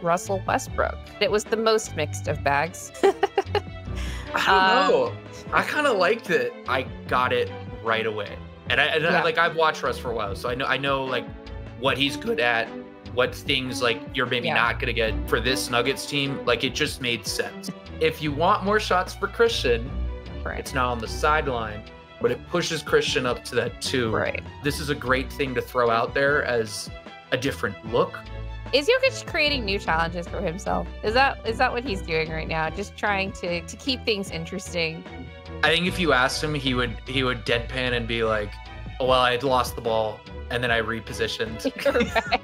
Russell Westbrook. It was the most mixed of bags. I don't know. I kind of liked it. I got it right away. And I've watched Russ for a while, so I know like what he's good at, what things like you're maybe not going to get for this Nuggets team. Like it just made sense. If you want more shots for Christian, it's now on the sideline, but it pushes Christian up to that 2. Right. This is a great thing to throw out there as a different look. Is Jokić creating new challenges for himself? Is that what he's doing right now? Just trying to keep things interesting. I think if you asked him, he would deadpan and be like, oh, well, I had lost the ball and then I repositioned.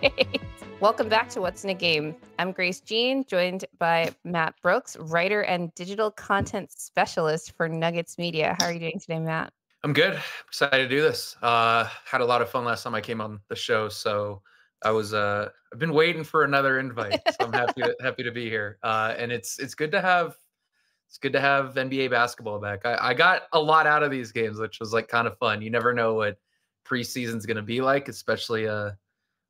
Right. Welcome back to What's in a Game. I'm Grace Jean, joined by Matt Brooks, writer and digital content specialist for Nuggets Media. How are you doing today, Matt? I'm good. Excited to do this. Had a lot of fun last time I came on the show, so I was I've been waiting for another invite. So I'm happy to be here. And it's good to have NBA basketball back. I got a lot out of these games, which was like kind of fun. You never know what preseason's going to be like, especially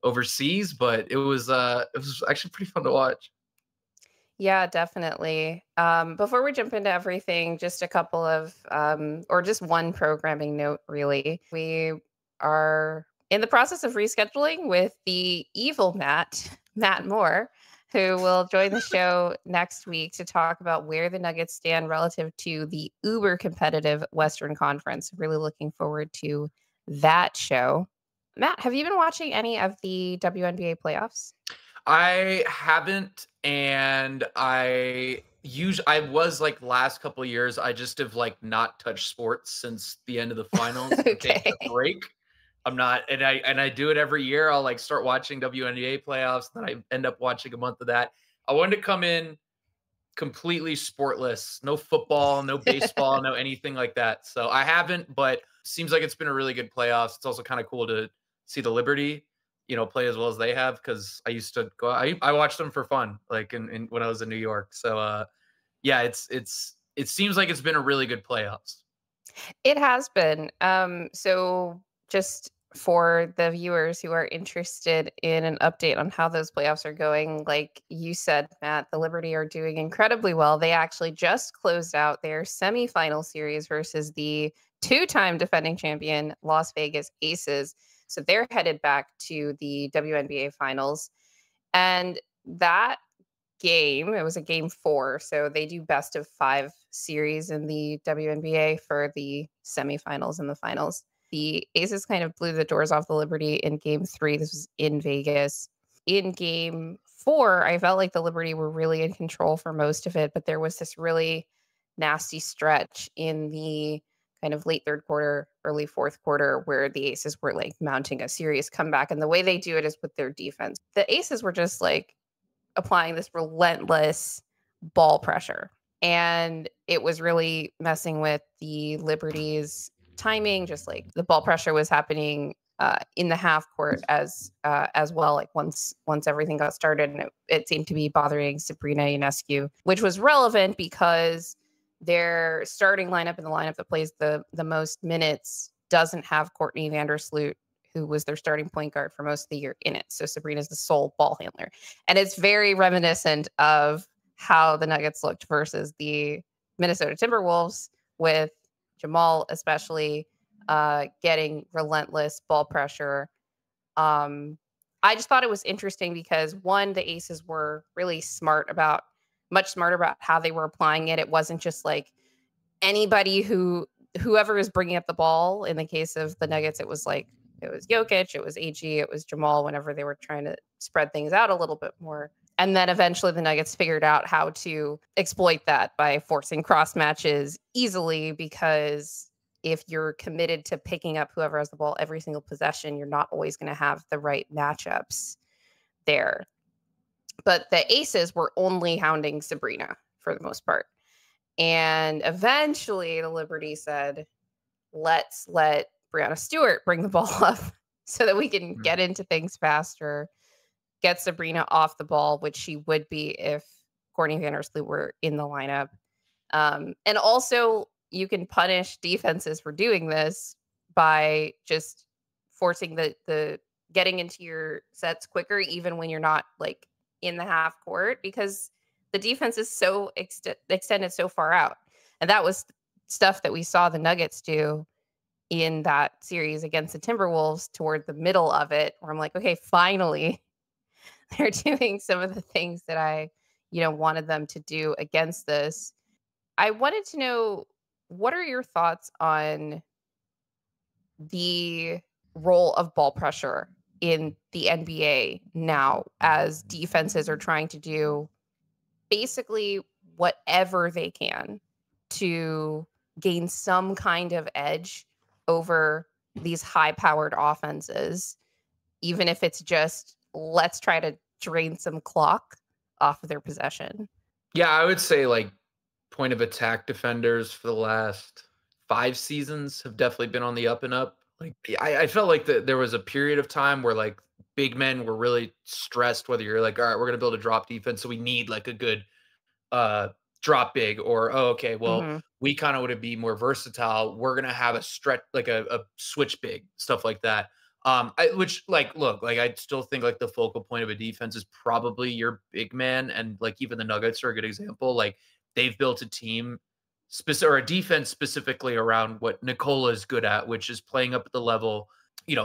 overseas, but it was actually pretty fun to watch. Yeah, definitely. Before we jump into everything, just a couple of or just one programming note, really. We are in the process of rescheduling with the evil Matt Moore, who will join the show next week to talk about where the Nuggets stand relative to the uber competitive Western Conference. Really looking forward to that show. Matt, have you been watching any of the WNBA playoffs? I haven't, and I was like last couple of years, I just have like not touched sports since the end of the finals. Okay. Take a break. I'm not, and I do it every year. I'll like start watching WNBA playoffs, then I end up watching a month of that. I wanted to come in completely sportless, no football, no baseball, no anything like that. So I haven't, but seems like it's been a really good playoffs. It's also kind of cool to see the Liberty, play as well as they have, because I used to go. I watched them for fun, like in when I was in New York. So yeah, it seems like it's been a really good playoffs. It has been. So just for the viewers who are interested in an update on how those playoffs are going, like you said, Matt, the Liberty are doing incredibly well. They actually just closed out their semifinal series versus the 2-time defending champion Las Vegas Aces. So they're headed back to the WNBA finals. And that game, it was a game 4. So they do best of 5 series in the WNBA for the semifinals and the finals. The Aces kind of blew the doors off the Liberty in game 3. This was in Vegas. In game 4, I felt like the Liberty were really in control for most of it, but there was this really nasty stretch in the kind of late third quarter, early fourth quarter, where the Aces were like mounting a serious comeback. And the way they do it is with their defense. The Aces were just like applying this relentless ball pressure. And it was really messing with the Liberty's timing. Just like the ball pressure was happening in the half court as well. Like once everything got started, and it seemed to be bothering Sabrina Ionescu, which was relevant because their starting lineup and the lineup that plays the most minutes doesn't have Courtney Vandersloot, who was their starting point guard for most of the year, in it. So Sabrina's the sole ball handler. And it's very reminiscent of how the Nuggets looked versus the Minnesota Timberwolves, with Jamal especially getting relentless ball pressure. I just thought it was interesting because, one, the Aces were really much smarter about how they were applying it. It wasn't just like anybody whoever is bringing up the ball. In the case of the Nuggets, it was Jokić, it was AG, it was Jamal, whenever they were trying to spread things out a little bit more. And then eventually the Nuggets figured out how to exploit that by forcing cross matches easily, because if you're committed to picking up whoever has the ball every single possession, you're not always going to have the right matchups there. But the Aces were only hounding Sabrina for the most part. And eventually the Liberty said, let's let Breanna Stewart bring the ball up so that we can get into things faster, get Sabrina off the ball, which she would be if Courtney Vandersloot were in the lineup. And also, you can punish defenses for doing this by just forcing the getting into your sets quicker, even when you're not like in the half court because the defense is so extended so far out. And that was stuff that we saw the Nuggets do in that series against the Timberwolves toward the middle of it, where I'm like, okay, finally they're doing some of the things that I, wanted them to do against this. I wanted to know, what are your thoughts on the role of ball pressure in the NBA now as defenses are trying to do basically whatever they can to gain some kind of edge over these high-powered offenses, even if it's just let's try to drain some clock off of their possession? Yeah, I would say like point of attack defenders for the last 5 seasons have definitely been on the up and up. Like I felt like there was a period of time where like big men were really stressed, whether you're like, all right, we're gonna build a drop defense, so we need like a good drop big, or oh, okay, well, Mhm. we kind of want to be more versatile. We're gonna have a stretch like a switch big, stuff like that. Which like look, like I still think like the focal point of a defense is probably your big man, and like even the Nuggets are a good example. Like they've built a team specific or a defense specifically around what Nikola is good at, which is playing up at the level,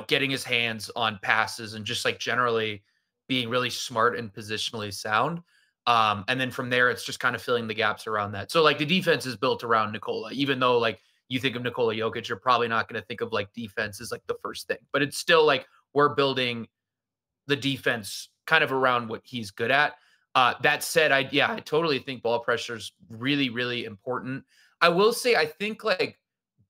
getting his hands on passes and just like generally being really smart and positionally sound. And then from there, it's just kind of filling the gaps around that. So like the defense is built around Nikola, even though like you think of Nikola Jokić, you're probably not going to think of like defense as like the first thing, but it's still like we're building the defense kind of around what he's good at. That said, I totally think ball pressure is really, really important. I will say, I think like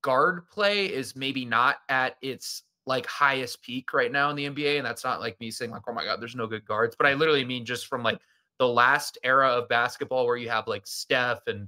guard play is maybe not at its like highest peak right now in the NBA. And that's not like me saying like, oh my God, there's no good guards, but I literally mean just from like the last era of basketball where you have like Steph and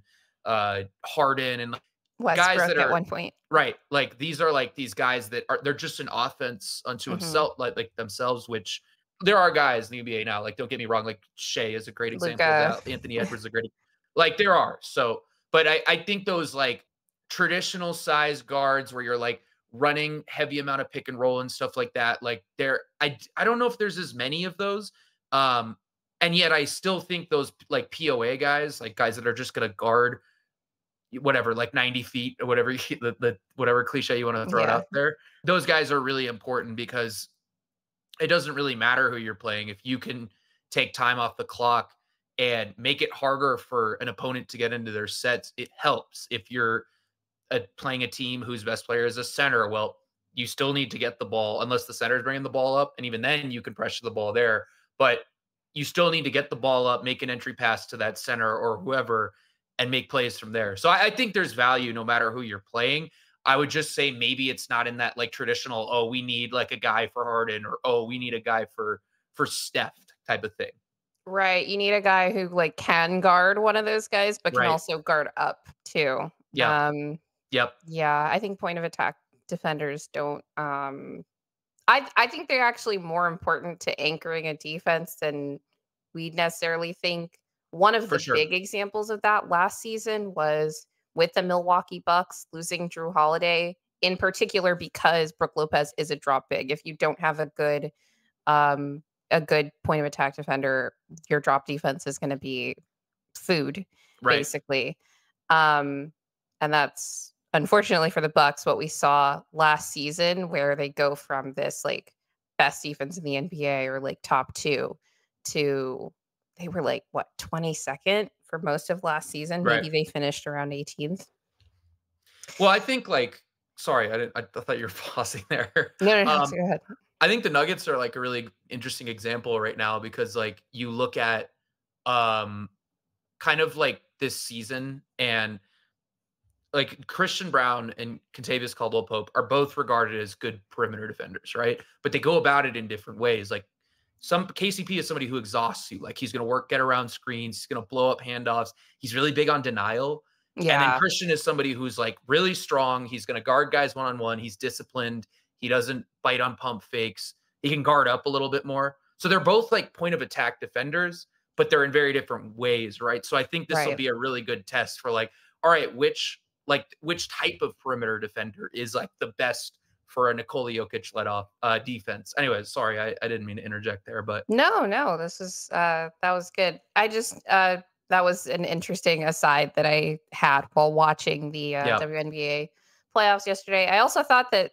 Harden and guys Westbrook that at are one point. right. Like these are like these guys that are they're just an offense unto Mhm. himself, like themselves, which there are guys in the NBA now. Like, don't get me wrong, like Shea is a great example of Luka. that. Anthony Edwards is a great like there are. So, but I think those like traditional size guards where you're like running heavy amount of pick and roll and stuff like that, like I don't know if there's as many of those. Um, and yet I still think those like POA guys, like guys that are just gonna guard whatever, like 90 feet or whatever the whatever cliche you want to throw it Yeah. out there. Those guys are really important because it doesn't really matter who you're playing. If you can take time off the clock and make it harder for an opponent to get into their sets, it helps. If you're playing a team whose best player is a center, well, you still need to get the ball unless the center is bringing the ball up. And even then you can pressure the ball there, but you still need to get the ball up, make an entry pass to that center or whoever and make plays from there. So I think there's value no matter who you're playing. I would just say maybe it's not in that like traditional, oh, we need like a guy for Harden or oh, we need a guy for Steph type of thing. Right. You need a guy who like can guard one of those guys, but can Right. also guard up too. Yep. Um, Yep. yeah, I think point of attack defenders don't I think they're actually more important to anchoring a defense than we necessarily think. One of For the sure. big examples of that last season was with the Milwaukee Bucks losing Drew Holiday, in particular because Brook Lopez is a drop big. If you don't have um a good point of attack defender, your drop defense is going to be food Right. basically. Um and that's unfortunately for the Bucks what we saw last season, where they go from this like best defense in the NBA or like top 2 to they were like what 22nd for most of last season. Right. Maybe they finished around 18th. Well, I think like sorry, I thought you were pausing there. No, no, no. Um, So go ahead. I think the Nuggets are like a really interesting example right now because like you look at um kind of like this season and like Christian Braun and Kentavious Caldwell-Pope are both regarded as good perimeter defenders, right? But they go about it in different ways. Like some KCP is somebody who exhausts you. Like he's going to get around screens. He's going to blow up handoffs. He's really big on denial. And then Yeah. Christian is somebody who's like really strong. He's going to guard guys one-on-one. He's disciplined. He doesn't bite on pump fakes. He can guard up a little bit more. So they're both like point of attack defenders, but they're in very different ways, right? So I think this will Right. be a really good test for like, all right, which type of perimeter defender is like the best for a Nikola Jokić let off defense. Anyways, sorry, I didn't mean to interject there, but No, this is that was good. I just that was an interesting aside that I had while watching the yeah, WNBA playoffs yesterday. I also thought that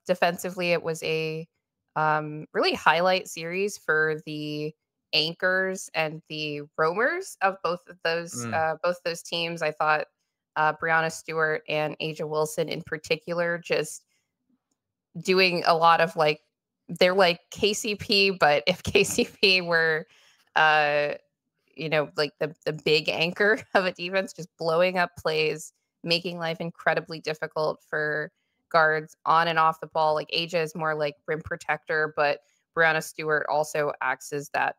defensively it was a really highlight series for the anchors and the roamers of both those teams. I thought Brianna Stewart and Aja Wilson in particular just doing a lot of like they're like KCP, but if KCP were like the big anchor of a defense, just blowing up plays, making life incredibly difficult for guards on and off the ball. Like Aja is more like rim protector, but Brianna Stewart also acts as that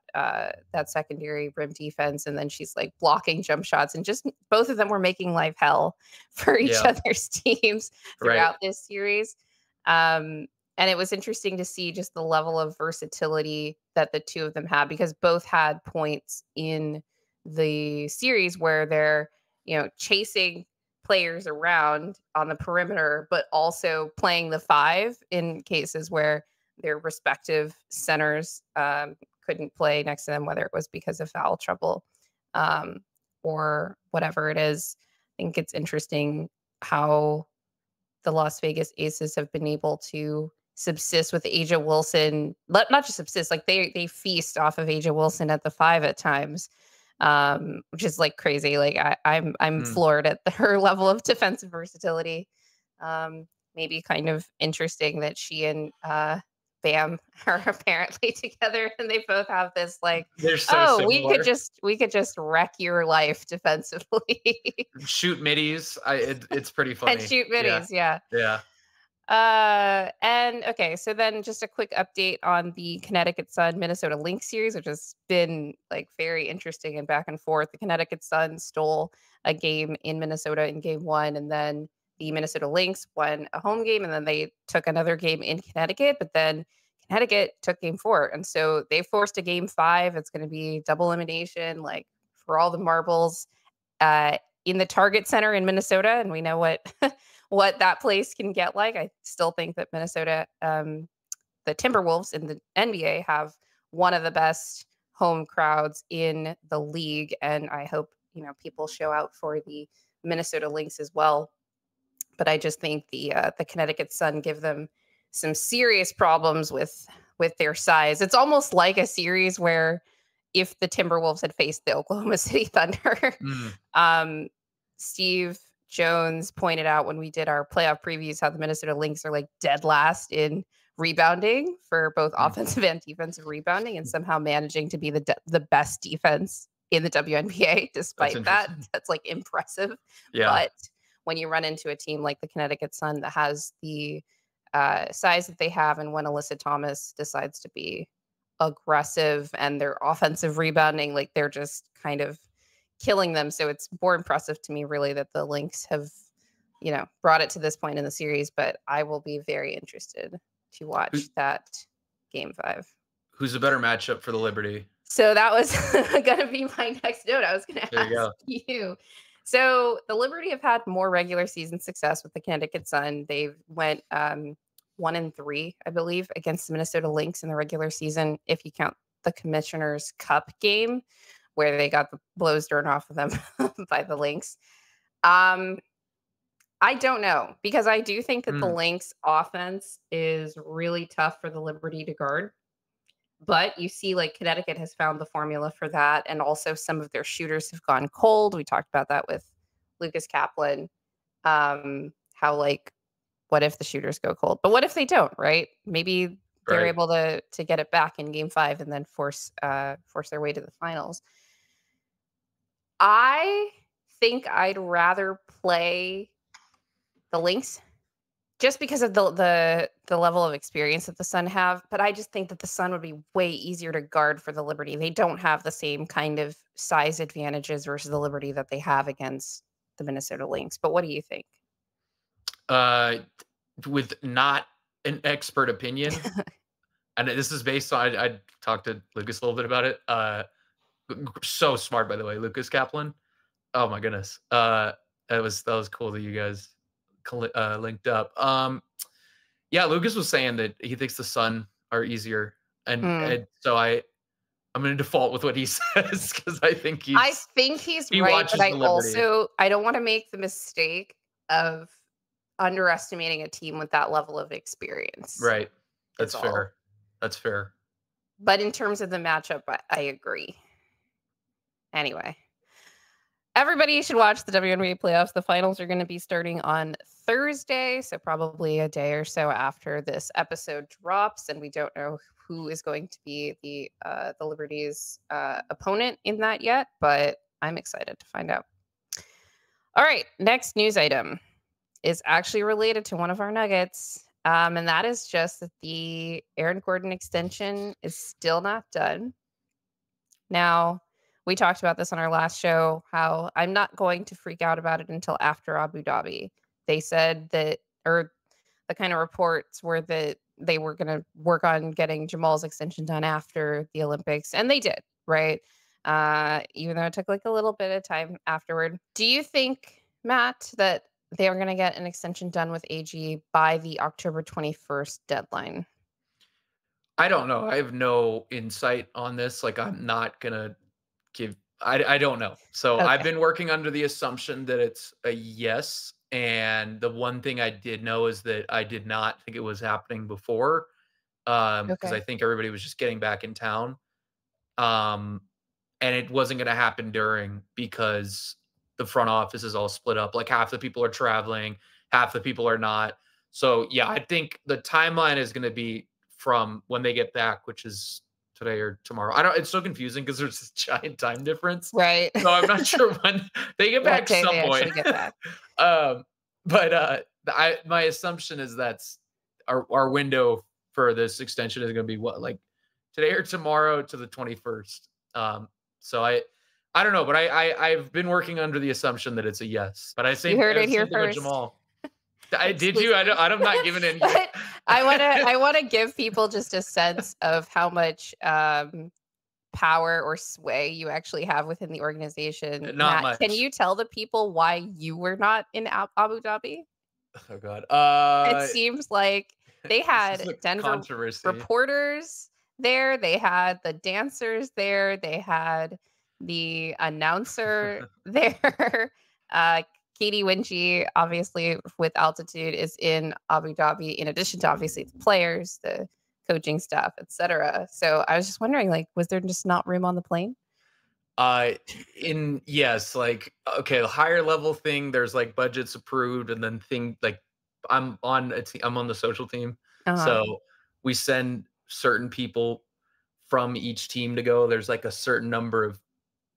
secondary rim defense, and then she's like blocking jump shots, and just both of them were making life hell for each other's teams throughout this series. And it was interesting to see just the level of versatility that the two of them had, because both had points in the series where they're, chasing players around on the perimeter, but also playing the five in cases where their respective centers couldn't play next to them, whether it was because of foul trouble or whatever it is. I think it's interesting how the Las Vegas Aces have been able to subsist with Aja Wilson, not just subsist, like they feast off of Aja Wilson at the five at times, which is like crazy. Like I'm floored at her level of defensive versatility. Maybe kind of interesting that she and Bam are apparently together, and they both have this like, they're so similar. we could just wreck your life defensively. Shoot middies. It's pretty funny. And shoot middies, yeah. And okay, so then just a quick update on the Connecticut Sun Minnesota Lynx series, which has been like very interesting and back and forth. The Connecticut Sun stole a game in Minnesota in game 1, and then the Minnesota Lynx won a home game, and then they took another game in Connecticut, but then Connecticut took game 4, and so they forced a game 5. It's going to be double elimination, like for all the marbles in the Target Center in Minnesota, and we know what what that place can get like. I still think that Minnesota, the Timberwolves in the NBA, have one of the best home crowds in the league, and I hope people show out for the Minnesota Lynx as well. But I just think the Connecticut Sun give them some serious problems with their size. It's almost like a series where if the Timberwolves had faced the Oklahoma City Thunder, Steve Jones pointed out when we did our playoff previews how the Minnesota Lynx are like dead last in rebounding for both offensive and defensive rebounding, and somehow managing to be the best defense in the WNBA despite that. That's like impressive. Yeah. But when you run into a team like the Connecticut Sun that has the size that they have, and when Alyssa Thomas decides to be aggressive and their offensive rebounding, like they're just kind of killing them. So it's more impressive to me really that the Lynx have, brought it to this point in the series, but I will be very interested to watch that game 5. Who's a better matchup for the Liberty? So that was going to be my next note. I was going to ask you. So the Liberty have had more regular season success with the Connecticut Sun. They've went 1-3, I believe, against the Minnesota Lynx in the regular season, if you count the Commissioner's Cup game, where they got the blows dirt off of them by the Lynx. I don't know, because I do think that the Lynx offense is really tough for the Liberty to guard. But you see, like, Connecticut has found the formula for that, and also some of their shooters have gone cold. We talked about that with Lucas Kaplan. How, like, what if the shooters go cold? But what if they don't, right? Maybe they're able to get it back in game 5 and then force their way to the finals. I think I'd rather play the Lynx just because of the level of experience that the Sun have. But I just think that the Sun would be way easier to guard for the Liberty. They don't have the same kind of size advantages versus the Liberty that they have against the Minnesota Lynx. But what do you think? With not an expert opinion, and this is based on, I talked to Lucas a little bit about it. So smart, by the way, Lucas Kaplan. Oh my goodness. That was cool that you guys linked up. Yeah, Lucas was saying that he thinks the Sun are easier, and so I'm going to default with what he says because I think he's he right, but watches the Liberty. I don't want to make the mistake of underestimating a team with that level of experience. Right. Is That's all. fair. That's fair. But in terms of the matchup, I agree. Anyway, everybody should watch the WNBA playoffs. The finals are going to be starting on Thursday, so probably a day or so after this episode drops, and we don't know who is going to be the Liberty's opponent in that yet, but I'm excited to find out. All right, next news item is actually related to one of our Nuggets, and that is just that the Aaron Gordon extension is still not done. Now, we talked about this on our last show, how I'm not going to freak out about it until after Abu Dhabi. They said that, or the kind of reports were that they were going to work on getting Jamal's extension done after the Olympics, and they did, right? Even though it took like a little bit of time afterward. Do you think, Matt, that they are going to get an extension done with AG by the October 21st deadline? I don't know. I have no insight on this. Like, I'm not going to I don't know. So I've Okay. been working under the assumption that it's a yes. And the one thing I did know is that I did not think it was happening before. Because I Okay. think everybody was just getting back in town. Um, and it wasn't going to happen during because the front office is all split up. Like half the people are traveling, half the people are not. So yeah, I think the timeline is going to be from when they get back, which is today or tomorrow. I don't. It's so confusing because there's this giant time difference. Right. So I'm not sure when they get What back. day Some they point. actually get back. But my assumption is that's our window for this extension is going to be what, like today or tomorrow to the 21st. So I don't know, but I've been working under the assumption that it's a yes. But You heard it here same thing with first. Jamal. Did you? I'm not giving any. But I want to give people just a sense of how much power or sway you actually have within the organization. Not Matt, can much. you tell the people why you were not in Abu Dhabi? Oh God. It seems like they had Denver controversy. reporters there, they had the dancers there, they had the announcer there. Katie Winchie, obviously with altitude, is in Abu Dhabi, in addition to obviously the players, the coaching staff, etc. So I was just wondering, like, was there just not room on the plane? Yes, like okay, the higher level thing, there's like budgets approved, and then like I'm on I'm on the social team, Uh-huh. so we send certain people from each team to go. There's like a certain number of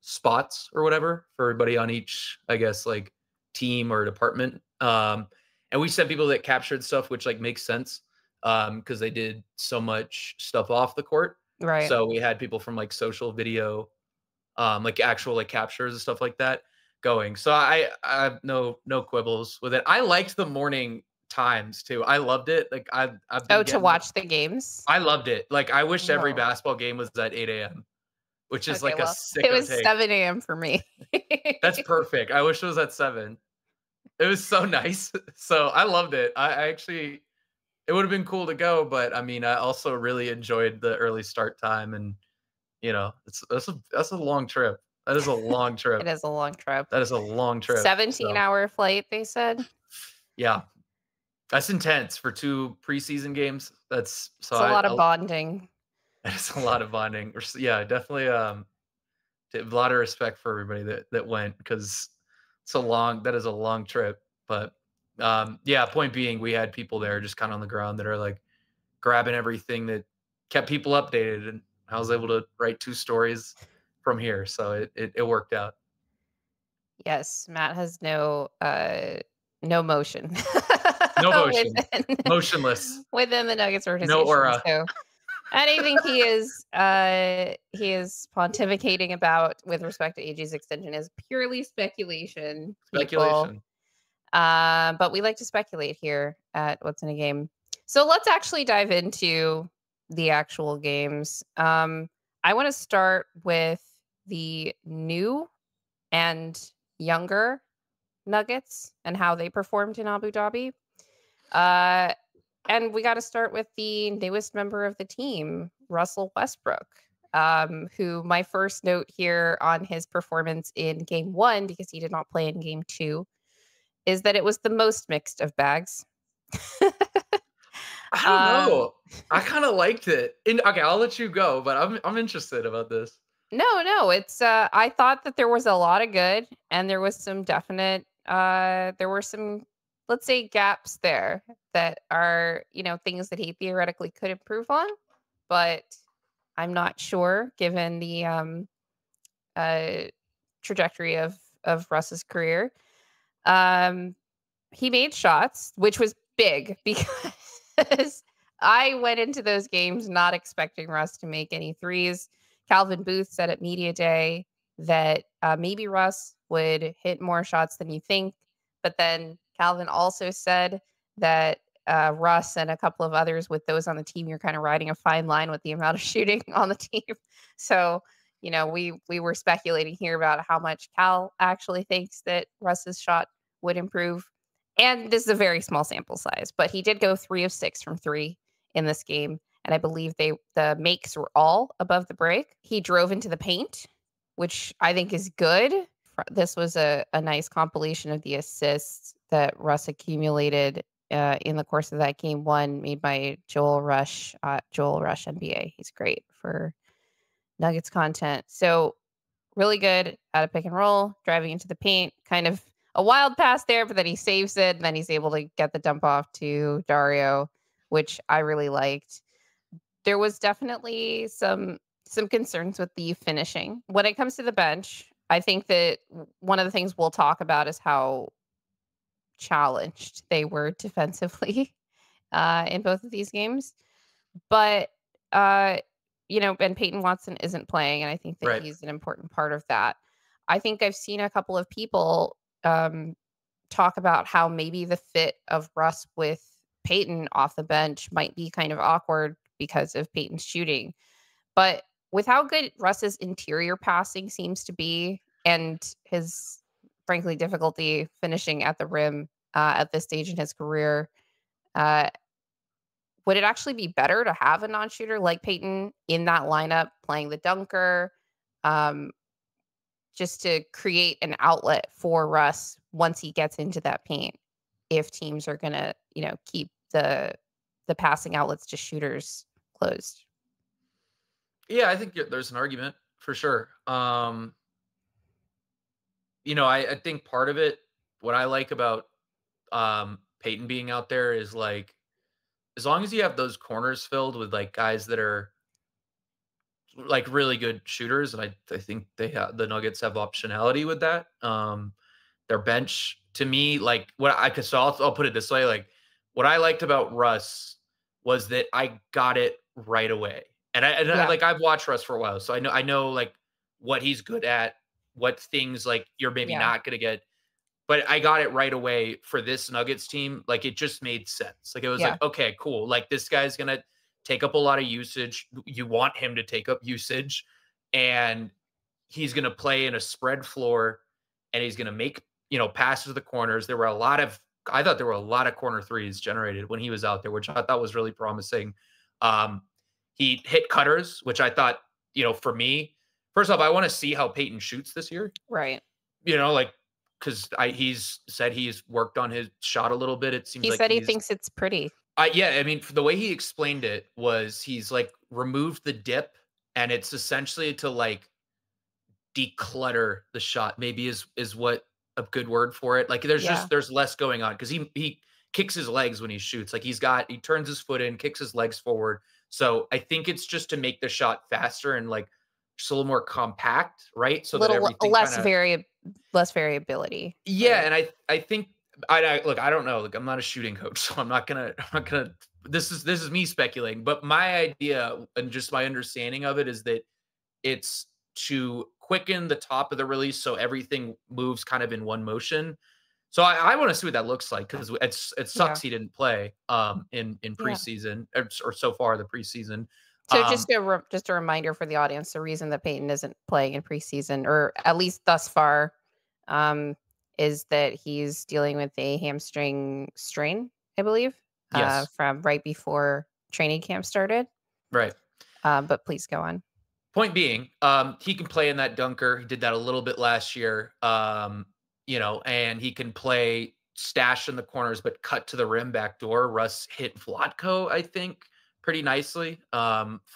spots or whatever for everybody on each, I guess, like team or department. And we sent people that captured stuff, which like makes sense because they did so much stuff off the court. Right. So we had people from like social video, like actual like captures and stuff like that going. So I have no quibbles with it. I liked the morning times too. I loved it. Like I've been To watch the games. I loved it. Like I wish every Oh. basketball game was at 8 a.m., which is Okay, like a well, it sicko was take. 7 a.m. for me. That's perfect. I wish it was at 7. It was so nice. So I loved it. I actually, it would have been cool to go, but I mean, I also really enjoyed the early start time, and you know, that's a long trip. That is a long trip. It is a long trip. That is a long trip. 17-hour flight, they said. Yeah, that's intense for 2 preseason games. It's a lot of bonding. It's a lot of bonding. Yeah, definitely. A lot of respect for everybody that went because that is a long trip. But yeah, point being, we had people there just kind of on the ground that are like grabbing everything that kept people updated, and I was able to write 2 stories from here, so it worked out. Yes, Matt has no motion. No motion. Motionless. Within the Nuggets organization. No aura. So anything he is pontificating about with respect to AG's extension is purely speculation. Speculation. But we like to speculate here at What's in a Game. So let's actually dive into the actual games. I want to start with the new and younger Nuggets and how they performed in Abu Dhabi. And we got to start with the newest member of the team, Russell Westbrook, who my first note here on his performance in game 1, because he did not play in game 2, is that it was the most mixed of bags. I don't know. I kind of liked it. Okay, I'll let you go, but I'm interested about this. No, it's I thought that there was a lot of good, and there was some definite there were some, let's say, gaps there that are, things that he theoretically could improve on, but I'm not sure given the uh trajectory of Russ's career. Um he made shots, which was big because I went into those games not expecting Russ to make any threes. Calvin Booth said at Media Day that maybe Russ would hit more shots than you think. But then Calvin also said that Russ and a couple of others with those on the team, you're kind of riding a fine line with the amount of shooting on the team. So, we were speculating here about how much Cal actually thinks that Russ's shot would improve. And this is a very small sample size, but he did go 3 of 6 from 3 in this game. And I believe the makes were all above the break. He drove into the paint, which I think is good. This was a nice compilation of the assists that Russ accumulated in the course of that game 1, made by Joel Rush NBA. He's great for Nuggets content. So really good at a pick and roll, driving into the paint, kind of a wild pass there, but then he saves it, and then he's able to get the dump off to Dario, which I really liked. There was definitely some concerns with the finishing. When it comes to the bench, I think that one of the things we'll talk about is how challenged they were defensively in both of these games. But and Peyton Watson isn't playing, and I think that he's an important part of that. I think I've seen a couple of people talk about how maybe the fit of Russ with Peyton off the bench might be kind of awkward because of Peyton's shooting. But with how good Russ's interior passing seems to be, and his, frankly, difficulty finishing at the rim at this stage in his career, would it actually be better to have a non-shooter like Peyton in that lineup playing the dunker, just to create an outlet for Russ once he gets into that paint, if teams are going to, keep the passing outlets to shooters closed? Yeah, I think there's an argument for sure. I think part of it, what I like about Peyton being out there is like, as long as you have those corners filled with like guys that are like really good shooters, and I think the Nuggets have optionality with that. Their bench, to me, like I'll put it this way, like what I liked about Russ was that I got it right away. And I've watched Russ for a while, so I know like what he's good at, what things like you're maybe not going to get. But I got it right away for this Nuggets team. Like it just made sense. Like it was like, okay, cool. Like this guy's going to take up a lot of usage. You want him to take up usage, and he's going to play in a spread floor, and he's going to make, passes to the corners. I thought there were a lot of corner threes generated when he was out there, which I thought was really promising. He hit cutters, which I thought, for me, first off, I want to see how Peyton shoots this year. Right. Because he's said he's worked on his shot a little bit. It seems he like said he thinks it's pretty. I mean, the way he explained it was he's like removed the dip, and it's essentially to like declutter the shot, maybe is what a good word for it. Like there's less going on because he kicks his legs when he shoots. Like he turns his foot in, kicks his legs forward. So I think it's just to make the shot faster and like just a little more compact, right? So that everything less variability. Yeah, right? And I think I don't know. Like I'm not a shooting coach, so I'm not gonna. This is me speculating, but my idea and just my understanding of it is that it's to quicken the top of the release so everything moves kind of in one motion. So I want to see what that looks like because it sucks he didn't play in preseason or so far the preseason. So just a reminder for the audience, the reason that Peyton isn't playing in preseason, or at least thus far, is that he's dealing with a hamstring strain, I believe. Yes. from right before training camp started. Right. But please go on. Point being, he can play in that dunker. He did that a little bit last year. And he can play stash in the corners, but cut to the rim backdoor. Russ hit Vlatko, I think, pretty nicely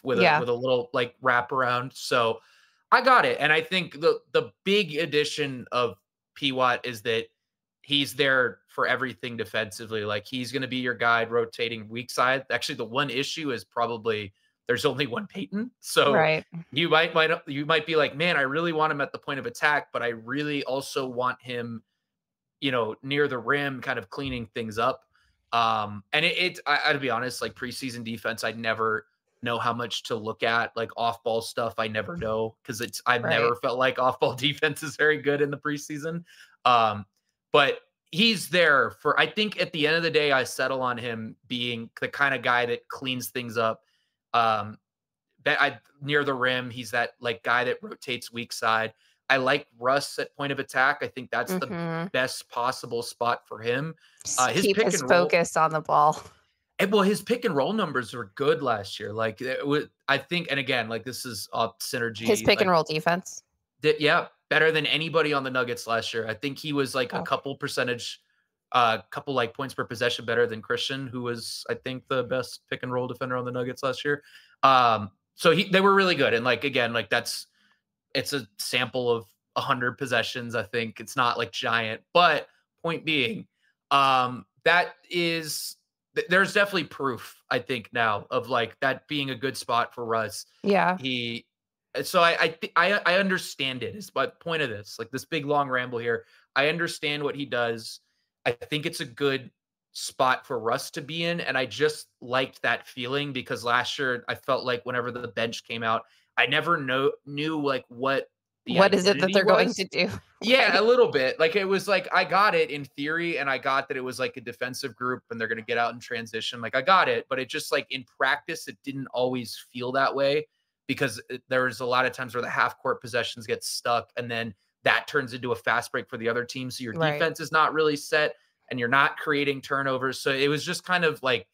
with Yeah. a little like wraparound. So I got it. And I think the big addition of P-Watt is that he's there for everything defensively. Like he's going to be your guide rotating weak side. Actually, the one issue is probably there's only one Peyton. So Right. you might be like, man, I really want him at the point of attack, but I really also want him, near the rim, kind of cleaning things up. And to be honest, like preseason defense, I never know how much to look at. Like off ball stuff, I never know because I've Right. never felt like off ball defense is very good in the preseason. But he's there for. I think at the end of the day, I settle on him being the kind of guy that cleans things up. Near the rim, he's that like guy that rotates weak side. I like Russ at point of attack. I think that's the best possible spot for him. His keep his focus on the ball. His pick and roll numbers were good last year. Like I think, and again, like this is synergy. His pick and roll defense. Better than anybody on the Nuggets last year. I think he was like a couple like points per possession better than Christian, who was, I think, the best pick and roll defender on the Nuggets last year. So they were really good. And like, again, like it's a sample of 100 possessions. I think it's not like giant, but point being, there's definitely proof, I think, now of like that being a good spot for Russ. Yeah. So I understand it. Is my point of this, like this big long ramble here. I understand what he does. I think it's a good spot for Russ to be in. And I just liked that feeling because last year I felt like whenever the bench came out, I never knew like what is it that they're going to do? Yeah, a little bit. Like it was like I got it in theory, and I got that it was like a defensive group and they're going to get out in transition. Like I got it, but it just like in practice, it didn't always feel that way because there was a lot of times where the half court possessions get stuck and then that turns into a fast break for the other team. So your defense is not really set and you're not creating turnovers. So it was just kind of like,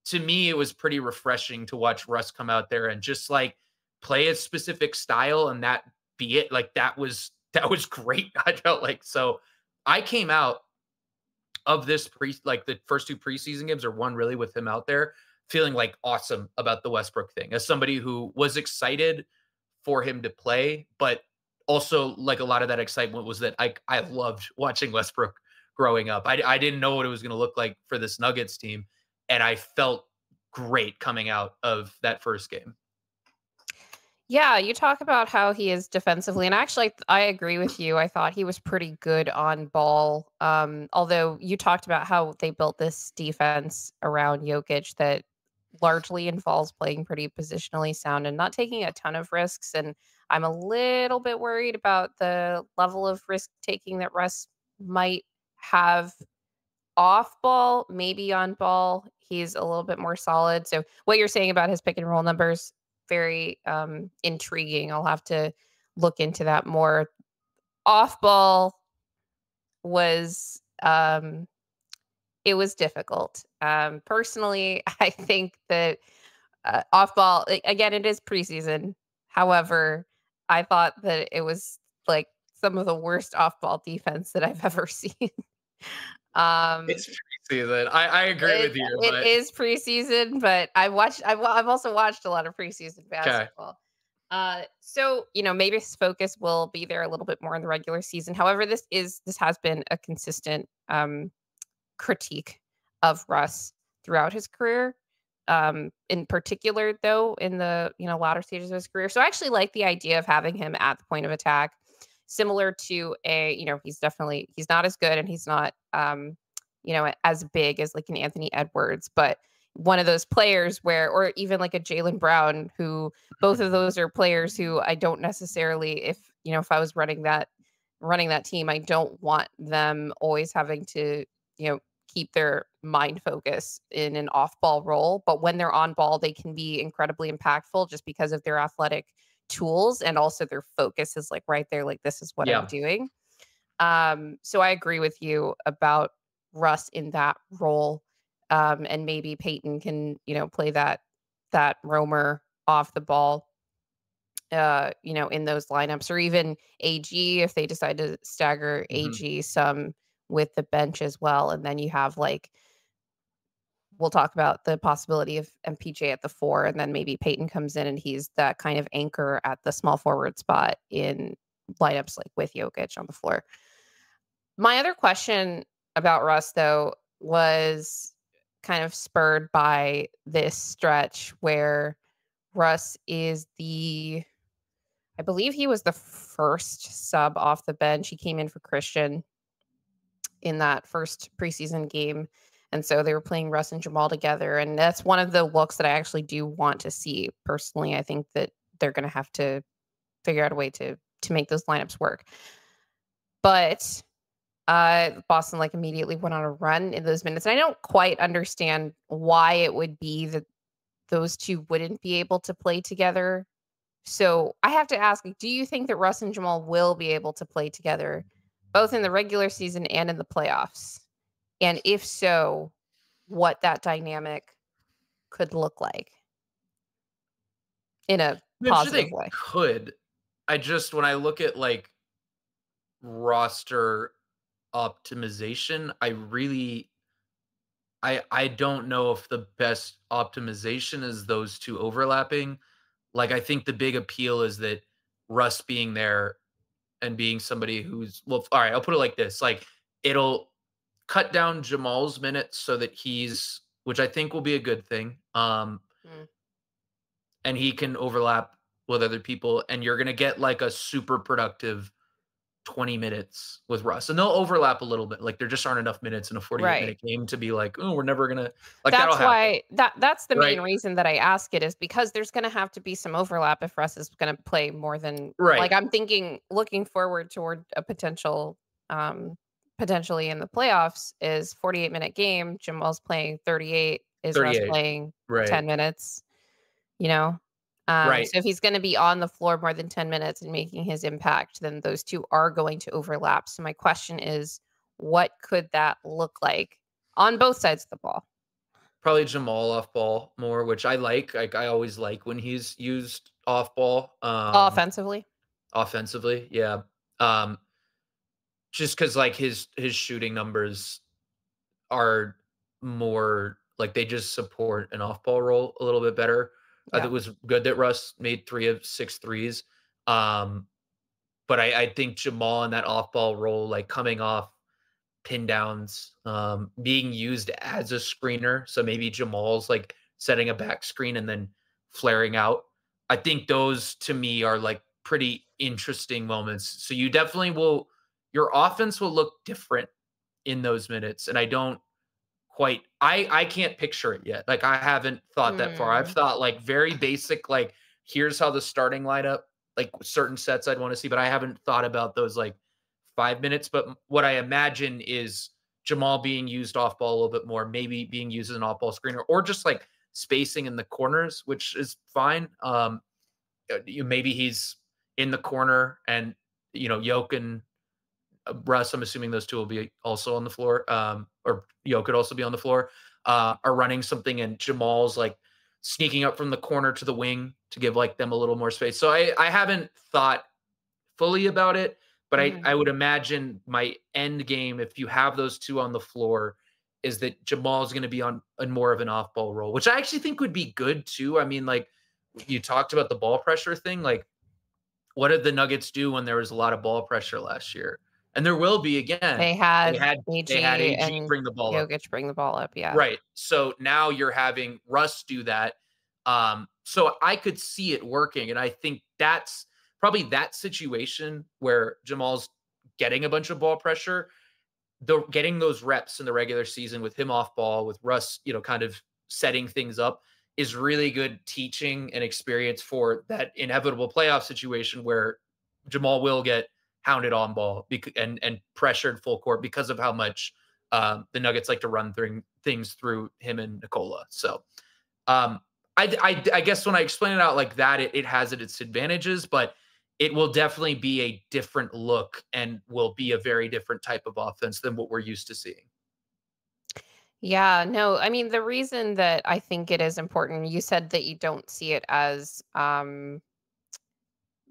to me, it was pretty refreshing to watch Russ come out there and just like play a specific style and that be it. Like that was great. I felt like, so I came out of this the first two preseason games or one really with him out there feeling like awesome about the Westbrook thing as somebody who was excited for him to play, but also like a lot of that excitement was that I loved watching Westbrook growing up. I didn't know what it was going to look like for this Nuggets team. And I felt great coming out of that first game. Yeah, you talk about how he is defensively, and actually, I agree with you. I thought he was pretty good on ball. Although you talked about how they built this defense around Jokić that largely involves playing pretty positionally sound and not taking a ton of risks. And I'm a little bit worried about the level of risk taking that Russ might have off ball, maybe on ball. He's a little bit more solid. So what you're saying about his pick and roll numbers, very intriguing. I'll have to look into that more. Off ball was it was difficult. Personally, I think that off ball, again, it is preseason. However, I thought that it was like some of the worst off ball defense that I've ever seen. It's preseason. I agree with you. It is preseason, but I've also watched a lot of preseason basketball. So maybe his focus will be there a little bit more in the regular season. However, this has been a consistent critique of Russ throughout his career. In particular, though, in the latter stages of his career. So I actually like the idea of having him at the point of attack, similar to he's not as good and he's not as big as like an Anthony Edwards, but one of those players or even like a Jalen Brown, who both of those are players who I don't necessarily, if I was running that team, I don't want them always having to, keep their mind focus in an off-ball role. But when they're on ball, they can be incredibly impactful just because of their athletic tools, and also their focus is like right there, like this is what I'm doing. So I agree with you about Russ in that role. And maybe Peyton can, play that roamer off the ball, in those lineups, or even AG if they decide to stagger Mhm. AG some with the bench as well. And then you have we'll talk about the possibility of MPJ at the 4, and then maybe Peyton comes in and he's that kind of anchor at the small forward spot in lineups like with Jokić on the floor. My other question about Russ, though, was kind of spurred by this stretch where Russ is I believe he was the first sub off the bench. He came in for Christian in that first preseason game. And so they were playing Russ and Jamal together. And that's one of the looks that I actually do want to see. Personally, I think that they're going to have to figure out a way to make those lineups work. But Boston immediately went on a run in those minutes. And I don't quite understand why it would be that those two wouldn't be able to play together. So I have to ask, do you think that Russ and Jamal will be able to play together both in the regular season and in the playoffs? And if so, what that dynamic could look like in a I'm sure positive they way? could. When I look at roster optimization, I don't know if the best optimization is those two overlapping. I think the big appeal is that Russ being there and being somebody who's well, all right, I'll put it like this. It'll cut down Jamal's minutes so that which I think will be a good thing. Mm. And he can overlap with other people, and you're gonna get a super productive 20 minutes with Russ, and they'll overlap a little bit. There just aren't enough minutes in a 48 Right. minute game to be oh, we're never gonna that'll That's happen, why that's the right? main reason that I ask it, is because there's going to have to be some overlap if Russ is going to play more than, Right. I'm thinking, looking forward toward a potentially in the playoffs is 48-minute game. Jamal's playing 38. Is Russ 38. playing Right. 10 minutes? You know? Right. So if he's going to be on the floor more than 10 minutes and making his impact, then those two are going to overlap. So my question is, what could that look like on both sides of the ball? Probably Jamal off ball more, which I like. I always like when he's used off ball. Offensively? Offensively, yeah. Just because his shooting numbers are more they just support an off ball role a little bit better. I think Yeah. it was good that Russ made 3 of 6 threes. But I think Jamal in that off ball role, coming off pin downs, being used as a screener. So maybe Jamal's setting a back screen and then flaring out. I think those to me are pretty interesting moments. So you definitely your offense will look different in those minutes. And I don't I can't picture it yet. I haven't thought that far. I've Hmm. thought very basic, here's how the starting lineup, certain sets I'd want to see, but I haven't thought about those 5 minutes. But what I imagine is Jamal being used off ball a little bit more, maybe being used as an off ball screener, or just spacing in the corners, which is fine. Maybe he's in the corner and Yoke and Russ, I'm assuming those two will be also on the floor, or could also be on the floor, are running something, and Jamal's sneaking up from the corner to the wing to give them a little more space. So I haven't thought fully about it, but Mhm. I would imagine my end game, if you have those two on the floor, is that Jamal's going to be on more of an off ball role, which I actually think would be good too. I mean, you talked about the ball pressure thing. What did the Nuggets do when there was a lot of ball pressure last year? And there will be again. They They had had they had AG AG and bring the ball up. Jokić bring the ball up, yeah. Right. So now you're having Russ do that. So I could see it working. And I think that's probably that situation where Jamal's getting a bunch of ball pressure, getting those reps in the regular season with him off ball, with Russ, kind of setting things up, is really good teaching and experience for that inevitable playoff situation where Jamal will get hounded on ball and pressured full court because of how much the Nuggets like to run things through him and Nikola. So I guess when I explain it out like that, it has its advantages, but it will definitely be a different look and will be a very different type of offense than what we're used to seeing. Yeah, no, I mean, the reason that I think it is important, you said that you don't see it as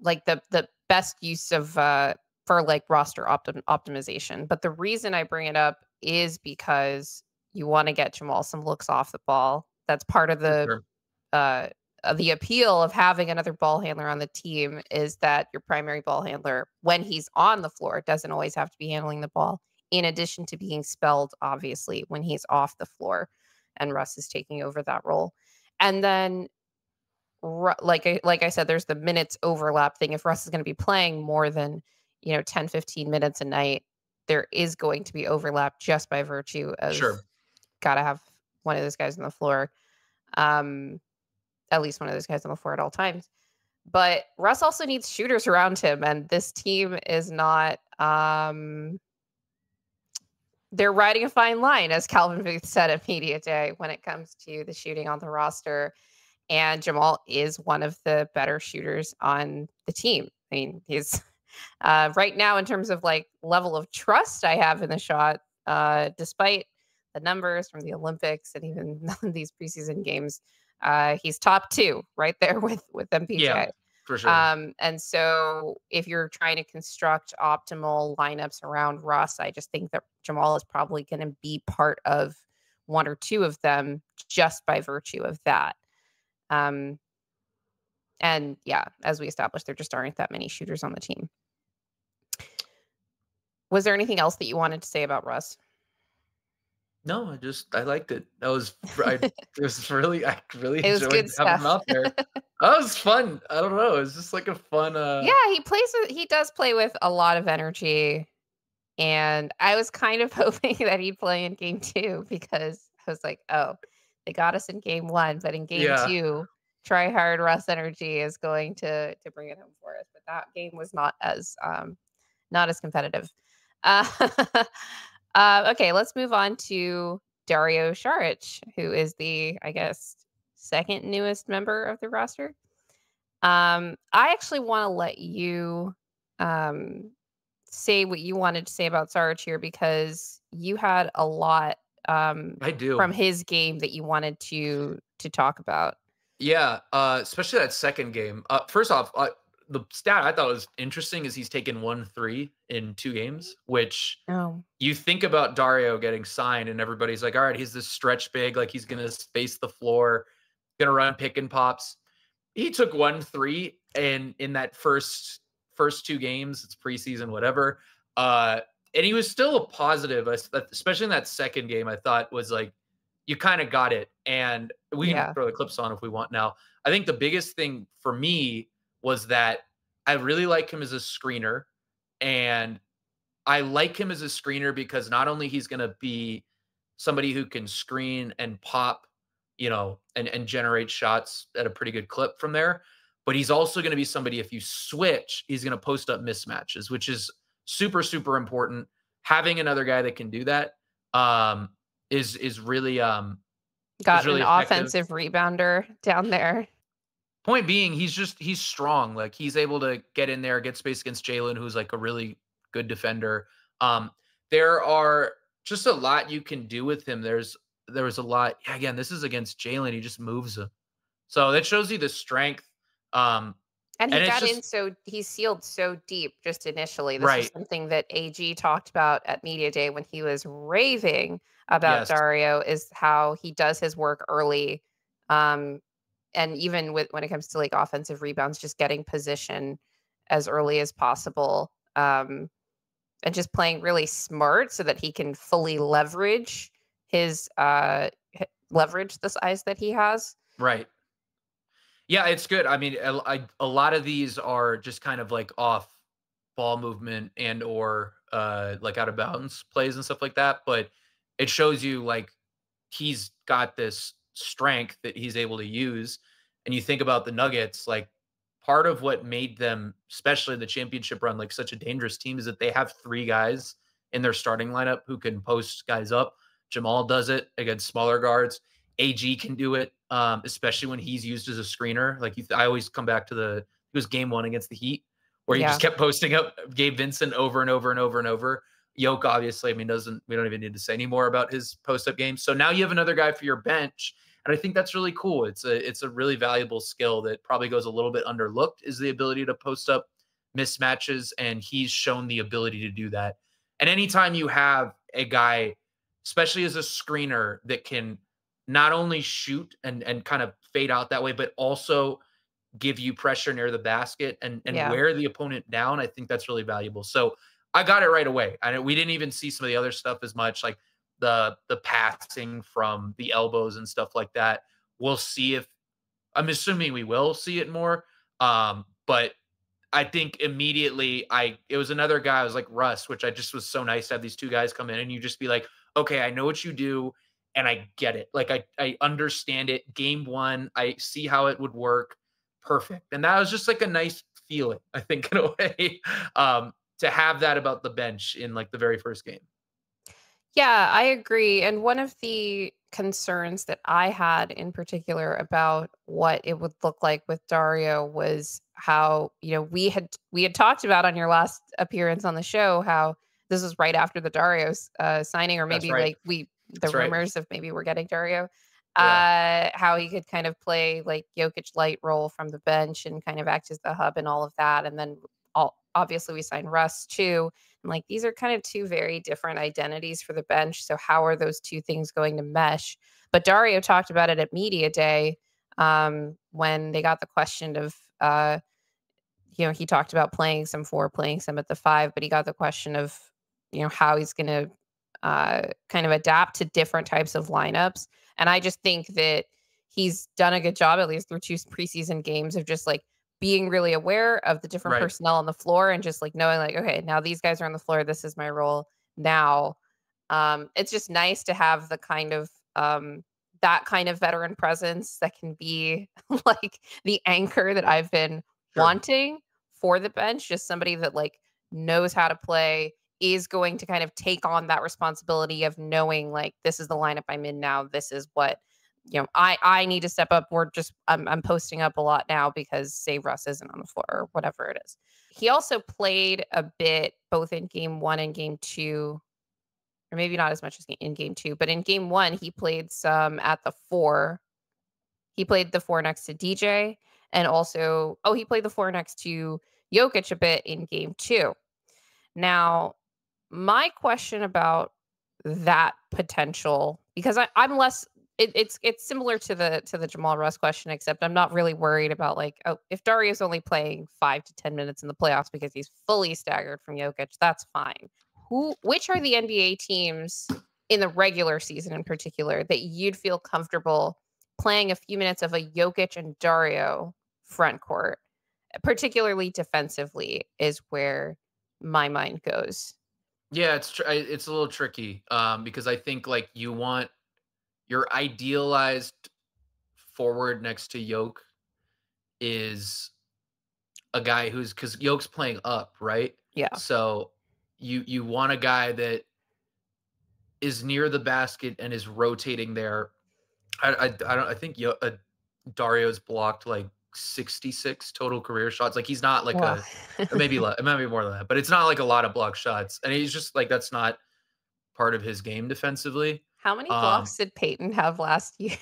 like the best use of for like roster optimization. But the reason I bring it up is because you want to get Jamal some looks off the ball. That's part For sure. uh of the appeal of having another ball handler on the team is that your primary ball handler, when he's on the floor, doesn't always have to be handling the ball, in addition to being spelled, obviously, when he's off the floor and Russ is taking over that role. And then like I said, there's the minutes overlap thing. If Russ is going to be playing more than, 10, 15 minutes a night, there is going to be overlap just by virtue of Sure. got to have one of those guys on the floor. Um, at least one of those guys on the floor at all times. But Russ also needs shooters around him, and this team is not. They're riding a fine line, as Calvin Booth said at media day, when it comes to the shooting on the roster. And Jamal is one of the better shooters on the team. I mean, he's right now in terms of like level of trust I have in the shot, despite the numbers from the Olympics and even these preseason games. He's top 2 right there with MPJ. Yeah, for sure. And so if you're trying to construct optimal lineups around Russ, I just think that Jamal is probably going to be part of one or two of them just by virtue of that. Um, and yeah, as we established, there just aren't that many shooters on the team. Was there anything else that you wanted to say about Russ? No, I liked it. That was I really It was good enjoyed having him stuff. out there. That was fun. I don't know. It was just like a fun Yeah, he does play with a lot of energy. And I was kind of hoping that he'd play in game 2 because I was like, oh, they got us in game 1, but in game yeah. 2, try hard Russ energy is going to bring it home for us. But that game was not as competitive. Uh, okay, let's move on to Dario Šarić, who is the, I guess, second newest member of the roster. I actually want to let you say what you wanted to say about Šarić here because you had a lot I do. from his game that you wanted to talk about. Yeah, especially that second game. First off, the stat I thought was interesting is he's taken 1 3 in 2 games, which Oh, you think about Dario getting signed and everybody's like, all right, he's this stretch big, like he's gonna space the floor, gonna run pick and pops. He took 1 3 and in that first 2 games, it's preseason, whatever. And he was still a positive, especially in that second game. I thought was like you kind of got it, and we can yeah. throw the clips on if we want. Now, I think the biggest thing for me was that I really like him as a screener, and I like him as a screener because not only he's going to be somebody who can screen and pop, and generate shots at a pretty good clip from there, but he's also going to be somebody if you switch, he's going to post up mismatches, which is super super important. Having another guy that can do that is really Got an effective. offensive rebounder down there. Point being, he's strong. Like he's able to get in there, get space against Jalen, who's like a really good defender. There are just a lot you can do with him. There was a lot. Again, this is against Jalen. He just moves him. So that shows you the strength. And And he it's got in just so he sealed so deep just initially. This was right. something that AG talked about at media day when he was raving about Yes. Dario is how he does his work early. Um, and even when it comes to like offensive rebounds, just getting position as early as possible. And just playing really smart so that he can fully leverage his leverage the size that he has. Right. Yeah, it's good. I mean, a lot of these are just kind of like off ball movement and or like out of bounds plays and stuff like that. But it shows you like he's got this strength that he's able to use. And you think about the Nuggets, like part of what made them, especially the championship run, like such a dangerous team is that they have 3 guys in their starting lineup who can post guys up. Jamal does it against smaller guards. AG can do it, especially when he's used as a screener. Like I always come back to it was game 1 against the Heat where he Yeah. just kept posting up Gabe Vincent over and over and over and over. Yoke, obviously, I mean, we don't even need to say any more about his post-up game. So now you have another guy for your bench. And I think that's really cool. It's a really valuable skill that probably goes a little bit underlooked, is the ability to post up mismatches. And he's shown the ability to do that. And anytime you have a guy, especially as a screener, that can not only shoot and kind of fade out that way, but also give you pressure near the basket and wear the opponent down, I think that's really valuable. So I got it right away. We didn't even see some of the other stuff as much, like the passing from the elbows and stuff like that. We'll see if I'm assuming we will see it more. But I think immediately it was another guy. I was like Russ, which I just was so nice to have these two guys come in and you just be like, okay, I know what you do and I get it. Like I understand it. Game one, I see how it would work. Perfect. And that was just like a nice feeling, I think, in a way, to have that about the bench in like the very first game. Yeah, I agree. And one of the concerns that I had in particular about what it would look like with Dario was how, we had talked about on your last appearance on the show how this was right after the Dario's signing, or maybe right. the rumors of maybe we're getting Dario. Yeah. How he could kind of play like Jokić light role from the bench and kind of act as the hub and all of that. And then obviously we signed Russ too. And like these are kind of two very different identities for the bench. So how are those two things going to mesh? But Dario talked about it at media day when they got the question of he talked about playing some 4, playing some at the 5, but he got the question of how he's going to kind of adapt to different types of lineups. And I just think that he's done a good job, at least through 2 preseason games, of just like being really aware of the different personnel on the floor and just like knowing like, okay, now these guys are on the floor. This is my role now. It's just nice to have the kind of that kind of veteran presence that can be like the anchor that I've been wanting for the bench. Just somebody that like knows how to play, is going to kind of take on that responsibility of knowing like this is the lineup I'm in now. This is what I need to step up. I'm posting up a lot now because say Russ isn't on the floor or whatever it is. He also played a bit both in game 1 and game 2, or maybe not as much as in game 2, but in game 1 he played some at the 4. He played the 4 next to DJ, and also he played the 4 next to Jokić a bit in game 2. Now, my question about that potential, because I'm less, it's similar to the Jamal Russ question, except I'm not really worried about like, if Dario's only playing 5 to 10 minutes in the playoffs because he's fully staggered from Jokić, that's fine. Which are the NBA teams in the regular season in particular that you'd feel comfortable playing a few minutes of a Jokić and Dario front court, particularly defensively, is where my mind goes. Yeah, it's a little tricky because I think like you want your idealized forward next to Yoke is a guy because Yoke's playing up, right? Yeah. So you want a guy that is near the basket and is rotating there. I think Dario's blocked like 66 total career shots. Like he's not like maybe it might be more than that, but it's not like a lot of block shots. And he's just like, that's not part of his game defensively. How many blocks did Peyton have last year?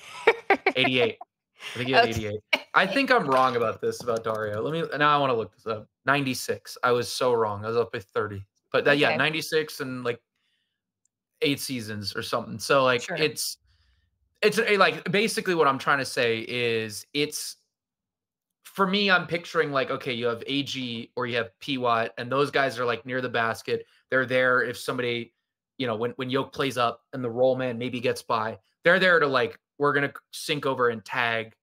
88. I think he had 88. I think I'm wrong about Dario. Now I want to look this up. 96. I was so wrong. I was up at 30. But 96 and like 8 seasons or something. So like it's like basically what I'm trying to say is for me, I'm picturing like, okay, you have AG or you have P-Watt, and those guys are like near the basket. They're there if somebody, when Yoke plays up and the roll man maybe gets by, they're there to like, we're going to sink over and tag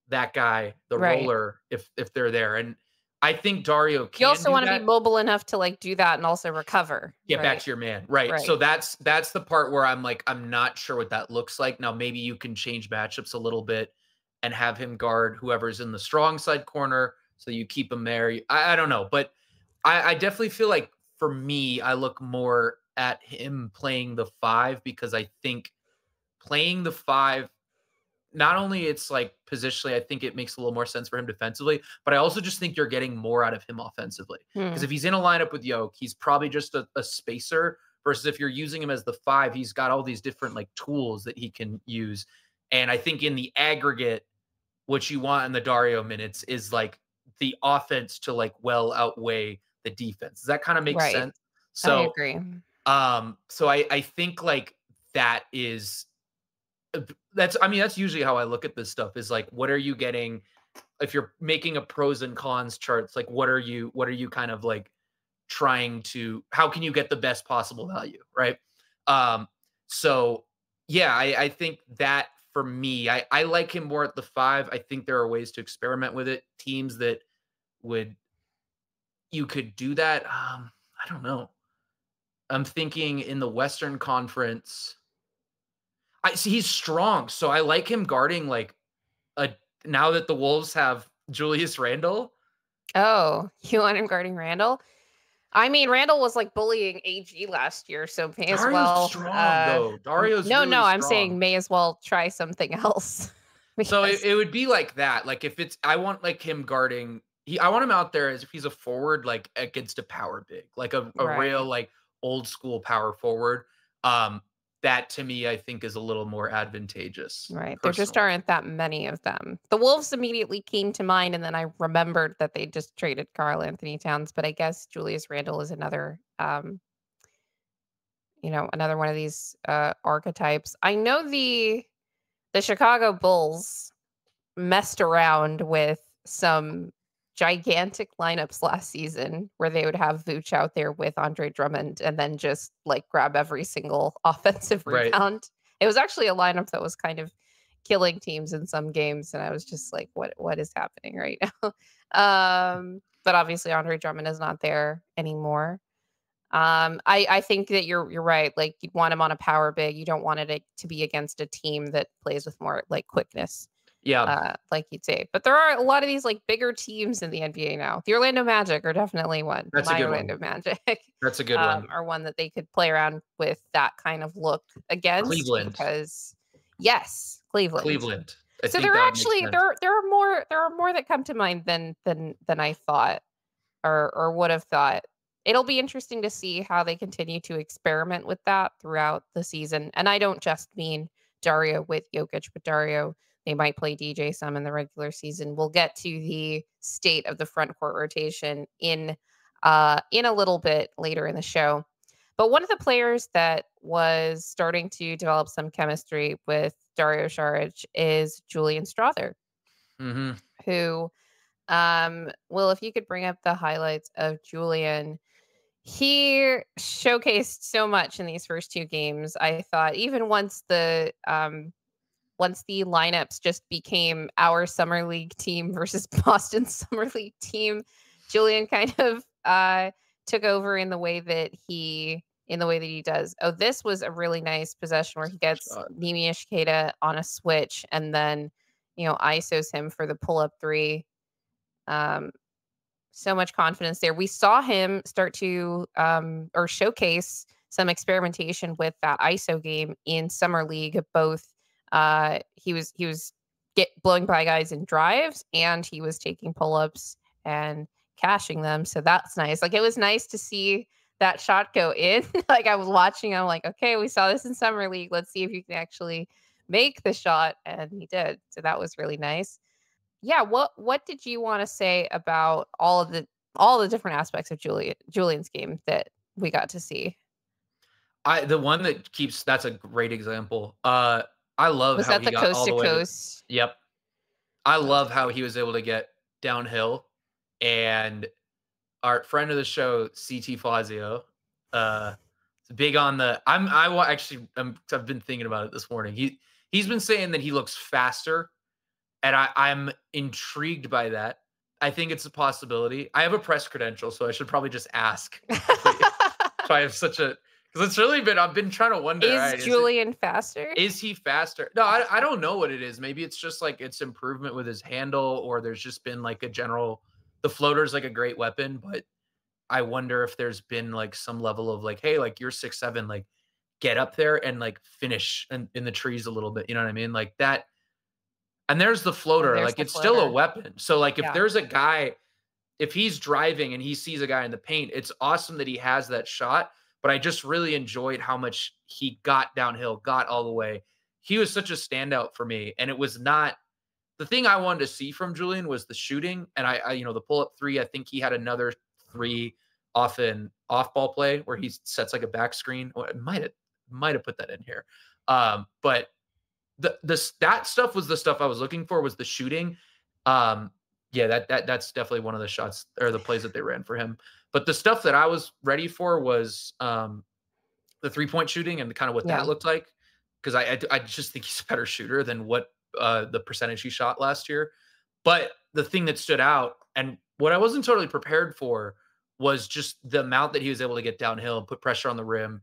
that guy, the roller, if they're there. And I think Dario can. You also want to be mobile enough to like do that and also recover. Get back to your man. Right. So that's the part where I'm like, I'm not sure what that looks like. Now, maybe you can change matchups a little bit and have him guard whoever's in the strong side corner. So you keep him there. I don't know. But I definitely feel like for me, I look more at him playing the 5 because I think playing the 5 not only it's like positionally, I think it makes a little more sense for him defensively, but I also just think you're getting more out of him offensively. Because Hmm. if he's in a lineup with Yoke, he's probably just a spacer versus if you're using him as the 5, he's got all these different like tools that he can use. And I think in the aggregate, what you want in the Dario minutes is like the offense to like well outweigh the defense. Does that kind of make Right. sense? I So, agree. so I think like that is that's I mean that's usually how I look at this stuff is like what are you getting if you're making a pros and cons charts like what are you kind of like trying to how can you get the best possible value, right? Um so yeah, I think that for me, I like him more at the 5. I think there are ways to experiment with it. Teams that would you could do that. I don't know. I'm thinking in the Western Conference. I see he's strong, so I like him guarding like a now that the Wolves have Julius Randle. Oh, you want him guarding Randall? I mean, Randall was like bullying AG last year, so may as Dario's well. strong though. Dario's No, really I'm strong. saying may as well try something else So because it would be like that. Like if it's I want like him guarding I want him out there as if he's a forward like against a power big, like a real right, like old school power forward. Um that to me I think is a little more advantageous right. There just personally. aren't that many of them. The Wolves immediately came to mind, and then I remembered that they just traded Carl Anthony Towns, but I guess Julius Randle is another, another one of these archetypes. I know the Chicago Bulls messed around with some gigantic lineups last season where they would have Vooch out there with Andre Drummond and then just like grab every single offensive Right. rebound. It was actually a lineup that was kind of killing teams in some games, and I was just like, what is happening right now? But obviously Andre Drummond is not there anymore. I think that you're right. Like you'd want him on a power big. You don't want it to be against a team that plays with more like quickness, Yeah. like you'd say. But there are a lot of these like bigger teams in the NBA now. The Orlando Magic are definitely one. That's a My good one. Orlando Magic That's a good one. are one that they could play around with that kind of look against Cleveland. because yes, Cleveland. Cleveland. I So think there that are would make actually sense. there are more that come to mind than I thought or would have thought. It'll be interesting to see how they continue to experiment with that throughout the season. And I don't just mean Dario with Jokić, but Dario, they might play DJ some in the regular season. We'll get to the state of the front court rotation in a little bit later in the show. But one of the players that was starting to develop some chemistry with Dario Šarić is Julian Strawther, Mhm. who well, if you could bring up the highlights of Julian, he showcased so much in these first 2 games. I thought even once the lineups just became our summer league team versus Boston's summer league team, Julian kind of took over in the way that he does. Oh, this was a really nice possession where he gets Shot. Nimi Ishiketa on a switch and then ISOs him for the pull up 3. um, so much confidence there. We saw him start to or showcase some experimentation with that ISO game in summer league. Both he was get blowing by guys in drives and he was taking pull-ups and cashing them. So that's nice. Like it was nice to see that shot go in. Like I was watching, I'm like, okay, we saw this in summer league. Let's see if you can actually make the shot. And he did. So that was really nice. Yeah, what did you wanna say about all the different aspects of Julian's game that we got to see? The one that keeps that's a great example. I love Was how that he the got coast all to the way to coast? Yep. I That was love how great. he was able to get downhill, and our friend of the show, CT Fazio, is big on the actually, I've been thinking about it this morning. He's been saying that he looks faster, and I'm intrigued by that. I think it's a possibility. I have a press credential, so I should probably just ask if we if I have such a because it's really been I've been trying to wonder, all Is right, Julian faster? is he faster? No, I don't know what it is. Maybe it's just like it's improvement with his handle, or there's just been like a general the floater's like a great weapon, but I wonder if there's been like some level of like, hey, like you're 6'7", like get up there and like finish in the trees a little bit. You know what I mean? Like that And there's the floater. Like, it's still a weapon. So, like, if there's a guy, if he's driving and he sees a guy in the paint, it's awesome that he has that shot. But I just really enjoyed how much he got downhill, got all the way. He was such a standout for me. And it was not the thing I wanted to see from Julian was the shooting. And I the pull-up three, I think he had another three off an off-ball play where he sets like a back screen. Well, it might have put that in here. But that stuff was the stuff I was looking for, was the shooting. That's definitely one of the shots or the plays that they ran for him. But the stuff that I was ready for was the 3-point shooting and kind of what that looked like. Because I just think he's a better shooter than what the percentage he shot last year. But the thing that stood out and what I wasn't totally prepared for was just the amount that he was able to get downhill and put pressure on the rim.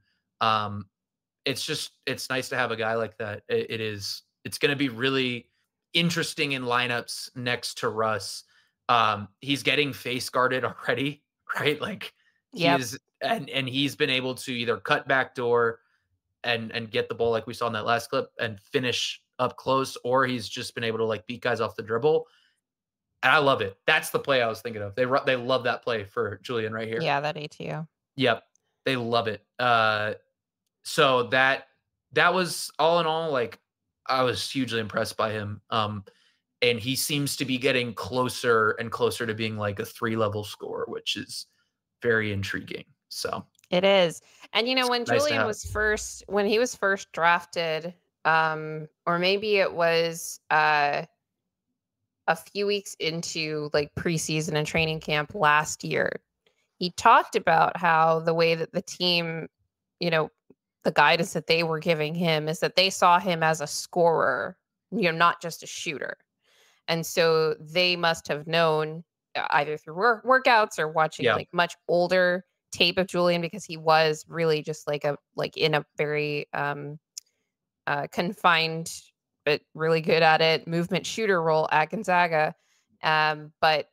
It's nice to have a guy like that. It's going to be really interesting in lineups next to Russ. He's getting face guarded already, right? Like and he's been able to either cut back door and get the ball like we saw in that last clip and finish up close, or he's just been able to like beat guys off the dribble. And I love it. That's the play I was thinking of. They love that play for Julian right here. Yeah, that ATO. Yep. They love it. So that was all in all, like, I was hugely impressed by him. And he seems to be getting closer and closer to being like a 3-level scorer, which is very intriguing. So it is. And when nice Julian was first drafted, or maybe it was a few weeks into like preseason and training camp last year, he talked about how the way that the team, the guidance that they were giving him is that they saw him as a scorer, not just a shooter. And so they must have known either through workouts or watching like much older tape of Julian, because he was really just like in a very confined but really good at it movement shooter role at Gonzaga. But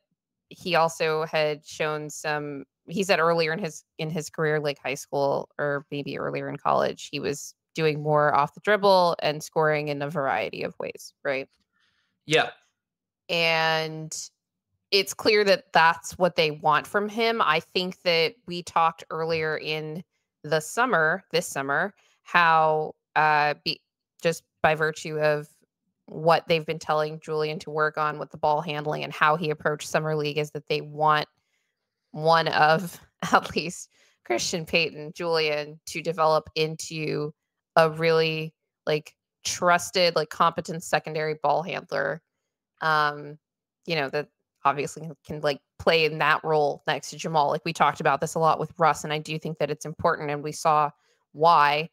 he also had shown some, he said earlier in his career, like high school or maybe earlier in college, he was doing more off the dribble and scoring in a variety of ways, right? Yeah. And it's clear that that's what they want from him. I think that we talked earlier in this summer, how just by virtue of what they've been telling Julian to work on with the ball handling and how he approached summer league, is that they want one of at least Christian Payton, Julian, to develop into a really like trusted, like competent secondary ball handler. That obviously can like play in that role next to Jamal. Like we talked about this a lot with Russ, and I do think that it's important, and we saw why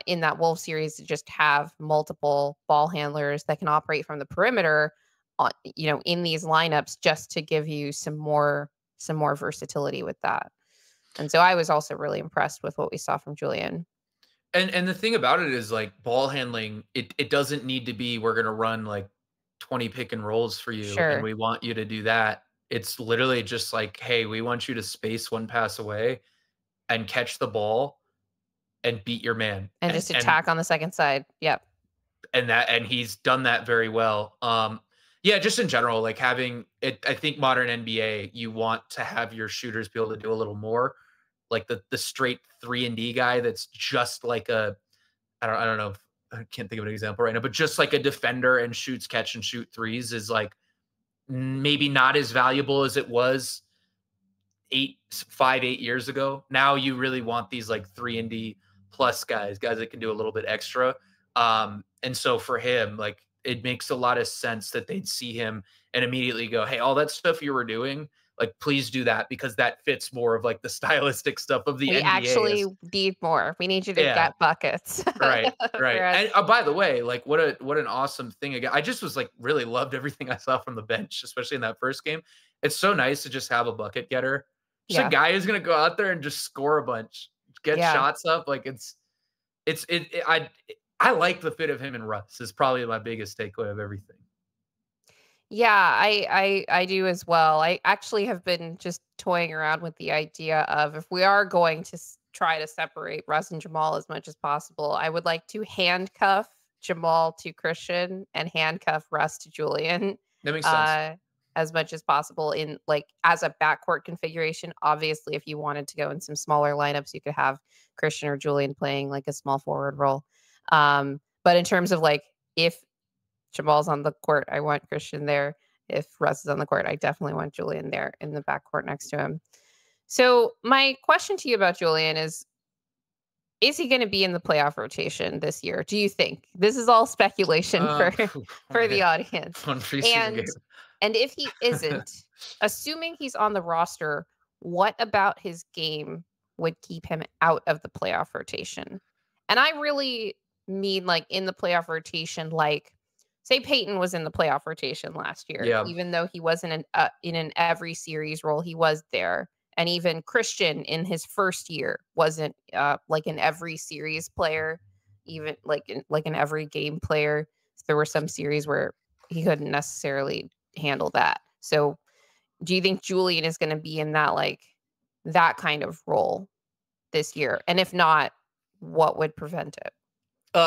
in that Wolves series to just have multiple ball handlers that can operate from the perimeter in these lineups, just to give you some more versatility with that. And so I was also really impressed with what we saw from Julian. And the thing about it is, like, ball handling, it doesn't need to be, we're going to run like 20 pick and rolls for you and we want you to do that. It's literally just like, hey, we want you to space one pass away and catch the ball and beat your man. And just attack on the second side. Yep. And he's done that very well. Just in general, like having it, I think modern NBA, you want to have your shooters be able to do a little more. Like the straight 3-and-D guy that's just like I don't know, I can't think of an example right now, but just like a defender and shoots catch and shoot threes is like maybe not as valuable as it was 8 years ago. Now you really want these like 3-and-D plus guys that can do a little bit extra. And so for him, like, it makes a lot of sense that they'd see him and immediately go, hey, all that stuff you were doing, like, please do that, because that fits more of like the stylistic stuff of the NBA. We actually need more. We need you to get buckets. Right. And by the way, like, what an awesome thing. Again, I just was like, really loved everything I saw from the bench, especially in that first game. It's so nice to just have a bucket getter. Just a guy who's going to go out there and just score a bunch, get shots up. Like I like the fit of him and Russ is probably my biggest takeaway of everything. Yeah, I do as well. I actually have been just toying around with the idea of, if we are going to try to separate Russ and Jamal as much as possible, I would like to handcuff Jamal to Christian and handcuff Russ to Julian That makes sense. as much as possible in like as a backcourt configuration. Obviously, if you wanted to go in some smaller lineups, you could have Christian or Julian playing like a small forward role. But in terms of like if Jamal's on the court, I want Christian there. If Russ is on the court, I definitely want Julian there in the backcourt next to him. So my question to you about Julian is he going to be in the playoff rotation this year? Do you think? This is all speculation for the audience. One preseason game. And if he isn't, assuming he's on the roster, what about his game would keep him out of the playoff rotation? And I really mean like in the playoff rotation, like say Peyton was in the playoff rotation last year, Yeah. even though he wasn't in an every series role, he was there. And even Christian in his first year wasn't like an every series player, even like an every game player. There were some series where he couldn't necessarily handle that. So do you think Julian is going to be in that like that kind of role this year? And if not, what would prevent it?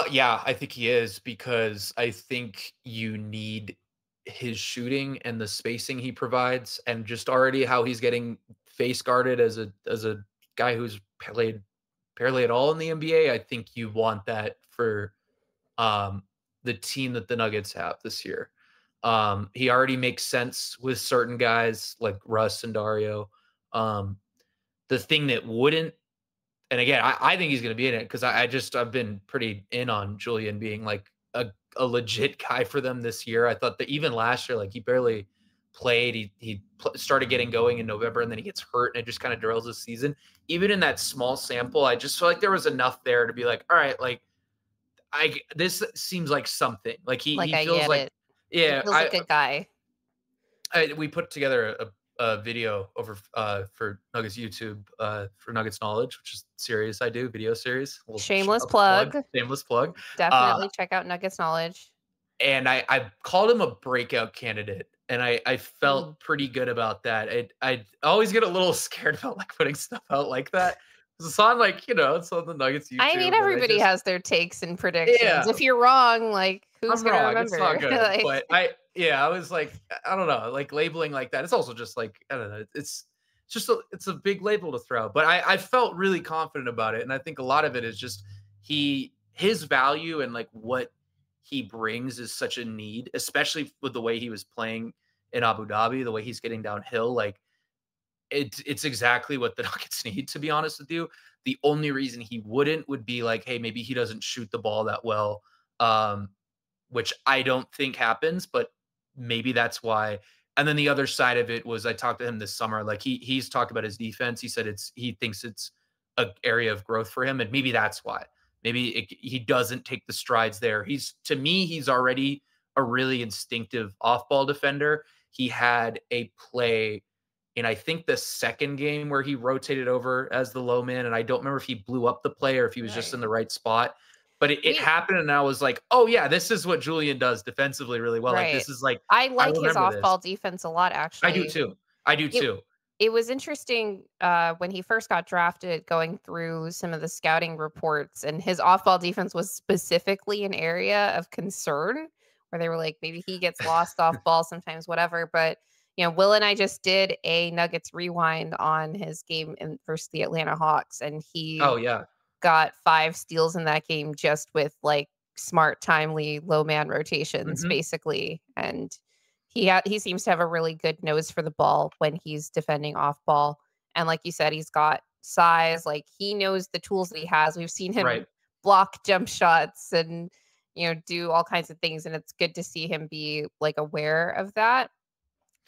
Yeah, I think he is, because I think you need his shooting and the spacing he provides, and just already how he's getting face guarded as a guy who's played barely at all in the NBA. I think you want that for the team that the Nuggets have this year. He already makes sense with certain guys like Russ and Dario. The thing that wouldn't, and again, I think he's going to be in it because I've been pretty in on Julian being like a legit guy for them this year. I thought that even last year, like he barely played. He started getting going in November, and then he gets hurt, and it just kind of derails his season. Even in that small sample, I just feel like there was enough there to be like, all right, like this seems like something. Like he feels like, yeah, he feels like a guy. We put together a video over for Nuggets YouTube for Nuggets Knowledge, which is a series I do, video series. Shameless plug. Shameless plug. Definitely check out Nuggets Knowledge. And I called him a breakout candidate, and I felt pretty good about that. I always get a little scared about like putting stuff out like that. It's on like, it's on the Nuggets YouTube. I mean, everybody has their takes and predictions. Yeah. If you're wrong, like who's going to remember? It's not good. Like, but I was like, I don't know, like labeling like that. It's also just like, I don't know. It's a big label to throw, but I felt really confident about it. And I think a lot of it is just his value and like what he brings is such a need, especially with the way he was playing in Abu Dhabi, the way he's getting downhill. Like it's exactly what the Nuggets need, to be honest with you. The only reason he wouldn't would be like, hey, maybe he doesn't shoot the ball that well, which I don't think happens, but maybe that's why. And then the other side of it was I talked to him this summer. Like he's talked about his defense. He said he thinks it's an area of growth for him, and maybe that's why. Maybe he doesn't take the strides there. To me, he's already a really instinctive off-ball defender. He had a play in, I think, the second game where he rotated over as the low man, and I don't remember if he blew up the play or if he was just in the right spot. But it happened, and I was like, oh, yeah, this is what Julian does defensively really well. Right. Like, this is like – I like his off-ball defense a lot, actually. I do too. It was interesting when he first got drafted, going through some of the scouting reports, and his off-ball defense was specifically an area of concern where they were like, maybe he gets lost off ball sometimes, whatever. But, Will and I just did a Nuggets rewind on his game versus the Atlanta Hawks, and he got 5 steals in that game just with like smart, timely, low man rotations, basically. And he seems to have a really good nose for the ball when he's defending off ball. And like you said, he's got size. Like he knows the tools that he has. We've seen him block jump shots and, do all kinds of things. And it's good to see him be like aware of that.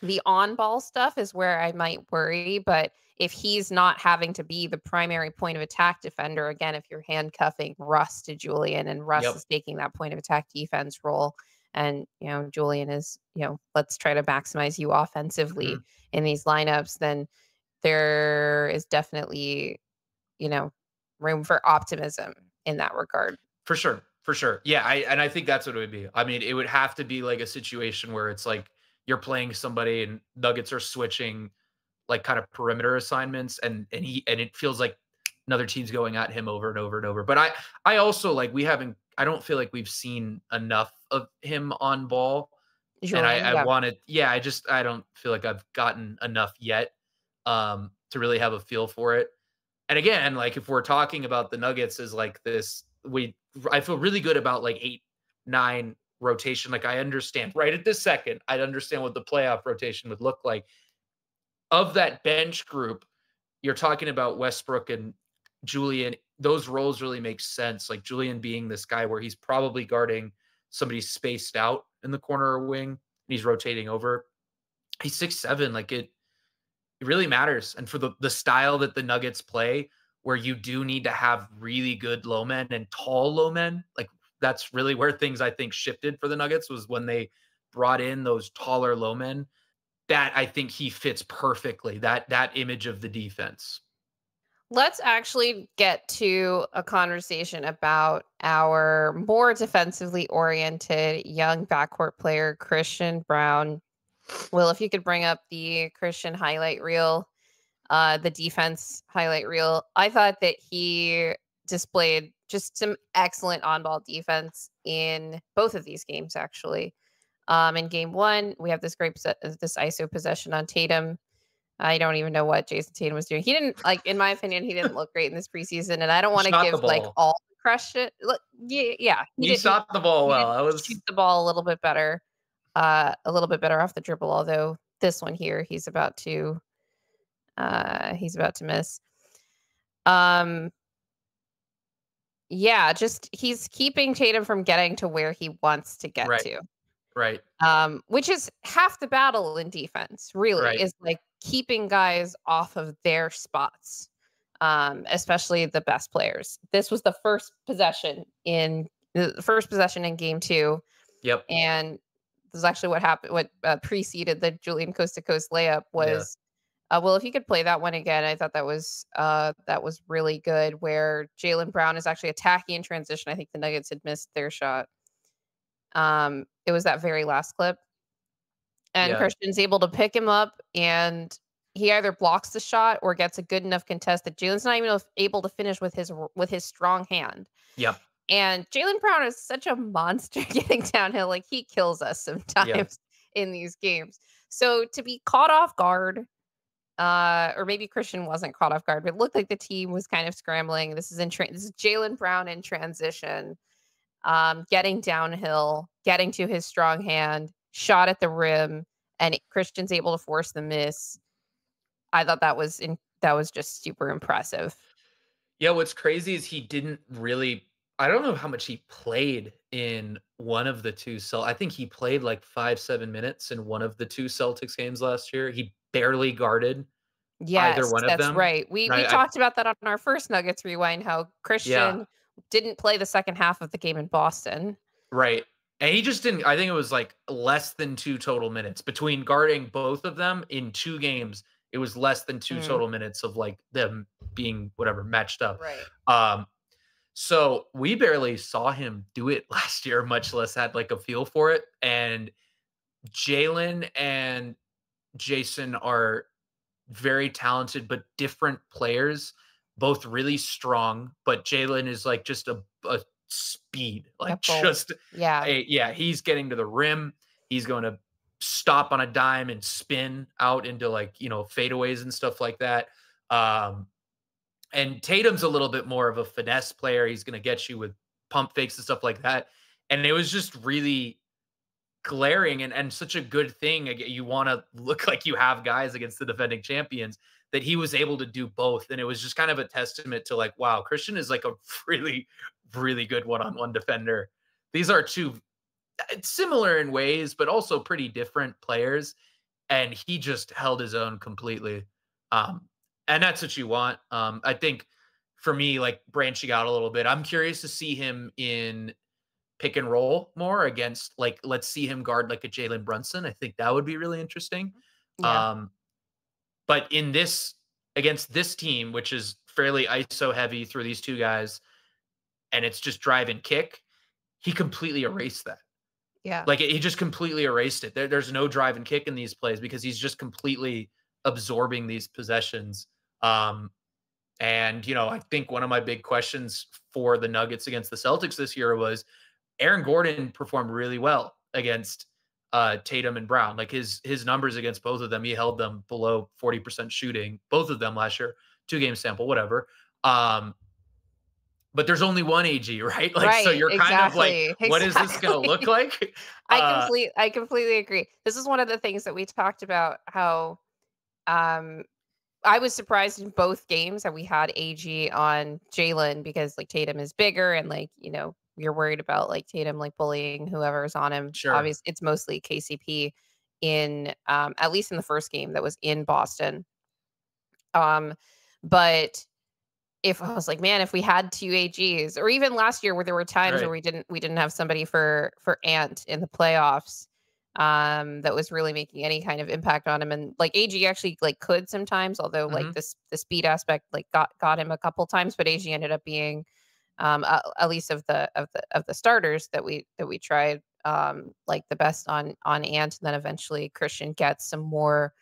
The on ball stuff is where I might worry, but if he's not having to be the primary point of attack defender, again, if you're handcuffing Russ to Julian and Russ is taking that point of attack defense role, and, Julian is, let's try to maximize you offensively in these lineups, then there is definitely, room for optimism in that regard. For sure. Yeah. I think that's what it would be. I mean, it would have to be like a situation where it's like you're playing somebody and Nuggets are switching like kind of perimeter assignments and it feels like another team's going at him over and over and over. But I also like, I don't feel like we've seen enough of him on ball. And Julian, I yeah. wanted, yeah, I don't feel like I've gotten enough yet to really have a feel for it. And again, like if we're talking about the Nuggets as like this, I feel really good about like 8, 9 rotation. Like I understand right at this second, I'd understand what the playoff rotation would look like. Of that bench group, you're talking about Westbrook and Julian. Those roles really make sense. Like Julian being this guy where he's probably guarding somebody spaced out in the corner or wing, and he's rotating over. He's 6'7". Like it really matters. And for the style that the Nuggets play, where you do need to have really good low men and tall low men, like that's really where things I think shifted for the Nuggets, was when they brought in those taller low men. That I think he fits perfectly, that image of the defense. Let's actually get to a conversation about our more defensively oriented young backcourt player, Christian Braun. Will, if you could bring up the Christian highlight reel, the defense highlight reel. I thought that he displayed just some excellent on-ball defense in both of these games, actually. In game 1, we have this this ISO possession on Tatum. I don't even know what Jason Tatum was doing. He didn't, like, in my opinion, he didn't look great in this preseason, and I don't He want to shot the give like ball. all the credit. Look, yeah, He shot the ball well. That was shoot the ball a little bit better, off the dribble. Although this one here, he's about to miss. Yeah, just he's keeping Tatum from getting to where he wants to get right, to. right, Which is half the battle in defense, really, right. is like keeping guys off of their spots, especially the best players. This was the first possession in game 2, Yep. and this is actually what happened. What preceded the Julian coast to coast layup Yeah. was. Well, if you could play that one again, I thought that was really good. Where Jalen Brown is actually attacking in transition. I think the Nuggets had missed their shot. It was that very last clip. And Yeah. Christian's able to pick him up, and he either blocks the shot or gets a good enough contest that Jalen's not even able to finish with his strong hand. Yep. And Jalen Brown is such a monster getting downhill. Like, he kills us sometimes in these games. So to be caught off guard, or maybe Christian wasn't caught off guard, but it looked like the team was kind of scrambling. This is Jalen Brown in transition, getting downhill, getting to his strong hand, shot at the rim, and Christian's able to force the miss. I thought that was just super impressive. Yeah, what's crazy is he didn't really, I don't know how much he played in one of the two I think he played like 5-7 minutes in one of the two Celtics games last year. He barely guarded either Yes, one of that's them. right. We Right. talked about that on our first Nuggets rewind, how Yeah. Christian didn't play the second half of the game in Boston. Right. And he just didn't, I think it was like less than 2 total minutes between guarding both of them in 2 games. It was less than 2 total minutes of like them being whatever matched up. Right. So we barely saw him do it last year, much less had like a feel for it. And Jalen and Jason are very talented, but different players, both really strong. But Jalen is like just a speed, like just, yeah, he's getting to the rim. He's going to stop on a dime and spin out into like, fadeaways and stuff like that. And Tatum's a little bit more of a finesse player. He's going to get you with pump fakes and stuff like that. And it was just really glaring and such a good thing. You want to look like you have guys against the defending champions, that he was able to do both. And it was just kind of a testament to like, wow, Christian is like a really, really good one-on-one defender. These are two similar in ways, but also pretty different players. And he just held his own completely. And that's what you want. I think for me, like branching out a little bit, I'm curious to see him in pick and roll more against, like, let's see him guard like a Jalen Brunson. I think that would be really interesting. Yeah. But against this team, which is fairly ISO heavy through these two guys, and it's just drive and kick, he completely erased that. Yeah. Like he just completely erased it. There's no drive and kick in these plays because he's just completely absorbing these possessions. And, I think one of my big questions for the Nuggets against the Celtics this year was Aaron Gordon performed really well against Tatum and Brown. Like his numbers against both of them, he held them below 40% shooting, both of them last year, 2-game sample, whatever. But there's only one AG, right? Like, so Right, you're kind of like, exactly, what is this going to look like? I completely agree. This is one of the things that we talked about, how um I was surprised in both games that we had AG on Jalen, because like Tatum is bigger, and like, you're worried about like Tatum like bullying whoever's on him. Sure. Obviously, it's mostly KCP in at least in the first game that was in Boston. But if I was like, man, if we had two AGs, or even last year where there were times where Right. we didn't have somebody for Ant in the playoffs, that was really making any kind of impact on him. And like AG actually like could sometimes, although like Hmm. the speed aspect like got him a couple times, but AG ended up being at least of the starters that we tried, like the best on Ant. And then eventually Christian gets some more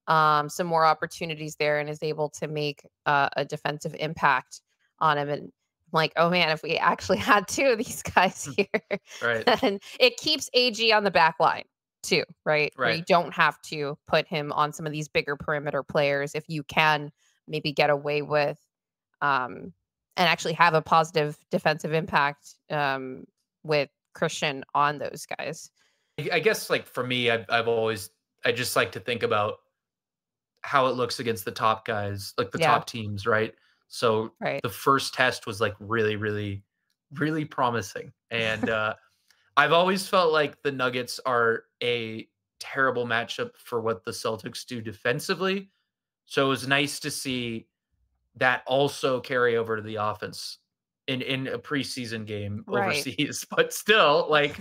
opportunities there and is able to make a defensive impact on him. And I'm like, oh man, if we actually had two of these guys here, Right. then it keeps AG on the back line too, right? Where Right. you don't have to put him on some of these bigger perimeter players if you can maybe get away with and actually have a positive defensive impact with Christian on those guys. I guess like for me, I just like to think about how it looks against the top guys, like the Yeah, top teams, right? So right. the first test was like really, really, really promising. And I've always felt like the Nuggets are a terrible matchup for what the Celtics do defensively. So it was nice to see that also carry over to the offense in a preseason game Right. overseas. But still, like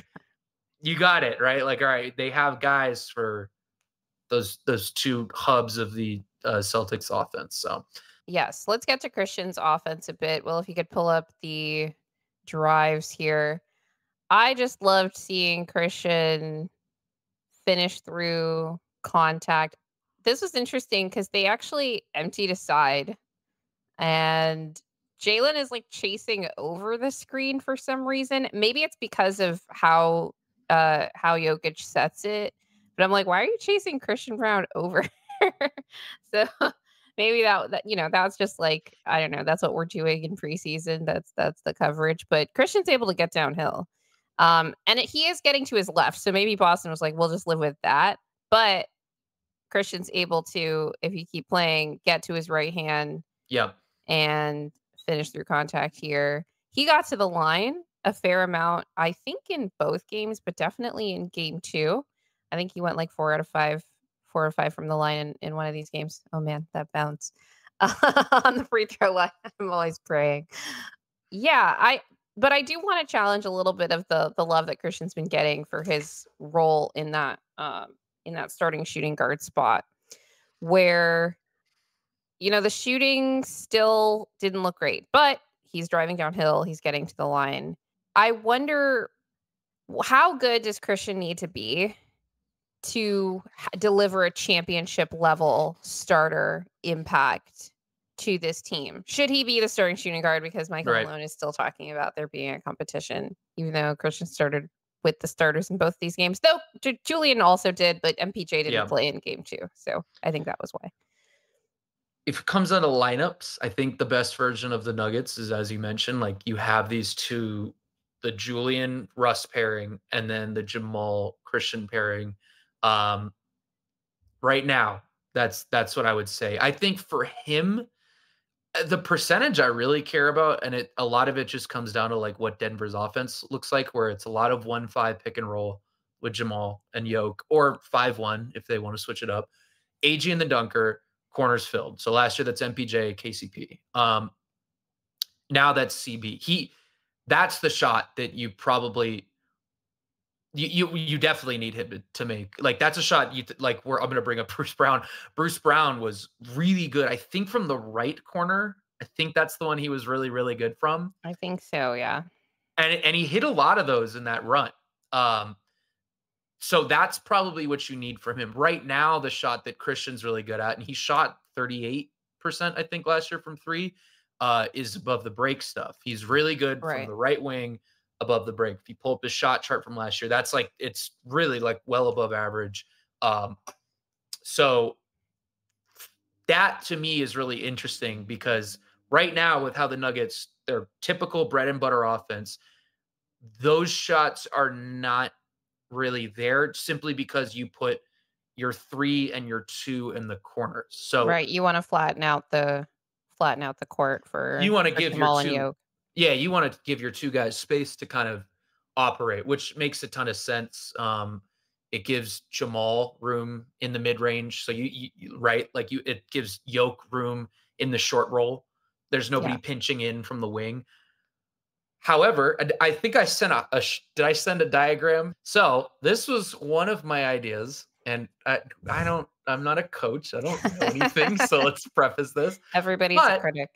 you got it, right? Like, all right, they have guys for those two hubs of the Celtics offense. So Yes, let's get to Christian's offense a bit. Well, if you could pull up the drives here. I just loved seeing Christian finish through contact. This was interesting because they actually emptied a side, and Jalen is like chasing over the screen for some reason. Maybe it's because of how Jokić sets it. But I'm like, why are you chasing Christian Brown over? So maybe that's just like, I don't know, that's what we're doing in preseason. That's the coverage. But Christian's able to get downhill. He is getting to his left. So maybe Boston was like, we'll just live with that. But Christian's able to, if you keep playing, get to his right hand yeah, and finish through contact here. He got to the line a fair amount, I think, in both games, but definitely in game two. I think he went like 4 or 5 from the line in one of these games. Oh man, that bounce on the free throw line. I'm always praying. Yeah, but I do want to challenge a little bit of the love that Christian's been getting for his role in that starting shooting guard spot, where the shooting still didn't look great, but he's driving downhill, he's getting to the line. I wonder, how good does Christian need to be to deliver a championship level starter impact to this team? Should he be the starting shooting guard? Because Michael right. Malone is still talking about there being a competition, even though Christian started with the starters in both these games. Though Julian also did, but MPJ didn't Yeah. play in game two. So I think that was why. If it comes down to lineups, I think the best version of the Nuggets is, as you mentioned, like you have these two, the Julian Russ pairing and then the Jamal Christian pairing. Um, right now, that's what I would say. I think for him, the percentage I really care about, and a lot of it just comes down to like what Denver's offense looks like, where it's a lot of 1-5 pick and roll with Jamal and Yoke, or 5-1 if they want to switch it up. AG and the dunker, corners filled. So last year that's MPJ, KCP. Now that's CB. That's the shot that you probably you definitely need him to make. Like that's a shot like where I'm going to bring up Bruce Brown. Bruce Brown was really good. I think from the right corner. I think that's the one he was really really good from. I think so, yeah. And he hit a lot of those in that run. Um so that's probably what you need from him. Right now the shot that Christian's really good at, and he shot 38% I think, last year from three, is above the break stuff. He's really good from the right wing above the break. If you pull up his shot chart from last year, that's like, it's really like well above average. So that to me is really interesting because right now with how the Nuggets, their typical bread and butter offense, those shots are not really there simply because you put your 3 and your 2 in the corners. So you want to flatten out the court you want to for give your Jamal and two, Yoke. yeah, you want to give your two guys space to kind of operate, which makes a ton of sense. It gives Jamal room in the mid range, so you right, like it gives Yoke room in the short roll. There's nobody pinching in from the wing. However, I think I sent did I send a diagram? So this was one of my ideas, and I'm not a coach. I don't know anything. So let's preface this. Everybody's a critic.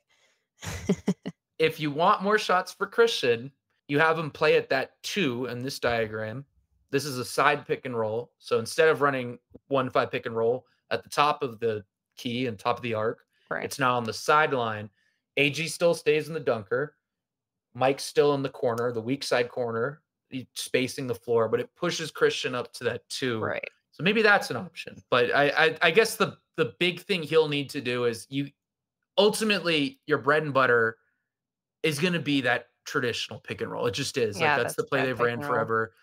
If you want more shots for Christian, you have him play at that 2 in this diagram. This is a side pick and roll. So instead of running 1-5 pick and roll at the top of the key and top of the arc, it's now on the sideline. AG still stays in the dunker. Mike's still in the corner, the weak side corner, spacing the floor, but it pushes Christian up to that 2. Right. So maybe that's an option. But I guess the big thing he'll need to do is ultimately your bread and butter is going to be that traditional pick and roll. It just is. Yeah, like that's the play they've ran forever.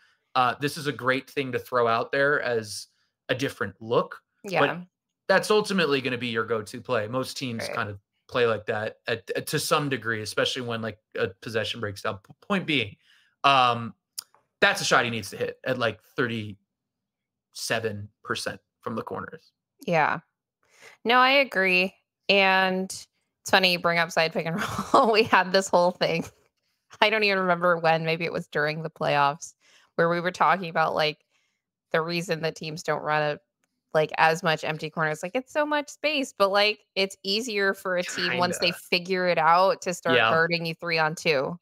This is a great thing to throw out there as a different look. Yeah. But that's ultimately going to be your go-to play. Most teams kind of play like that to some degree, especially when like a possession breaks down. Point being, that's a shot he needs to hit at like 37% from the corners. Yeah. No, I agree. And it's funny you bring up side pick and roll. We had this whole thing. I don't even remember when, maybe it was during the playoffs, where we were talking about like the reason that teams don't run like as much empty corners. Like it's so much space, but like it's easier for a team once they figure it out to start guarding you 3-on-2.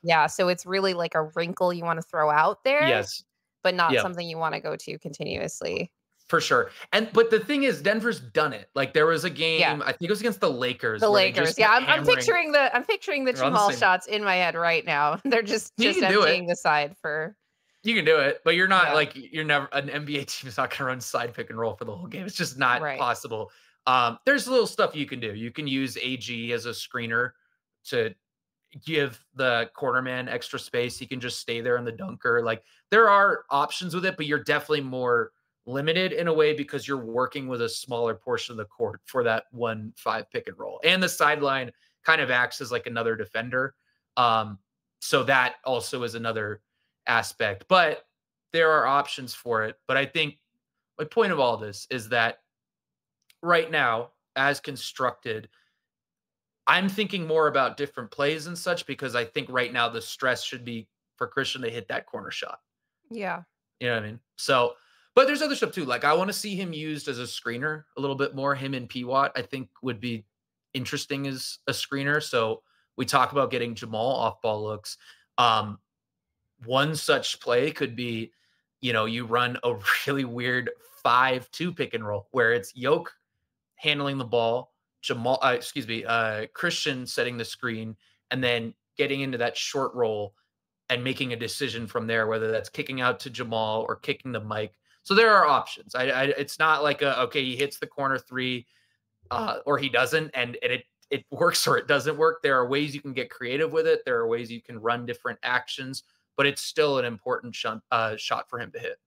Yeah. So it's really like a wrinkle you want to throw out there. Yes. But not something you want to go to continuously. For sure. But the thing is, Denver's done it. Like there was a game, I think it was against the Lakers. I'm picturing the Jamal shots in my head right now. They're just emptying the side for. You can do it, but you're not like you're never an NBA team is not going to run side pick and roll for the whole game. It's just not possible. There's little stuff you can do. You can use AG as a screener to give the cornerman extra space. He can just stay there in the dunker. Like there are options with it, but you're definitely more limited in a way because you're working with a smaller portion of the court for that 1-5 pick and roll. And the sideline kind of acts as like another defender. So that also is another aspect, but there are options for it. But I think my point of all this is that right now, as constructed, I'm thinking more about different plays and such because I think right now the stress should be for Christian to hit that corner shot. Yeah. You know what I mean? So, but there's other stuff too. Like I want to see him used as a screener a little bit more. Him and P-Watt, I think would be interesting as a screener. So we talk about getting Jamal off ball looks. One such play could be, you run a really weird 5-2 pick and roll where it's Yoke handling the ball, Christian setting the screen, and then getting into that short roll and making a decision from there, whether that's kicking out to Jamal or kicking to Mike. So there are options. It's not like he hits the corner 3 or he doesn't, and it works or it doesn't work. There are ways you can get creative with it. There are ways you can run different actions, but it's still an important shot for him to hit.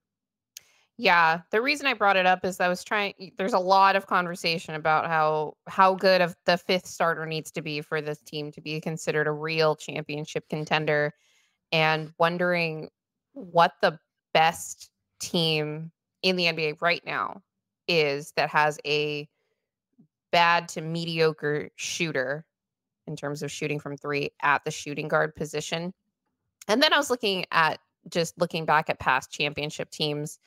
Yeah. The reason I brought it up is there's a lot of conversation about how good of the 5th starter needs to be for this team to be considered a real championship contender, and wondering what the best team in the NBA right now is that has a bad to mediocre shooter in terms of shooting from 3 at the shooting guard position. And then I was looking back at past championship teams.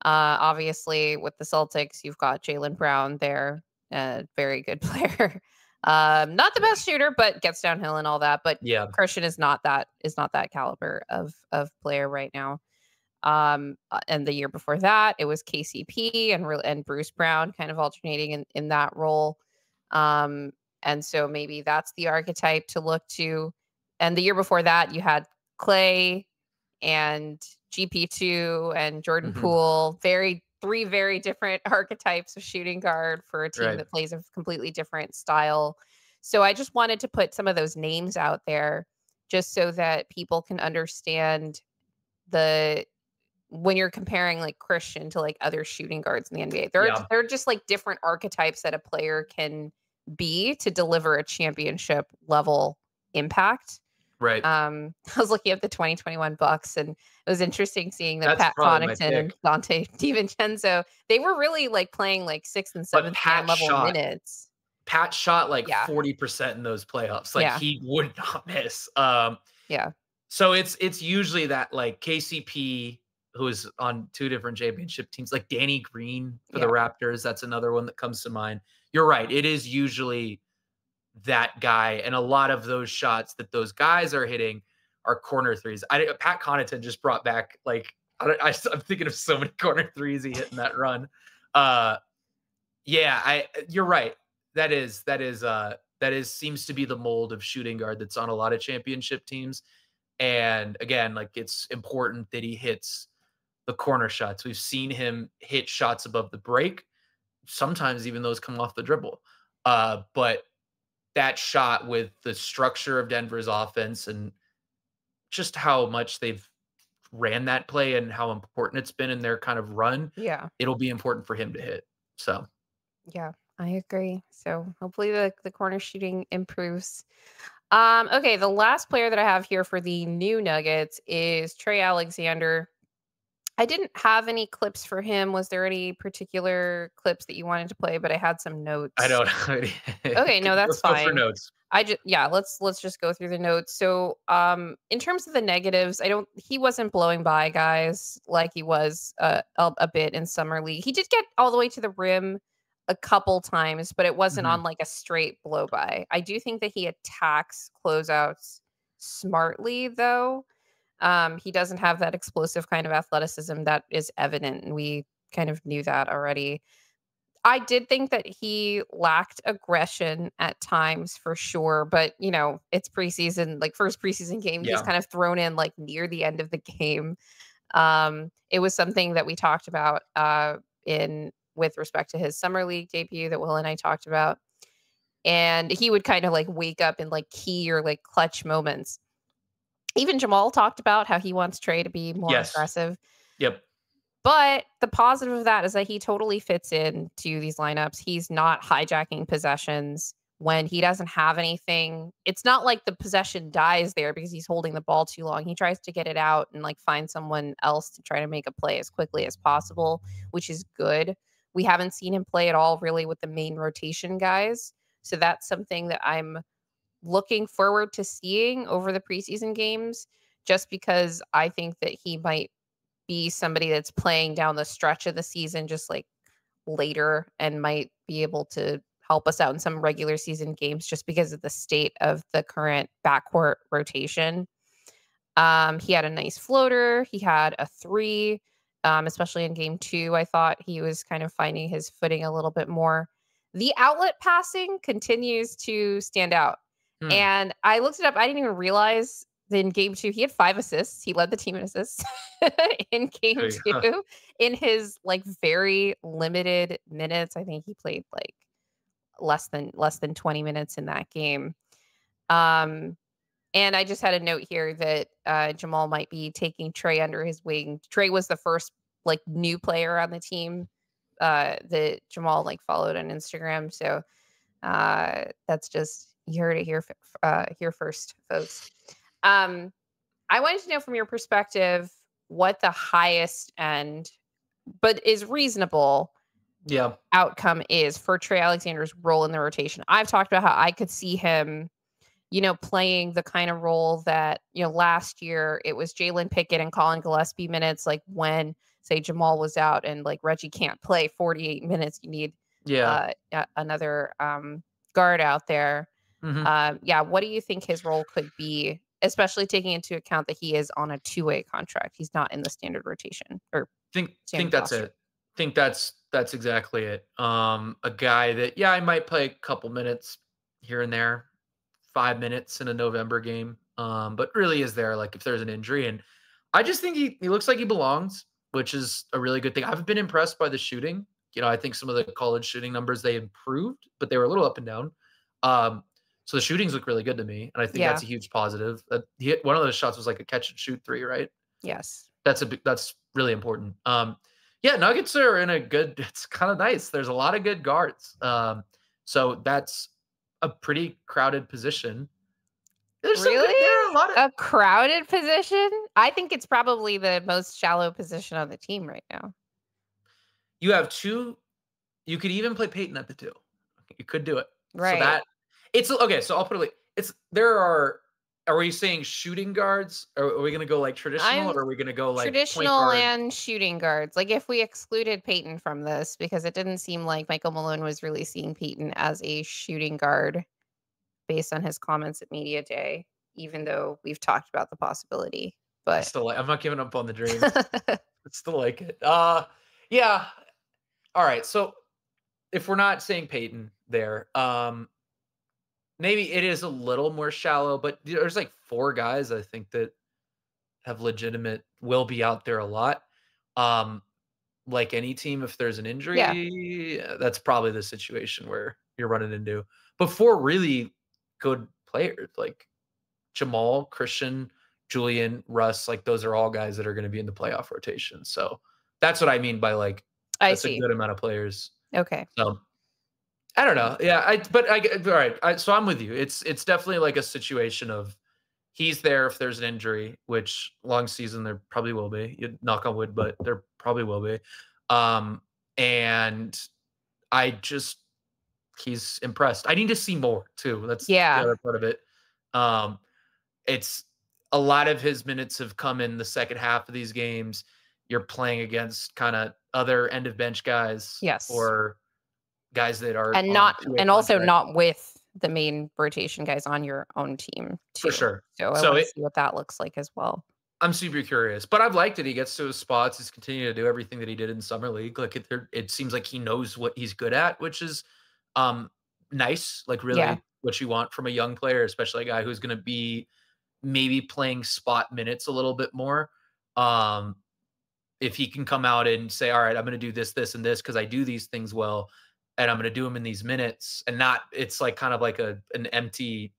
Obviously, with the Celtics, you've got Jalen Brown there, a very good player. Not the best shooter, but gets downhill and all that. But Christian is not that caliber of player right now. And the year before that, it was KCP and Bruce Brown kind of alternating in that role. And so maybe that's the archetype to look to. And the year before that, you had Clay and GP2 and Jordan Poole, three very different archetypes of shooting guard for a team that plays a completely different style. So I just wanted to put some of those names out there just so that people can understand when you're comparing like Christian to like other shooting guards in the NBA. They're just like different archetypes that a player can be to deliver a championship level impact. Right. I was looking at the 2021 Bucks, and it was interesting seeing that That's Pat Connaughton and Dante DiVincenzo, they were really like playing like 6th and 7th man level minutes. Pat shot like 40% in those playoffs. Like he would not miss. So it's usually that like KCP, who is on 2 different championship teams, like Danny Green for the Raptors. That's another one that comes to mind. You're right. It is usually that guy. And a lot of those shots that those guys are hitting are corner threes. Pat Connaughton just brought back, like, I'm thinking of so many corner threes he hit in that run. You're right. That seems to be the mold of shooting guard that's on a lot of championship teams. And again, like, it's important that he hits the corner shots. We've seen him hit shots above the break. Sometimes even those come off the dribble. But that shot, with the structure of Denver's offense and just how much they've ran that play and how important it's been in their kind of run, it'll be important for him to hit. So, yeah, I agree. So hopefully the corner shooting improves. Okay, the last player that I have here for the new Nuggets is Trey Alexander. I didn't have any clips for him. Was there any particular clips that you wanted to play? But I had some notes. I don't know. Okay, no, that's fine. Let's go for notes. Let's just go through the notes. So, in terms of the negatives, he wasn't blowing by guys like he was a bit in summer league. He did get all the way to the rim a couple times, but it wasn't on like a straight blow by. I do think that he attacks closeouts smartly, though. He doesn't have that explosive kind of athleticism that is evident, and we kind of knew that already. I did think that he lacked aggression at times for sure, but it's preseason, like first preseason game. He's kind of thrown in like near the end of the game. It was something that we talked about with respect to his summer league debut that Will and I talked about. And he would kind of like wake up in like key or like clutch moments. Even Jamal talked about how he wants Trey to be more aggressive. Yep. But the positive of that is that he totally fits into these lineups. He's not hijacking possessions when he doesn't have anything. It's not like the possession dies there because he's holding the ball too long. He tries to get it out and like find someone else to try to make a play as quickly as possible, which is good. We haven't seen him play at all really with the main rotation guys. So that's something that I'm looking forward to seeing over the preseason games, just because I think that he might be somebody that's playing down the stretch of the season just like later and might be able to help us out in some regular season games just because of the state of the current backcourt rotation. He had a nice floater. He had a 3, especially in game 2. I thought he was kind of finding his footing a little bit more. The outlet passing continues to stand out. And I looked it up. I didn't even realize that in game 2, he had 5 assists. He led the team in assists in game 2 in his like very limited minutes. I think he played like less than 20 minutes in that game. And I just had a note here that Jamal might be taking Trey under his wing. Trey was the first like new player on the team that Jamal like followed on Instagram. So that's just, you heard it here first, folks. I wanted to know from your perspective what the highest end, but is reasonable, outcome is for Trey Alexander's role in the rotation. I've talked about how I could see him, playing the kind of role that, last year it was Jalen Pickett and Colin Gillespie minutes, like when, say, Jamal was out and like Reggie can't play 48 minutes. You need another guard out there. What do you think his role could be, especially taking into account that he is on a 2-way contract? He's not in the standard rotation or think that's it. Think that's That's exactly it. A guy that, yeah, I might play a couple minutes here and there, 5 minutes in a November game, but really is there like if there's an injury. And I just think he looks like he belongs, which is a really good thing. I've been impressed by the shooting. I think some of the college shooting numbers they improved, but they were a little up and down. So the shootings look really good to me, and I think that's a huge positive. He hit one of those shots was like a catch and shoot three, right? Yes. That's really important. Yeah, Nuggets are in a good. It's kind of nice. There's a lot of good guards. So that's a pretty crowded position. There's really there are a lot of a crowded position. I think it's probably the most shallow position on the team right now. You have two. You could even play Peyton at the two. You could do it. Right. So that it's okay. So I'll put it like there are. Are we saying shooting guards? Are we going to go like traditional, or are we going to go like traditional and shooting guards? Like if we excluded Peyton from this, because it didn't seem like Michael Malone was really seeing Peyton as a shooting guard based on his comments at Media Day, even though we've talked about the possibility. But I'm not giving up on the dream. I still like it. Yeah. All right. So if we're not saying Peyton there, maybe it is a little more shallow, but there's like 4 guys I think that have will be out there a lot. Like any team, if there's an injury, that's probably the situation where you're running into. But 4 really good players like Jamal, Christian, Julian, Russ, like those are all guys that are going to be in the playoff rotation. So that's what I mean by like that's a good amount of players. Okay. So I don't know. Yeah, all right. So I'm with you. It's definitely like a situation of he's there if there's an injury, which long season there probably will be. You knock on wood, but there probably will be. And he's impressed. I need to see more too. That's the other part of it. It's a lot of his minutes have come in the second half of these games. You're playing against kind of other end of bench guys, or guys that are also not with the main rotation guys on your own team too. For sure. So I want to see what that looks like as well. I'm super curious, but I've liked it. He gets to his spots. He's continuing to do everything that he did in summer league. Like it seems like he knows what he's good at, which is nice. Like really what you want from a young player, especially a guy who's going to be maybe playing spot minutes a little bit more. If he can come out and say, all right, I'm going to do this, this, and this, because I do these things well, and I'm going to do them in these minutes, and not, it's like kind of like an empty,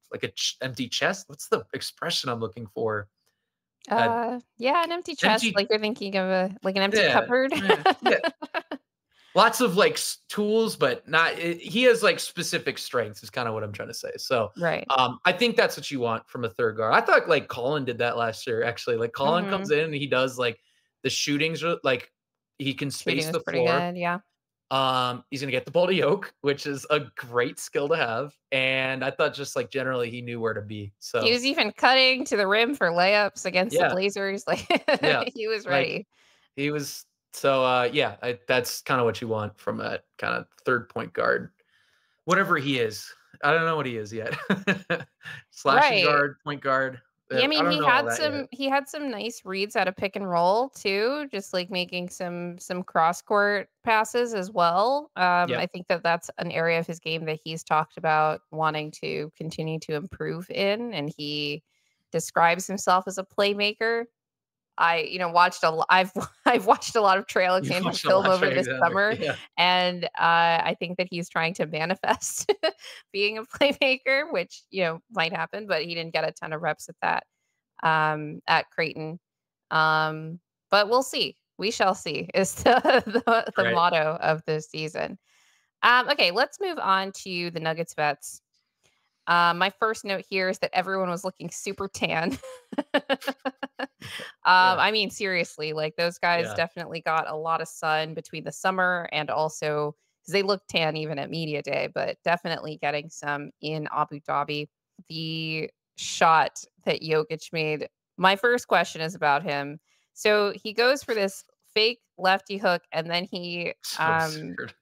empty chest. What's the expression I'm looking for? An empty chest. Like you're thinking of an empty cupboard. Lots of like tools, but he has like specific strengths is kind of what I'm trying to say. So, I think that's what you want from a third guard. I thought like Colin did that last year, actually. Like Colin comes in and he does like the shootings, like he can space the floor. Good, he's going to get the ball to Jokić, which is a great skill to have. And I thought just like generally he knew where to be. So he was even cutting to the rim for layups against the Blazers. Like he was ready. Like, he was. So, that's kind of what you want from a kind of third point guard, whatever he is. I don't know what he is yet. Slashing guard, point guard. Yeah, I mean, he had some nice reads out of pick and roll too, just like making some cross court passes as well. I think that's an area of his game that he's talked about wanting to continue to improve in, and he describes himself as a playmaker. I've watched a lot of Trey Alexander film over this summer, and I think that he's trying to manifest being a playmaker, which might happen, but he didn't get a ton of reps at that at Creighton. But we'll see. We shall see is the motto of this season. Okay, let's move on to the Nuggets bets. My first note here is that everyone was looking super tan. I mean, seriously, like those guys definitely got a lot of sun between the summer and also because they looked tan even at Media Day, but definitely getting some in Abu Dhabi. The shot that Jokić made, my first question is about him. So he goes for this fake lefty hook, and then he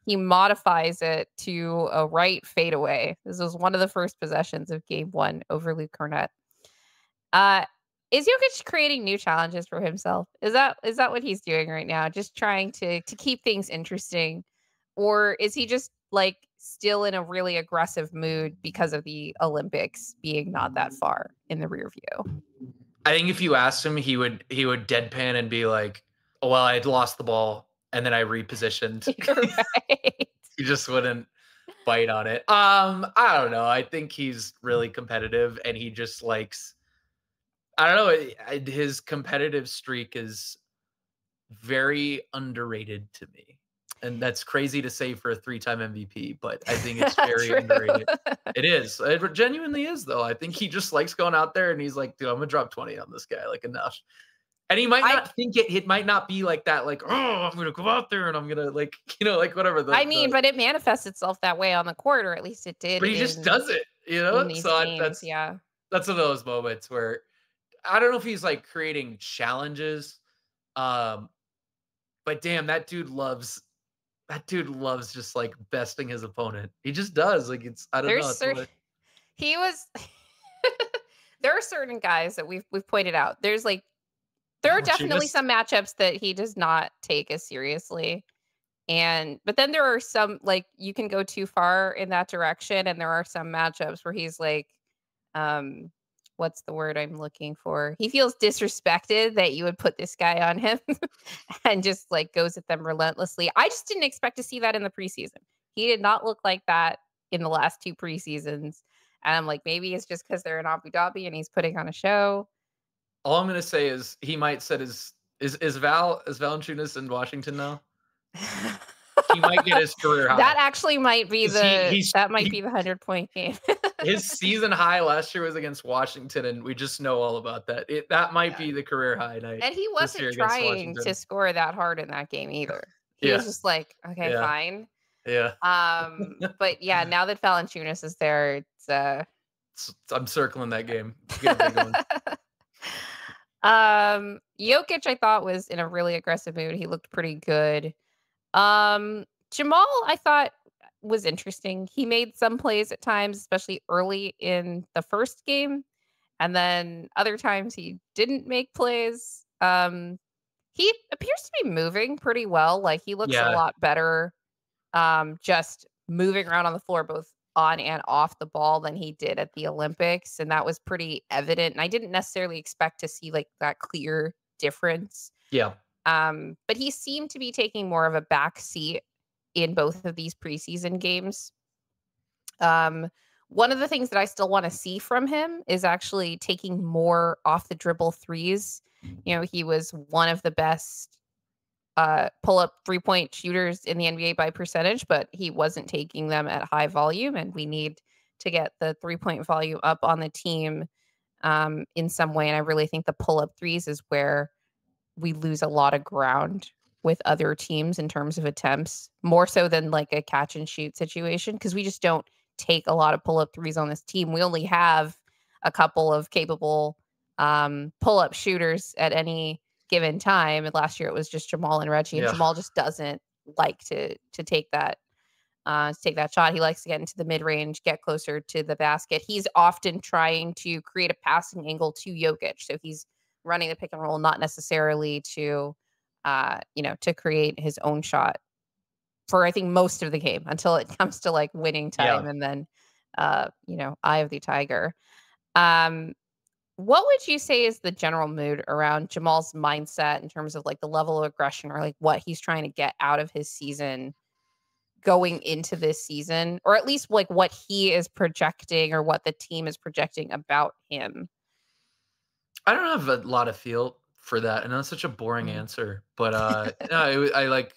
modifies it to a right fadeaway. This was one of the first possessions of Game 1 over Luke Cornett. Is Jokić creating new challenges for himself? Is that what he's doing right now? Just trying to keep things interesting Or is he just like still in a really aggressive mood because of the Olympics being not that far in the rear view? I think if you asked him, he would deadpan and be like, oh, well, I had lost the ball and then I repositioned. Right. He just wouldn't bite on it. I don't know. I think he's really competitive and he just likes, I don't know, his competitive streak is very underrated to me. And that's crazy to say for a 3-time MVP, but I think it's very True. underrated. It is. It genuinely is, though. I think he just likes going out there and he's like, dude, I'm gonna drop 20 on this guy, like enough. And he might not think it. It might not be like that, like, oh, I'm gonna go out there and I'm gonna like, like whatever. But it manifests itself that way on the court, or at least it did. But he just does it, in these So games, yeah. that's one of those moments where I don't know if he's like creating challenges, but damn, that dude loves just like besting his opponent. He just does. Like I don't know. He was there are certain guys that we've pointed out. There are definitely some matchups that he does not take as seriously. But then there are some, like, you can go too far in that direction, and there are some matchups where he's like, what's the word I'm looking for? He feels disrespected that you would put this guy on him and just like goes at them relentlessly. I just didn't expect to see that in the preseason. He did not look like that in the last 2 preseasons. And I'm like, maybe it's just because they're in Abu Dhabi and he's putting on a show. All I'm gonna say is he might set is Valanciunas in Washington now? He might get his career high. That actually might be the 100-point game. His season high last year was against Washington, and we just know all about that. That might be the career high night. And he wasn't trying to score that hard in that game either. He was just like, okay, fine. Yeah. But yeah, now that Valanciunas is there, I'm circling that game. Jokić, I thought, was in a really aggressive mood. He looked pretty good. Jamal, I thought, was interesting. He made some plays at times, especially early in the first game. And then other times he didn't make plays. He appears to be moving pretty well. Like, he looks a lot better just moving around on the floor, both on and off the ball, than he did at the Olympics. And that was pretty evident. And I didn't necessarily expect to see like that clear difference. Yeah. But he seemed to be taking more of a back seat in both of these preseason games. One of the things that I still want to see from him is actually taking more off the dribble threes. He was one of the best pull-up 3-point shooters in the NBA by percentage, but he wasn't taking them at high volume, and we need to get the 3-point volume up on the team in some way. And I really think the pull-up threes is where we lose a lot of ground with other teams in terms of attempts, more so than like a catch and shoot situation, because we just don't take a lot of pull-up threes on this team. We only have a couple of capable pull-up shooters at any given time. And last year it was just Jamal and Reggie, and Jamal just doesn't like to take that shot. He likes to get into the mid-range, get closer to the basket. He's often trying to create a passing angle to Jokić. So he's running the pick and roll, not necessarily to create his own shot for, I think, most of the game until it comes to like winning time. And then, eye of the tiger. What would you say is the general mood around Jamal's mindset in terms of like the level of aggression, or like what he's trying to get out of his season going into this season, or at least like what he is projecting or what the team is projecting about him? I don't have a lot of feel for that. And that's such a boring answer, but no, I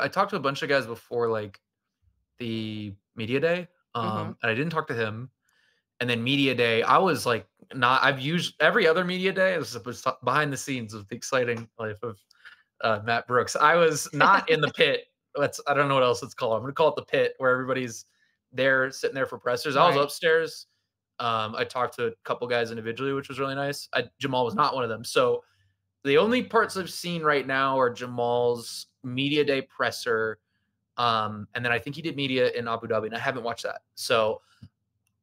talked to a bunch of guys before like the media day. And I didn't talk to him. And then media day, I was like, I've used every other media day. This was behind the scenes of the exciting life of Matt Brooks. I was not in the pit. I don't know what else it's called. I'm going to call it the pit, where everybody's there sitting there for pressers. I was upstairs. I talked to a couple guys individually, which was really nice. Jamal was not one of them. So the only parts I've seen right now are Jamal's media day presser. And then I think he did media in Abu Dhabi, and I haven't watched that. So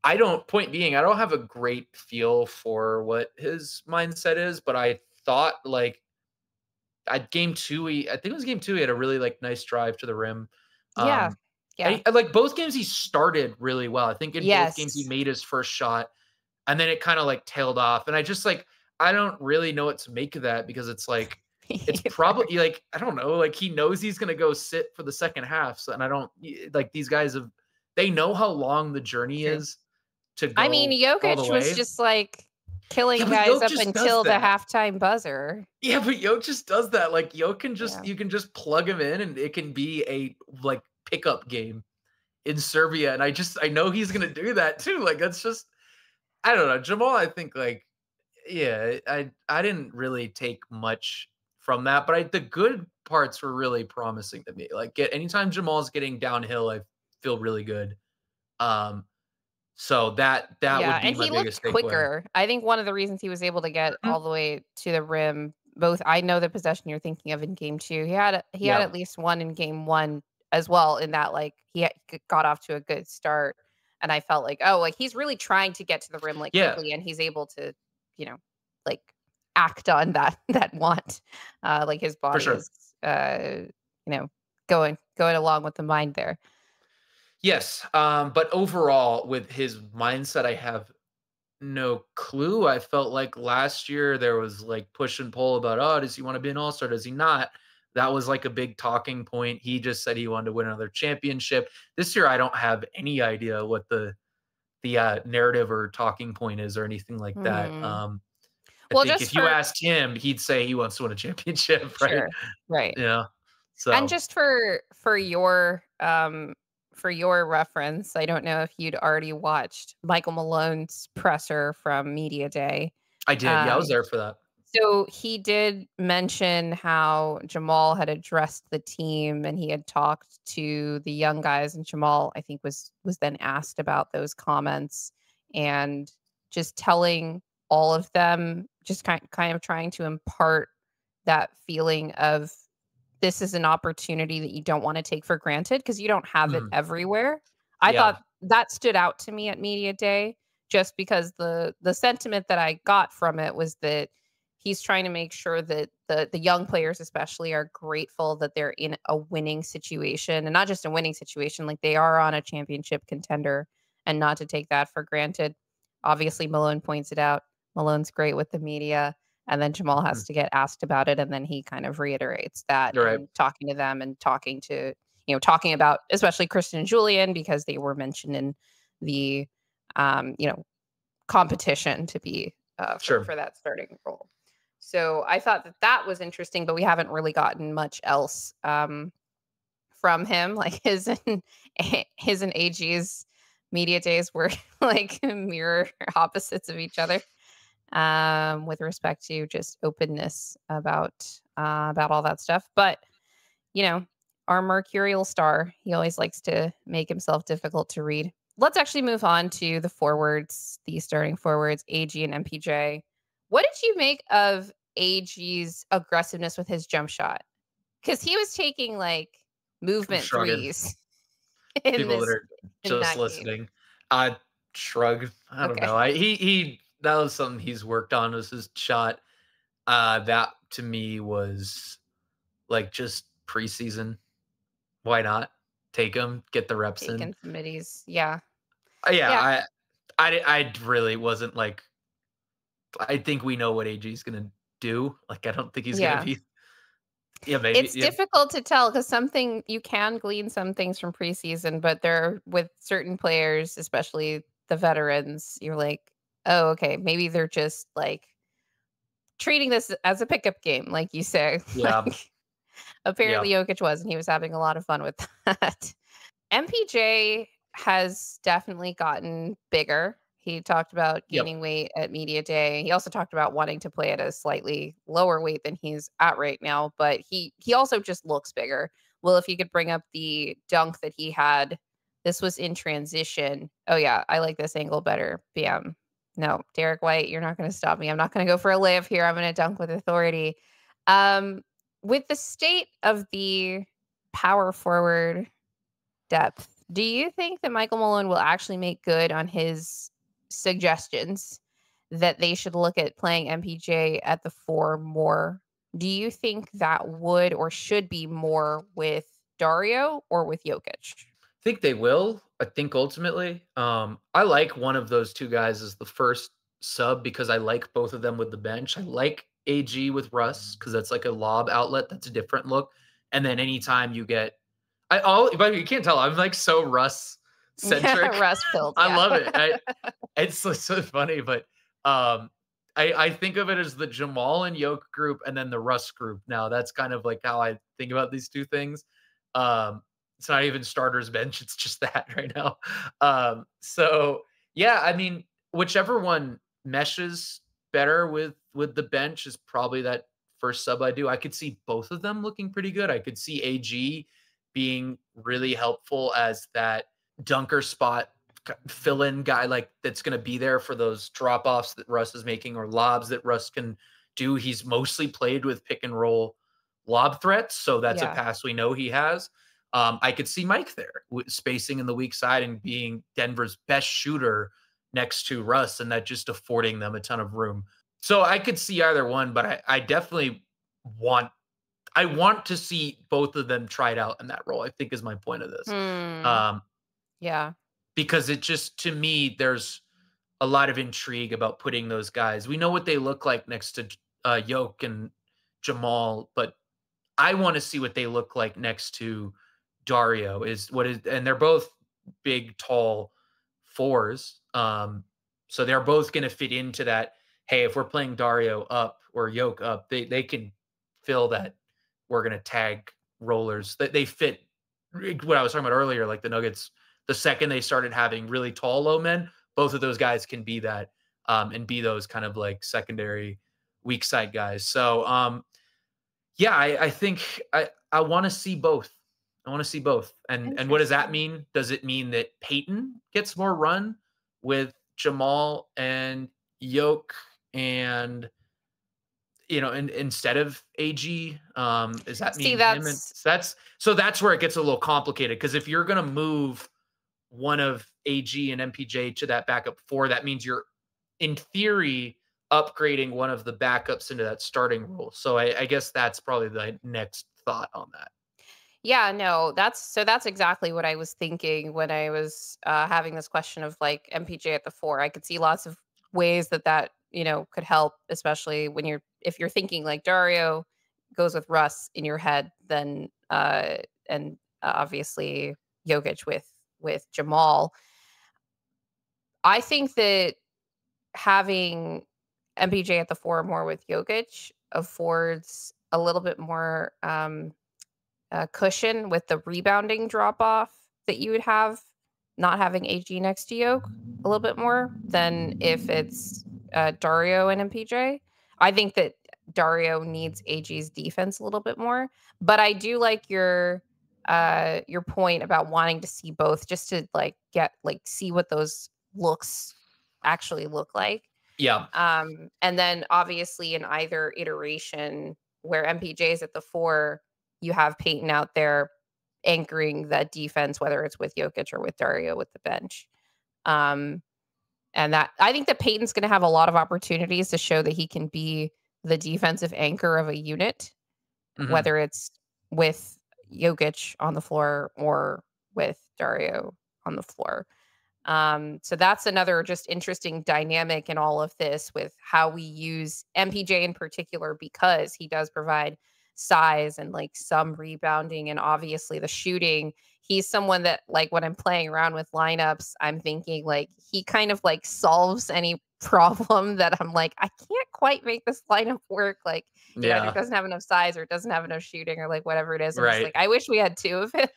I don't have a great feel for what his mindset is, but I thought like game 2, I think it was game 2, he had a really, like, nice drive to the rim. Yeah. And Yeah. like, both games he started really well. I think in both games he Yes. made his first shot, and then it kinda, like, tailed off, and I just, like, I don't really know what to make of that because it's like, it's probably, like, I don't know, like, he knows he's gonna go sit for the second half, so and I don't like, these guys they know how long the journey True. is to I mean, go all the Jokić was way. just like Yeah, killing but guys Jokic up just does until the that. halftime buzzer. Yeah, but Jokic just does that. Like, Jokic can just Yeah. you can just plug him in, and it can be a, like, pickup game in Serbia, and I know he's gonna do that too. Like, that's just I don't know. Jamal, I think, like, yeah, I didn't really take much from that, but the good parts were really promising to me. Like, anytime Jamal's getting downhill, I feel really good. Um, so that Yeah, would be and my he looked biggest takeaway. quicker. I think one of the reasons he was able to get Mhm. all the way to the rim, both I know the possession you're thinking of in game 2. He had Yeah, at least one in game 1 as well in that like got off to a good start and I felt like, oh, like he's really trying to get to the rim like yeah, quickly and he's able to, you know, like act on that that want. Like his for body sure. is you know, going along with the mind there. Yes, but overall, with his mindset, I have no clue. I felt like last year there was like push and pull about, oh, does he want to be an all-star? Does he not? That was like a big talking point. He just said he wanted to win another championship. This year, I don't have any idea what the narrative or talking point is or anything like that. Hmm. I Well, think just if you for asked him, he'd say he wants to win a championship, right? sure. Right. Yeah. And So just for your reference, I don't know if you'd already watched Michael Malone's presser from Media Day. I did. Yeah, I was Um, there for that. so he did mention how Jamal had addressed the team and he had talked to the young guys and Jamal, I think was then asked about those comments and just telling all of them just kind of trying to impart that feeling of this is an opportunity that you don't wanna take for granted because you don't have it Mhm. everywhere. I Yeah. thought that stood out to me at media day just because the sentiment that I got from it was that he's trying to make sure that the young players especially are grateful that they're in a winning situation, and not just a winning situation, like, they are on a championship contender and not to take that for granted. Obviously, Malone points it out. Malone's great with the media. And then Jamal has Mhm. to get asked about it, and then he kind of reiterates that You're right. and talking to them and talking to talking about especially Kristen and Julian because they were mentioned in the, you know, competition to be, Sure. for that starting role. So I thought that that was interesting, but we haven't really gotten much else, from him. Like his and AG's media days were like mirror opposites of each other with respect to just openness about all that stuff. But you know, our mercurial star, he always likes to make himself difficult to read. Let's actually move on to the forwards, the starting forwards, AG and MPJ. What did you make of AG's aggressiveness with his jump shot? Because he was taking like I'm movement shrugging. threes in People that this are in just that game. listening. I shrug. I don't Okay. know. He that was something he's worked on was his shot. That to me was like just preseason. Why not take him, get the reps in? Taking some middies. Yeah. Yeah, Yeah. I really wasn't like. I think we know what AG is gonna do. Like, I don't think he's gonna Yeah. be. Yeah, maybe. It's Yeah, difficult to tell because something you can glean some things from preseason, but there with certain players, especially the veterans, you're like, "Oh, okay, maybe they're just, like, treating this as a pickup game," like you say. yeah, Like, apparently yeah, Jokić was, and he was having a lot of fun with that. MPJ has definitely gotten bigger. He talked about yep. gaining weight at media day. He also talked about wanting to play at a slightly lower weight than he's at right now, but he also just looks bigger. Well, if you could bring up the dunk that he had, this was in transition. Oh yeah, I like this angle better. Bam. No, Derek White, you're not going to stop me. I'm not going to go for a layup here. I'm going to dunk with authority. Um, with the state of the power forward depth. Do you think that Michael Malone will actually make good on his suggestions that they should look at playing MPJ at the 4 more Do you think that would or should be more with Dario or with Jokić? I think they will. I think ultimately, I like one of those two guys as the first sub because I like both of them with the bench. I like AG with Russ because that's like a lob outlet. That's a different look. And then anytime you get, but you can't tell. I'm like so Russ centric. Russ filled. I Yeah. love it. It's so funny, but I think of it as the Jamal and Yoke group and then the Russ group. Now that's kind of like how I think about these two things. It's not even starters bench; it's just that right now. So yeah, I mean, whichever one meshes better with the bench is probably that first sub I do. I could see both of them looking pretty good. I could see AG being really helpful as that dunker spot fill-in guy, like that's going to be there for those drop-offs that Russ is making or lobs that Russ can do. He's mostly played with pick and roll lob threats, so that's a pass we know he has. I could see Mike there spacing in the weak side and being Denver's best shooter next to Russ, and that just affording them a ton of room. So I could see either one, but I definitely want to see both of them tried out in that role, I think is my point of this. Yeah. Because it just, to me, there's a lot of intrigue about putting those guys. We know what they look like next to Yoke and Jamal, but I want to see what they look like next to Dario and they're both big, tall fours. So they're both going to fit into that. Hey, if we're playing Dario up or Yoke up, they can fill that. We're going to tag rollers that they fit what I was talking about earlier, like the Nuggets. The second they started having really tall low men, both of those guys can be that and be those kind of like secondary weak side guys. So yeah, I think I want to see both. I want to see both. And what does that mean? Does it mean that Peyton gets more run with Jamal and Yoke and and instead of AG? Does that mean him? And that's where it gets a little complicated because if you're gonna move one of AG and MPJ to that backup 4, that means you're in theory upgrading one of the backups into that starting role. So I guess that's probably the next thought on that. Yeah, no, that's exactly what I was thinking when I was having this question of like MPJ at the 4. I could see lots of ways that could help, especially when if you're thinking like Dario goes with Russ in your head, then and obviously Jokić with Jamal. I think that having MPJ at the 4 more with Jokić affords a little bit more cushion with the rebounding drop off that you would have not having AG next to Yoke a little bit more than if it's Dario and MPJ. I think that Dario needs AG's defense a little bit more, but I do like your point about wanting to see both just to see what those looks actually look like. Yeah. And then obviously in either iteration where MPJ is at the 4, you have Peyton out there anchoring that defense, whether it's with Jokić or with Dario with the bench. And that I think that Peyton's going to have a lot of opportunities to show that he can be the defensive anchor of a unit, whether it's with Jokić on the floor or with Dario on the floor. So that's another just interesting dynamic in all of this with how we use MPJ in particular, because he does provide size and like some rebounding and obviously the shooting. He's someone that like when I'm playing around with lineups, I'm thinking like he kind of like solves any problem that I'm like, I can't quite make this lineup work. Like it either doesn't have enough size or it doesn't have enough shooting or like whatever it is. I'm just like, I wish we had 2 of him.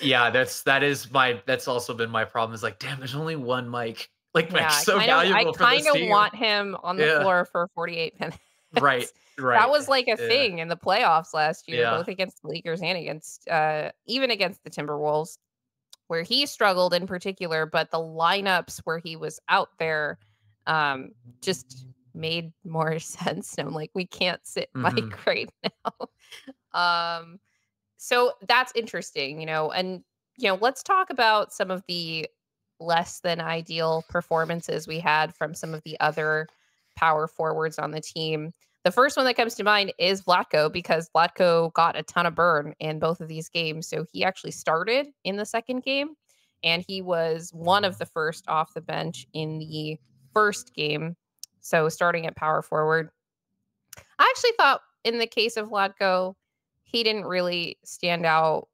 Yeah, that's also been my problem is like, damn, there's only one Mike. Like Mike's so valuable for this team. I kind of want him on the floor for 48 minutes. Right. That was like a thing in the playoffs last year, Yeah. both against the Lakers and against even against the Timberwolves, where he struggled in particular, but the lineups where he was out there just made more sense. And I'm like, we can't sit Mike right now. So that's interesting, and let's talk about some of the less than ideal performances we had from some of the other power forwards on the team. The first one that comes to mind is Vlatko, because Vlatko got a ton of burn in both of these games. So he actually started in the second game, and he was one of the first off the bench in the first game. So starting at power forward. I actually thought in the case of Vlatko, he didn't really stand out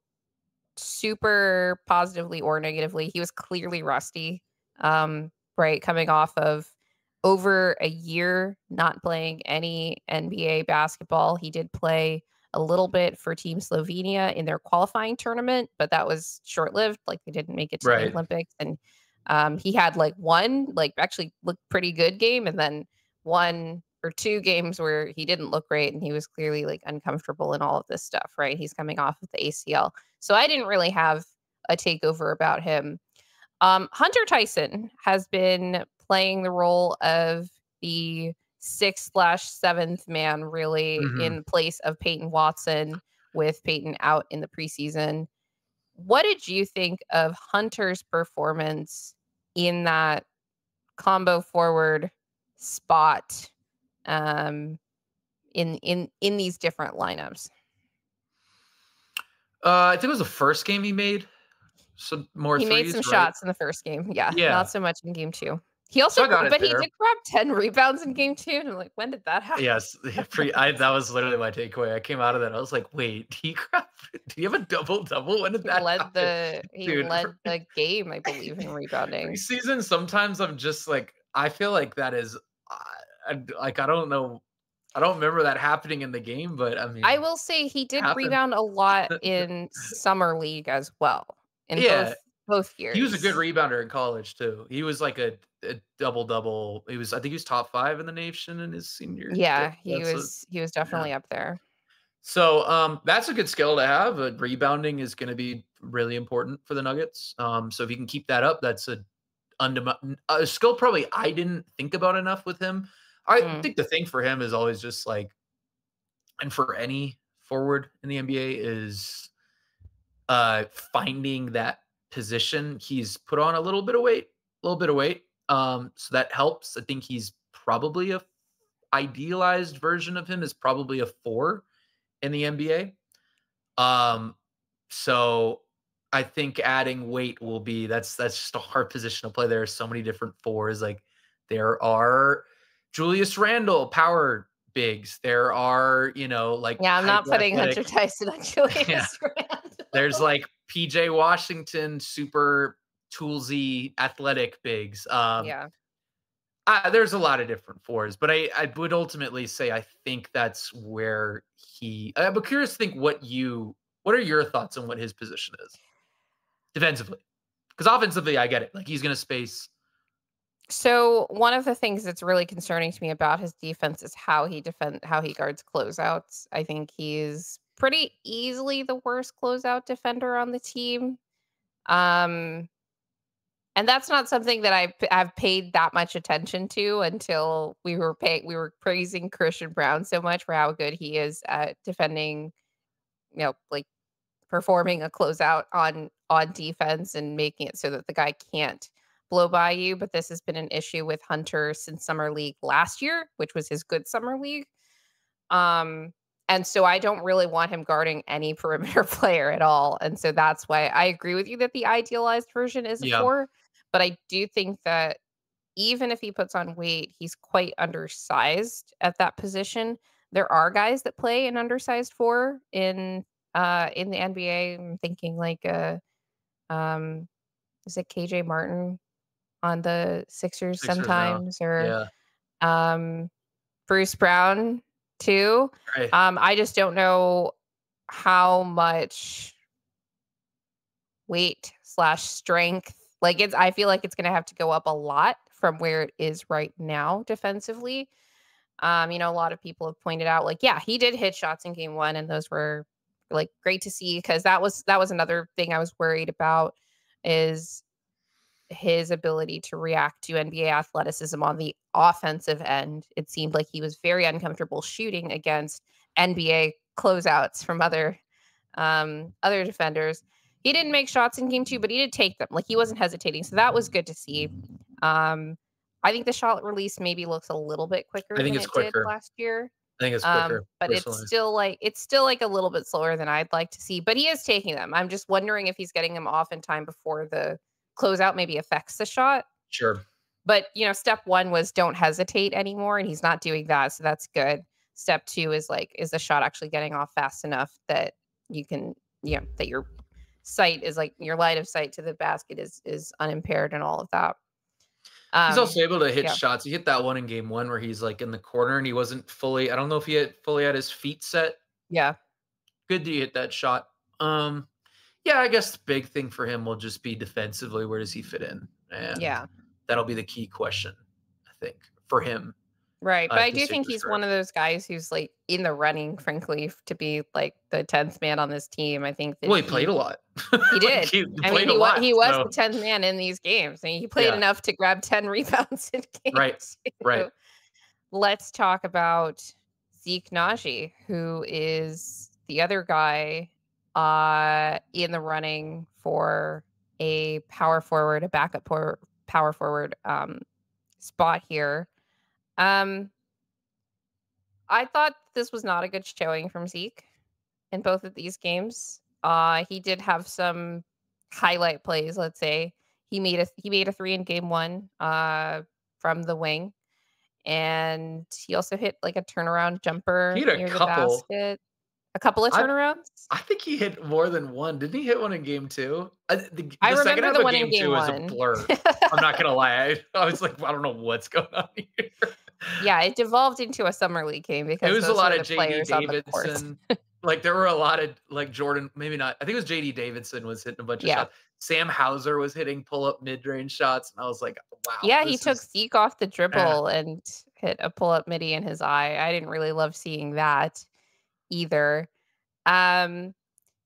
super positively or negatively. He was clearly rusty, right? Coming off of over a year not playing any NBA basketball. He did play a little bit for Team Slovenia in their qualifying tournament, but that was short-lived. Like, they didn't make it to the Olympics. And he had like one, like, actually looked pretty good game, and then one or two games where he didn't look great, and he was clearly like uncomfortable in all of this stuff, right? He's coming off of the ACL. So I didn't really have a takeover about him. Hunter Tyson has been playing the role of the 6/7th man, really, in place of Peyton Watson, with Peyton out in the preseason. What did you think of Hunter's performance in that combo forward spot, in these different lineups? I think it was the first game he made some more He threes, made some shots in the first game. Yeah, not so much in game 2. He also, but he did grab 10 rebounds in game 2. And I'm like, when did that happen? Yes, that was literally my takeaway. I came out of that, I was like, wait, did he have a double-double? When did that happen? He led the game, I believe, in rebounding. Preseason, sometimes I'm just like, I feel like that is, like, I don't know. I don't remember that happening in the game, but I mean, I will say he did rebound a lot in summer league as well. In both years. He was a good rebounder in college too. He was like a double-double. I think he was top 5 in the nation in his senior year. Yeah, he was definitely up there. So that's a good skill to have. Rebounding is going to be really important for the Nuggets. So if you can keep that up, that's a skill probably I didn't think about enough with him. I think the thing for him is always just like, and for any forward in the NBA, is finding that position. He's put on a little bit of weight. So that helps. I think he's probably a idealized version of him is probably a 4 in the NBA. So I think adding weight will be, that's just a hard position to play. There are so many different 4s. Like, there are Julius Randle power bigs. There are, like, I'm not putting Hunter Tyson on Julius Randle. There's like PJ Washington, super toolsy athletic bigs. There's a lot of different 4s, but I would ultimately say I think that's where I'm curious to think what are your thoughts on what his position is defensively? Because offensively, I get it. Like, he's going to space. So one of the things that's really concerning to me about his defense is how he guards closeouts. I think he's pretty easily the worst closeout defender on the team. And that's not something that I've paid that much attention to until we were praising Christian Braun so much for how good he is at defending, like performing a closeout on defense and making it so that the guy can't blow by you. But this has been an issue with Hunter since summer league last year, which was his good summer league. And so I don't really want him guarding any perimeter player at all. And so that's why I agree with you that the idealized version is a 4. But I do think that even if he puts on weight, he's quite undersized at that position. There are guys that play an undersized 4 in the NBA. I'm thinking like is it KJ Martin on the Sixers sometimes, or Bruce Brown too. Right. I just don't know how much weight / strength. Like, I feel like it's going to have to go up a lot from where it is right now defensively. A lot of people have pointed out, like, yeah, he did hit shots in game 1, and those were like great to see, because that was another thing I was worried about, is his ability to react to NBA athleticism on the offensive end. It seemed like he was very uncomfortable shooting against NBA closeouts from other defenders. He didn't make shots in game 2, but he did take them. Like, he wasn't hesitating. So that was good to see. I think the shot release maybe looks a little bit quicker than it did last year. I think it's quicker, But personally. it's still like a little bit slower than I'd like to see. But he is taking them. I'm just wondering if he's getting them off in time before the closeout maybe affects the shot. Sure. But step one was don't hesitate anymore, and he's not doing that, so that's good. Step two is like, is the shot actually getting off fast enough that you can, that your sight is like your line of sight to the basket is unimpaired and all of that. He's also able to hit Yeah. shots. He hit that one in game 1 where he's, like, in the corner and he wasn't fully I don't know if he had fully had his feet set. Yeah. Good that he hit that shot. Yeah, I guess the big thing for him will just be defensively, where does he fit in? And Yeah. that'll be the key question, I think, for him. Right. But I to do stay think he's one prescribed. of those guys who's like in the running, frankly, to be like the 10th man on this team. I think that Well, he played a lot. he Like, did. he I mean, played a lot, he was so the 10th man in these games. I mean, he played yeah. enough to grab 10 rebounds in Right, games. right. Let's talk about Zeke Nnaji, who is the other guy in the running for a power forward, a backup power forward spot here. I thought this was not a good showing from Zeke in both of these games. He did have some highlight plays, let's say. He made a 3 in game 1 from the wing. And he also hit like a turnaround He jumper had a near the couple. basket. A couple of I turnarounds? I think he hit more than one. Didn't he hit one in game 2? I The second remember half the of one in game game 2 is a 1. blur. I'm not gonna lie. I was like, I don't know what's going on here. Yeah, it devolved into a summer league game It because was a those lot were of the JD players on the court. Davidson. Like, there were a lot of, like, Jordan maybe not. I think it was JD Davidson was hitting a bunch of Yeah. shots. Sam Hauser was hitting pull-up mid-range shots, and I was like, wow, Yeah, he this took is Zeke off the eh. dribble and hit a pull-up midi in his eye. I didn't really love seeing that either. Um,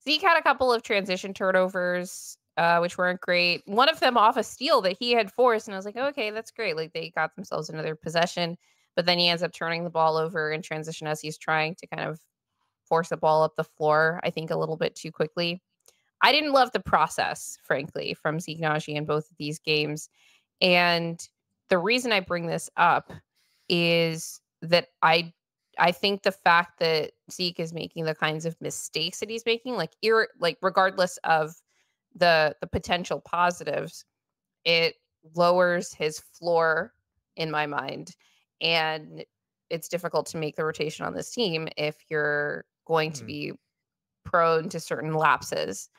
Zeke had a couple of transition turnovers, which weren't great. One of them off a steal that he had forced, and I was like, okay, that's great. Like they got themselves another possession, but then he ends up turning the ball over in transition as he's trying to kind of force the ball up the floor, I think a little bit too quickly. I didn't love the process, frankly, from Zeke Nnaji in both of these games. And the reason I bring this up is that I think the fact that Zeke is making the kinds of mistakes that he's making, like regardless of the potential positives, it lowers his floor in my mind. And it's difficult to make the rotation on this team if you're going to be prone to certain lapses.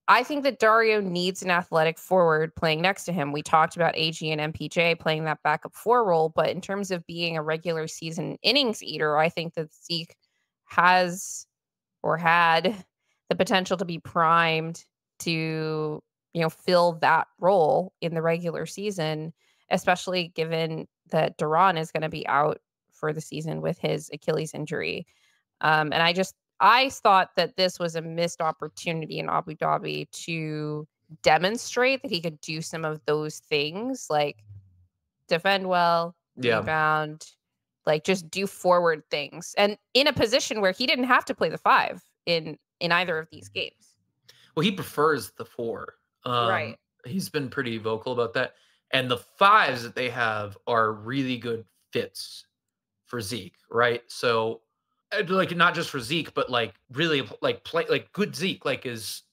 I think that Dario needs an athletic forward playing next to him. We talked about AG and MPJ playing that backup 4 role, but in terms of being a regular season innings eater, I think that Zeke has or had the potential to be primed to, fill that role in the regular season, especially given that Duran is going to be out for the season with his Achilles injury. And I thought that this was a missed opportunity in Abu Dhabi to demonstrate that he could do some of those things, like defend well, Yeah. rebound, like just do forward things, and in a position where he didn't have to play the 5 in either of these games. Well, he prefers the 4. Right. He's been pretty vocal about that. And the 5s that they have are really good fits for Zeke, right? So, like, not just for Zeke, but like really like play like good Zeke like is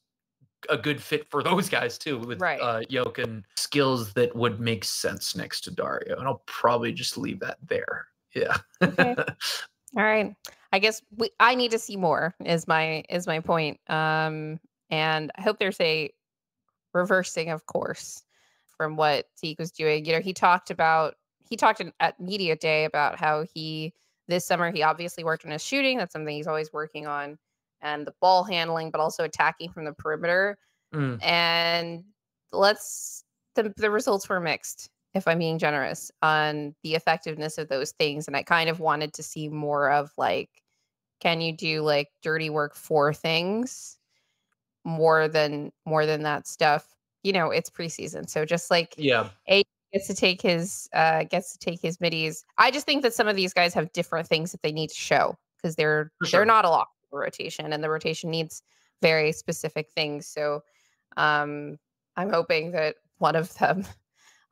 a good fit for those guys too with Right. Yoke and skills that would make sense next to Dario. And I'll probably just leave that there. Yeah. Okay. All right. I guess I need to see more is my point. And I hope there's a reversing of course from what Zeke was doing. He talked at media day about how this summer he obviously worked on his shooting. That's something he's always working on, and the ball handling, but also attacking from the perimeter. And the results were mixed, if I'm being generous, on the effectiveness of those things. And I kind of wanted to see more of like, can you do like dirty work for things more than that stuff? It's preseason, so just like Yeah. gets to take his middies. I just think that some of these guys have different things that they need to show because they're not a lot of rotation, and the rotation needs very specific things. So I'm hoping that one of them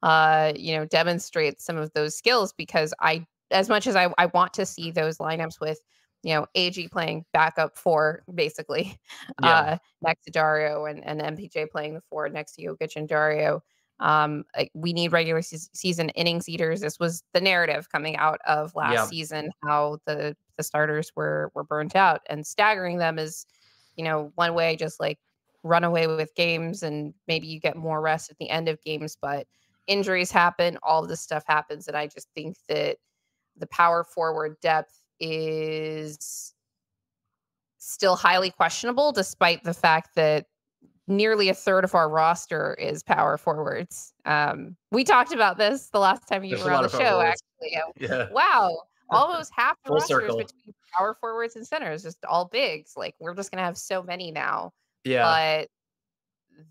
demonstrates some of those skills, because as much as I want to see those lineups with, AG playing backup 4, basically, Yeah. next to Dario, and MPJ playing the 4 next to Jokić and Dario. We need regular season innings eaters. This was the narrative coming out of last Yeah. season, how the starters were burnt out, and staggering them is, one way, just like run away with games and maybe you get more rest at the end of games, but injuries happen, all of this stuff happens. And I just think that the power forward depth is still highly questionable, despite the fact that nearly a third of our roster is power forwards. We talked about this the last time you There's were a on lot the of power show, forwards. actually. Yeah. Wow. Almost half the Full roster is circle. between power forwards and centers, just all bigs. Like, we're just going to have so many now. Yeah. But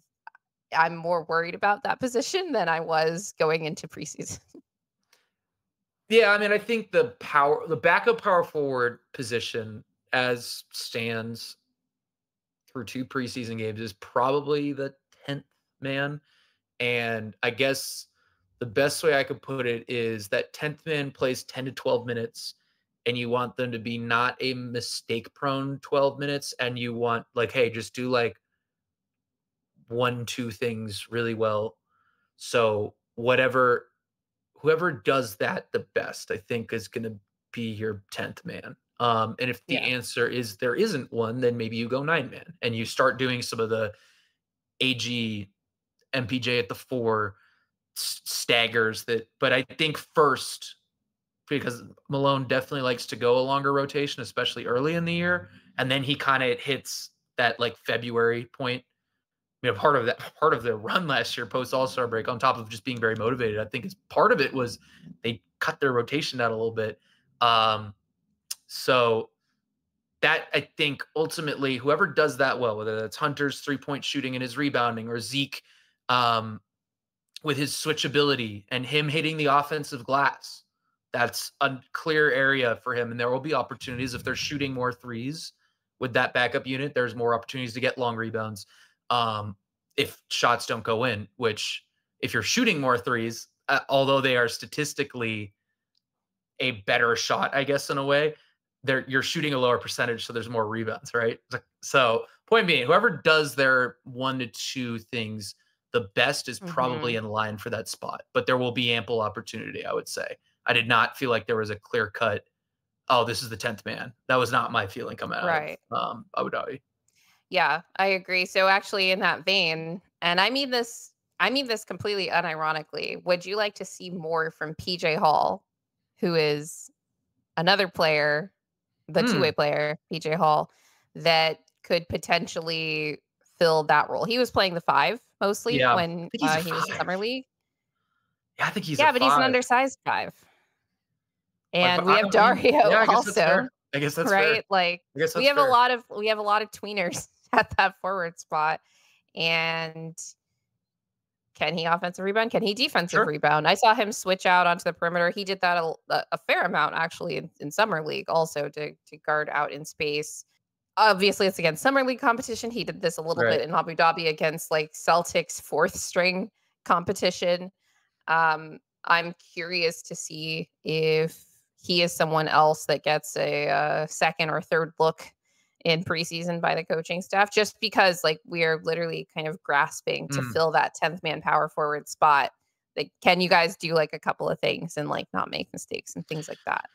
I'm more worried about that position than I was going into preseason. Yeah, I mean, I think the backup power forward position as stands through 2 preseason games is probably the 10th man. And I guess the best way I could put it is that 10th man plays 10 to 12 minutes, and you want them to be not a mistake prone 12 minutes. And you want, like, hey, just do like 1-2 things really well. So whoever does that the best, I think, is going to be your 10th man. And if the answer is there isn't one, then maybe you go 9 man and you start doing some of the AG, MPJ at the 4 staggers that. But I think first, because Malone definitely likes to go a longer rotation, especially early in the year, and then he kind of hits that like February point. Part of the run last year post All-Star break, on top of just being very motivated, I think is part of it was they cut their rotation out a little bit. So that, I think, ultimately, whoever does that well, whether that's Hunter's 3-point shooting and his rebounding, or Zeke with his switchability and him hitting the offensive glass, that's a clear area for him. And there will be opportunities if they're shooting more threes with that backup unit. There's more opportunities to get long rebounds. If shots don't go in, which if you're shooting more threes, although they are statistically a better shot, I guess, in a way, you're shooting a lower percentage. So there's more rebounds, right? So point being, whoever does their 1 to 2 things the best is probably in line for that spot, but there will be ample opportunity, I would say. I did not feel like there was a clear cut, oh, this is the 10th man. That was not my feeling coming out of Abu Dhabi. Yeah, I agree. So actually, in that vein, and I mean this completely unironically, would you like to see more from PJ Hall, who is another player, the two-way player, PJ Hall, that could potentially fill that role? He was playing the 5 mostly when he was in summer league. Yeah, I think he's but he's an undersized 5. And we have Dario also. I guess that's right. fair. Like, we have a lot of tweeners at that forward spot. And can he offensive rebound? Can he defensive rebound? I saw him switch out onto the perimeter. He did that a fair amount, actually, in summer league also, to guard out in space. Obviously, it's against summer league competition. He did this a little bit in Abu Dhabi against like Celtics 4th string competition. I'm curious to see if he is someone else that gets a second or third look in preseason by the coaching staff, just because like we are literally kind of grasping to fill that 10th man power forward spot. Like, can you guys do like a couple of things and like not make mistakes and things like that?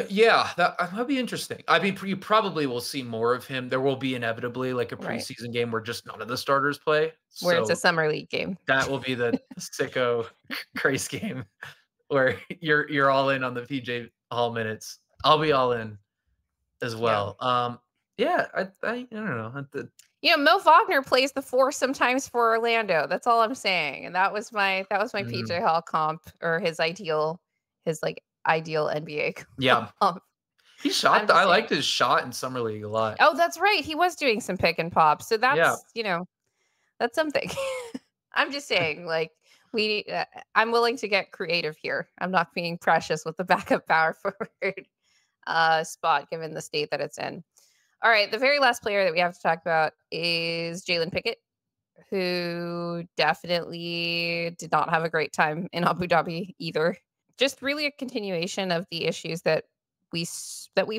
Yeah, that'd be interesting. I mean, you probably will see more of him. There will be inevitably like a preseason game where just none of the starters play. Where it's a summer league game. That will be the sicko Grace game where you're all in on the PJ Hall minutes. I'll be all in as well. I don't know. Mo Wagner plays the 4 sometimes for Orlando. That's all I'm saying. And that was my PJ Hall comp, or his ideal NBA comp. Yeah. He shot. I liked his shot in summer league a lot. Oh, that's right. He was doing some pick and pop. So that's, that's something. I'm just saying, like, I'm willing to get creative here. I'm not being precious with the backup power forward spot, given the state that it's in. All right. The very last player that we have to talk about is Jalen Pickett, who definitely did not have a great time in Abu Dhabi either. just really a continuation of the issues that we've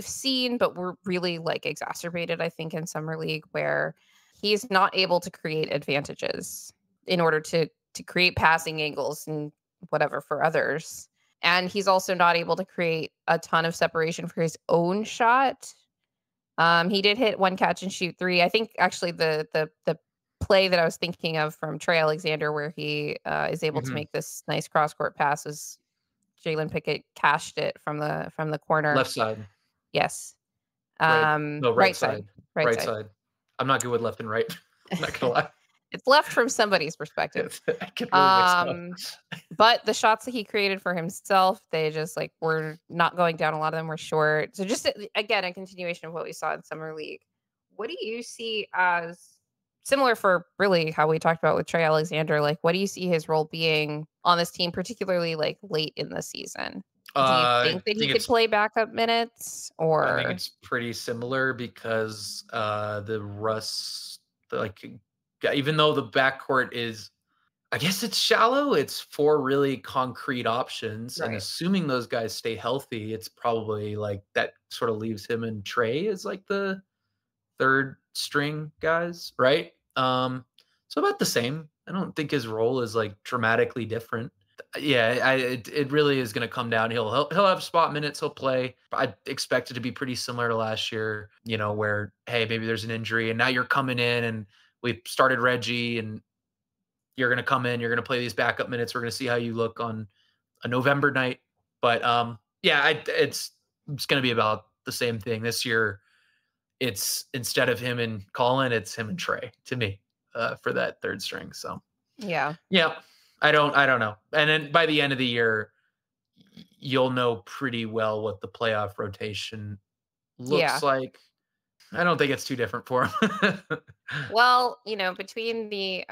seen, but were really like exacerbated, I think, in summer league, where he's not able to create advantages in order to create passing angles and whatever for others. And he's also not able to create a ton of separation for his own shot. He did hit one catch and shoot three. I think actually the play that I was thinking of from Trey Alexander, where he is able to make this nice cross court pass, was Jalen Pickett cashed it from the corner. Left side. Yes. Right. No, right side. Right side. I'm not good with left and right. I'm not gonna lie. It's left from somebody's perspective. I can really mix it up. But the shots that he created for himself, they just like were not going down. A lot of them were short. So just again, a continuation of what we saw in summer league. What do you see as similar for really how we talked about with Trey Alexander? Like, what do you see his role being on this team, particularly like late in the season? Do you think that he could play backup minutes, or? I think it's pretty similar because the Russ, even though the backcourt is, I guess it's shallow, it's 4 really concrete options. Right. And assuming those guys stay healthy, it's probably like that sort of leaves him and Trey as like the third string guys, right? So about the same. I don't think his role is like dramatically different. Yeah, it really is going to come down. He'll have spot minutes. He'll play. I expect it to be pretty similar to last year, where, hey, maybe there's an injury and now you're coming in and we started Reggie and you're going to come in, you're going to play these backup minutes. We're going to see how you look on a November night. But it's going to be about the same thing this year. It's instead of him and Colin, it's him and Trey to me for that third string. So yeah. I don't know. And then by the end of the year, you'll know pretty well what the playoff rotation looks like. I don't think it's too different for him. Well, between the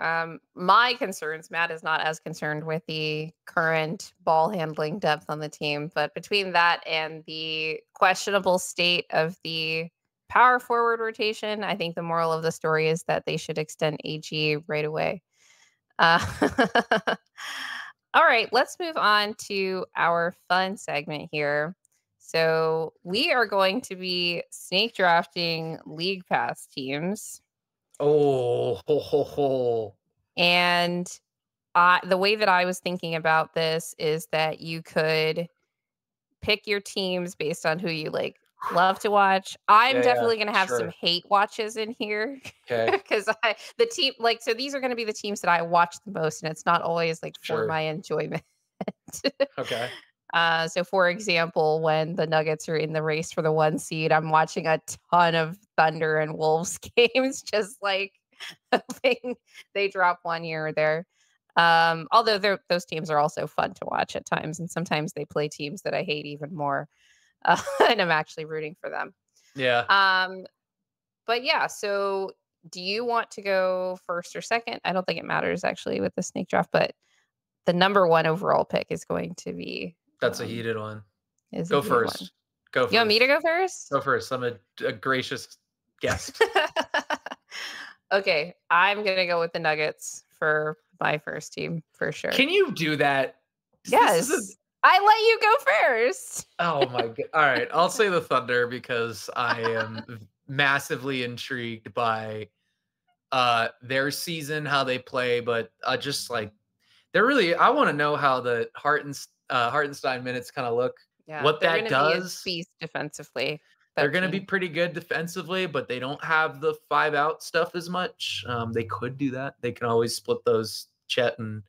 my concerns, Matt is not as concerned with the current ball handling depth on the team, but between that and the questionable state of the power forward rotation, I think the moral of the story is that they should extend AG right away. All right, let's move on to our fun segment here. So we are going to be snake drafting league pass teams. Oh. And the way that I was thinking about this is that you could pick your teams based on who you like love to watch. I'm definitely going to have some hate watches in here. Okay. Because the team, so these are going to be the teams that I watch the most, and it's not always like for my enjoyment. Okay. So for example, when the Nuggets are in the race for the 1 seed, I'm watching a ton of Thunder and Wolves games, just like hoping they drop one here or there. Although those teams are also fun to watch at times, and sometimes they play teams that I hate even more. And I'm actually rooting for them. Yeah. But yeah, so do you want to go first or second? I don't think it matters actually with the snake draft, but the number 1 overall pick is going to be. That's a heated one. Go first. Go first. You want me to go first? Go first. I'm a gracious guest. Okay, I'm gonna go with the Nuggets for my first team for sure. Can you do that? Yes. I let you go first. Oh my god. All right. I'll say the Thunder because I am massively intrigued by their season, how they play, but just like I want to know how the Hartenstein minutes kind of look. Yeah, what that does. Be a beast defensively. They're going to be pretty good defensively, but they don't have the 5-out stuff as much. They could do that. They can always split those Chet and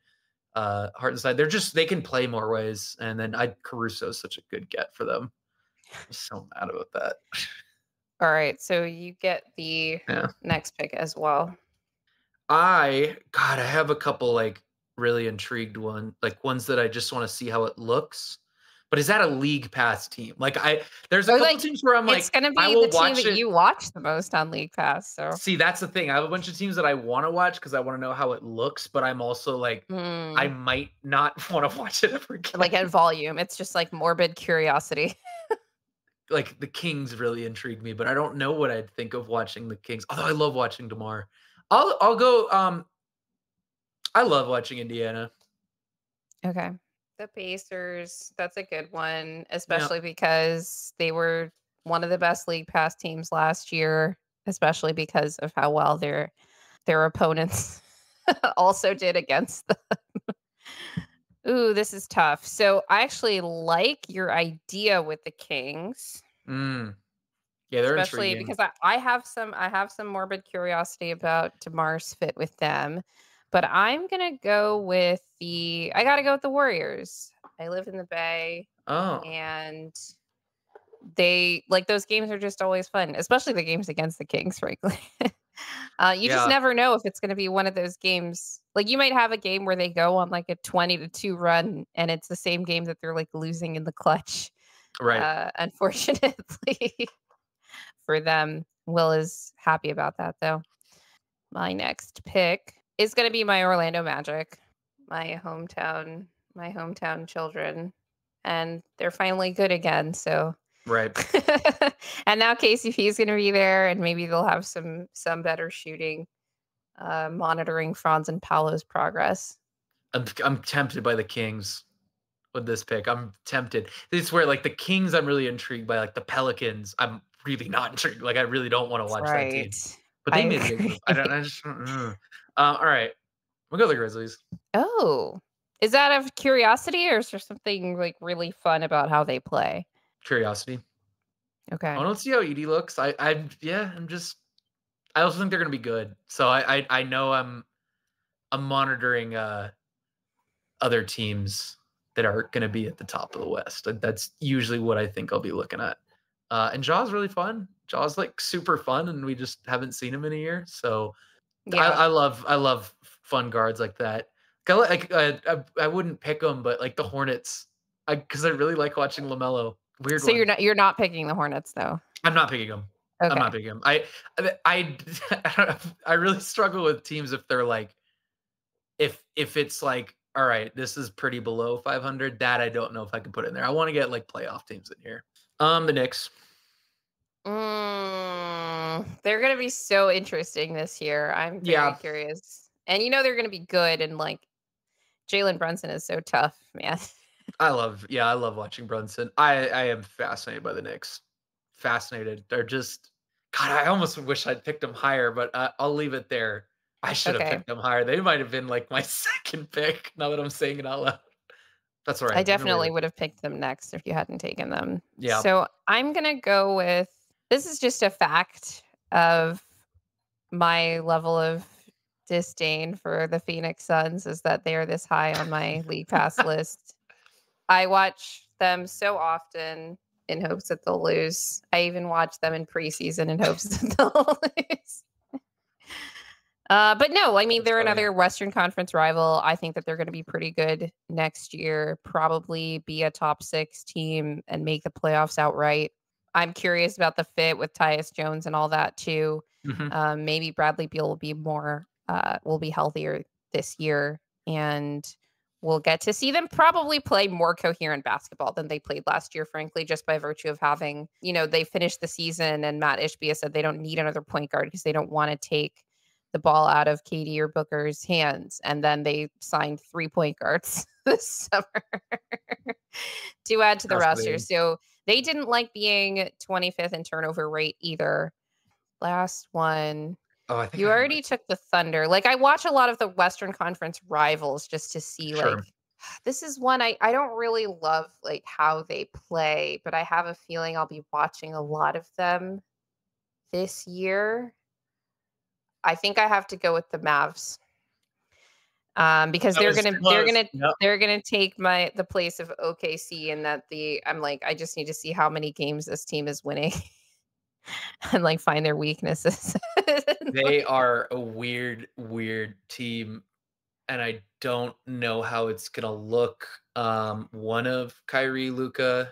Hartenstein. They can play more ways. And then Caruso is such a good get for them. I'm so mad about that. All right. So you get the next pick as well. I have a couple really intrigued ones that I just want to see how it looks. But is that a league pass team? There's a couple teams where I'm it's going to be the team that you watch the most on league pass. So see, that's the thing. I have a bunch of teams that I want to watch because I want to know how it looks. But I'm also I might not want to watch it ever again. At volume, it's just morbid curiosity. The Kings really intrigue me, but I don't know what I'd think of watching the Kings. Although I love watching DeMar. I'll go. I love watching Indiana. Okay. The Pacers, that's a good one, Yeah. especially because they were one of the best league pass teams last year, especially because of how well their opponents also did against them. Ooh, this is tough. So I actually like your idea with the Kings, Mm. Yeah, they're especially intriguing. because I have some morbid curiosity about DeMar's fit with them. But I'm gonna go with I gotta go with the Warriors. I live in the Bay. Oh, And they like those games are just always fun, especially the games against the Kings, frankly. You just yeah. never know if it's going to be one of those games. Like you might have a game where they go on like a 20-2 run and it's the same game that they're like losing in the clutch. Right. Unfortunately for them. Will is happy about that though. My next pick is going to be my Orlando Magic, my hometown children, and they're finally good again. So, Right. and now KCP is going to be there, and maybe they'll have some better shooting, monitoring Franz and Paolo's progress. I'm tempted by the Kings with this pick. I'm tempted. This is where like the Kings, I'm really intrigued by. Like the Pelicans, I'm really not intrigued. Like I really don't want to watch that Right. team. But I they made a big agree. move. I just all right. We'll go the Grizzlies. Oh, is that out of curiosity, or is there something like really fun about how they play? Curiosity. I Okay. want to see how Edie looks. I'm just I also think they're gonna be good. So I know I'm monitoring other teams that are gonna be at the top of the West. That's usually what I think I'll be looking at. And Jaw's really fun. Jaw's like super fun, and we just haven't seen him in a year. So Yeah. I love fun guards like that. I wouldn't pick them, but like the Hornets, because I really like watching LaMelo. Weird So one. you're not picking the Hornets though. I'm not picking them. I'm not Okay. picking them. I I really struggle with teams if they're like if it's like, all right, this is pretty below 500. That I don't know if I can put in there. I want to get like playoff teams in here. The Knicks. They're gonna be so interesting this year. I'm very Yeah, curious. And they're gonna be good and like Jalen Brunson is so tough, man. I love watching Brunson. I am fascinated by the Knicks. Fascinated. They're just God. I almost wish I'd picked them higher, but I'll leave it there. I should have Okay. picked them higher. They might have been like my second pick. Now that I'm saying it out loud, that's all I right. We're gonna leave definitely it. would have picked them next if you hadn't taken them. Yeah. So I'm gonna go with this is just a fact of my level of disdain for the Phoenix Suns is that they are this high on my league pass list. I watch them so often in hopes that they'll lose. I even watch them in preseason in hopes that they'll lose. But no, I mean, That's they're funny. another Western Conference rival. I think that they're going to be pretty good next year, probably be a top 6 team and make the playoffs outright. I'm curious about the fit with Tyus Jones and all that too. Mhm. Maybe Bradley Beal will be healthier this year, and we'll get to see them probably play more coherent basketball than they played last year, frankly, just by virtue of having, they finished the season and Matt Ishbia said they don't need another point guard because they don't want to take the ball out of Katie or Booker's hands. And then they signed 3 point guards this summer to add to the roster. Fascinating. So they didn't like being 25th in turnover rate either. Last one. Oh, I think You I have my already took the Thunder. Like I watch a lot of the Western Conference rivals just to see like sure. this is one I don't really love like how they play, but I have a feeling I'll be watching a lot of them this year. I think I have to go with the Mavs. Because That they're was gonna they're close. gonna Yep. they're gonna take the place of OKC, and that I'm like I just need to see how many games this team is winning and like find their weaknesses. They are a weird, weird team, and I don't know how it's gonna look. One of Kyrie, Luca,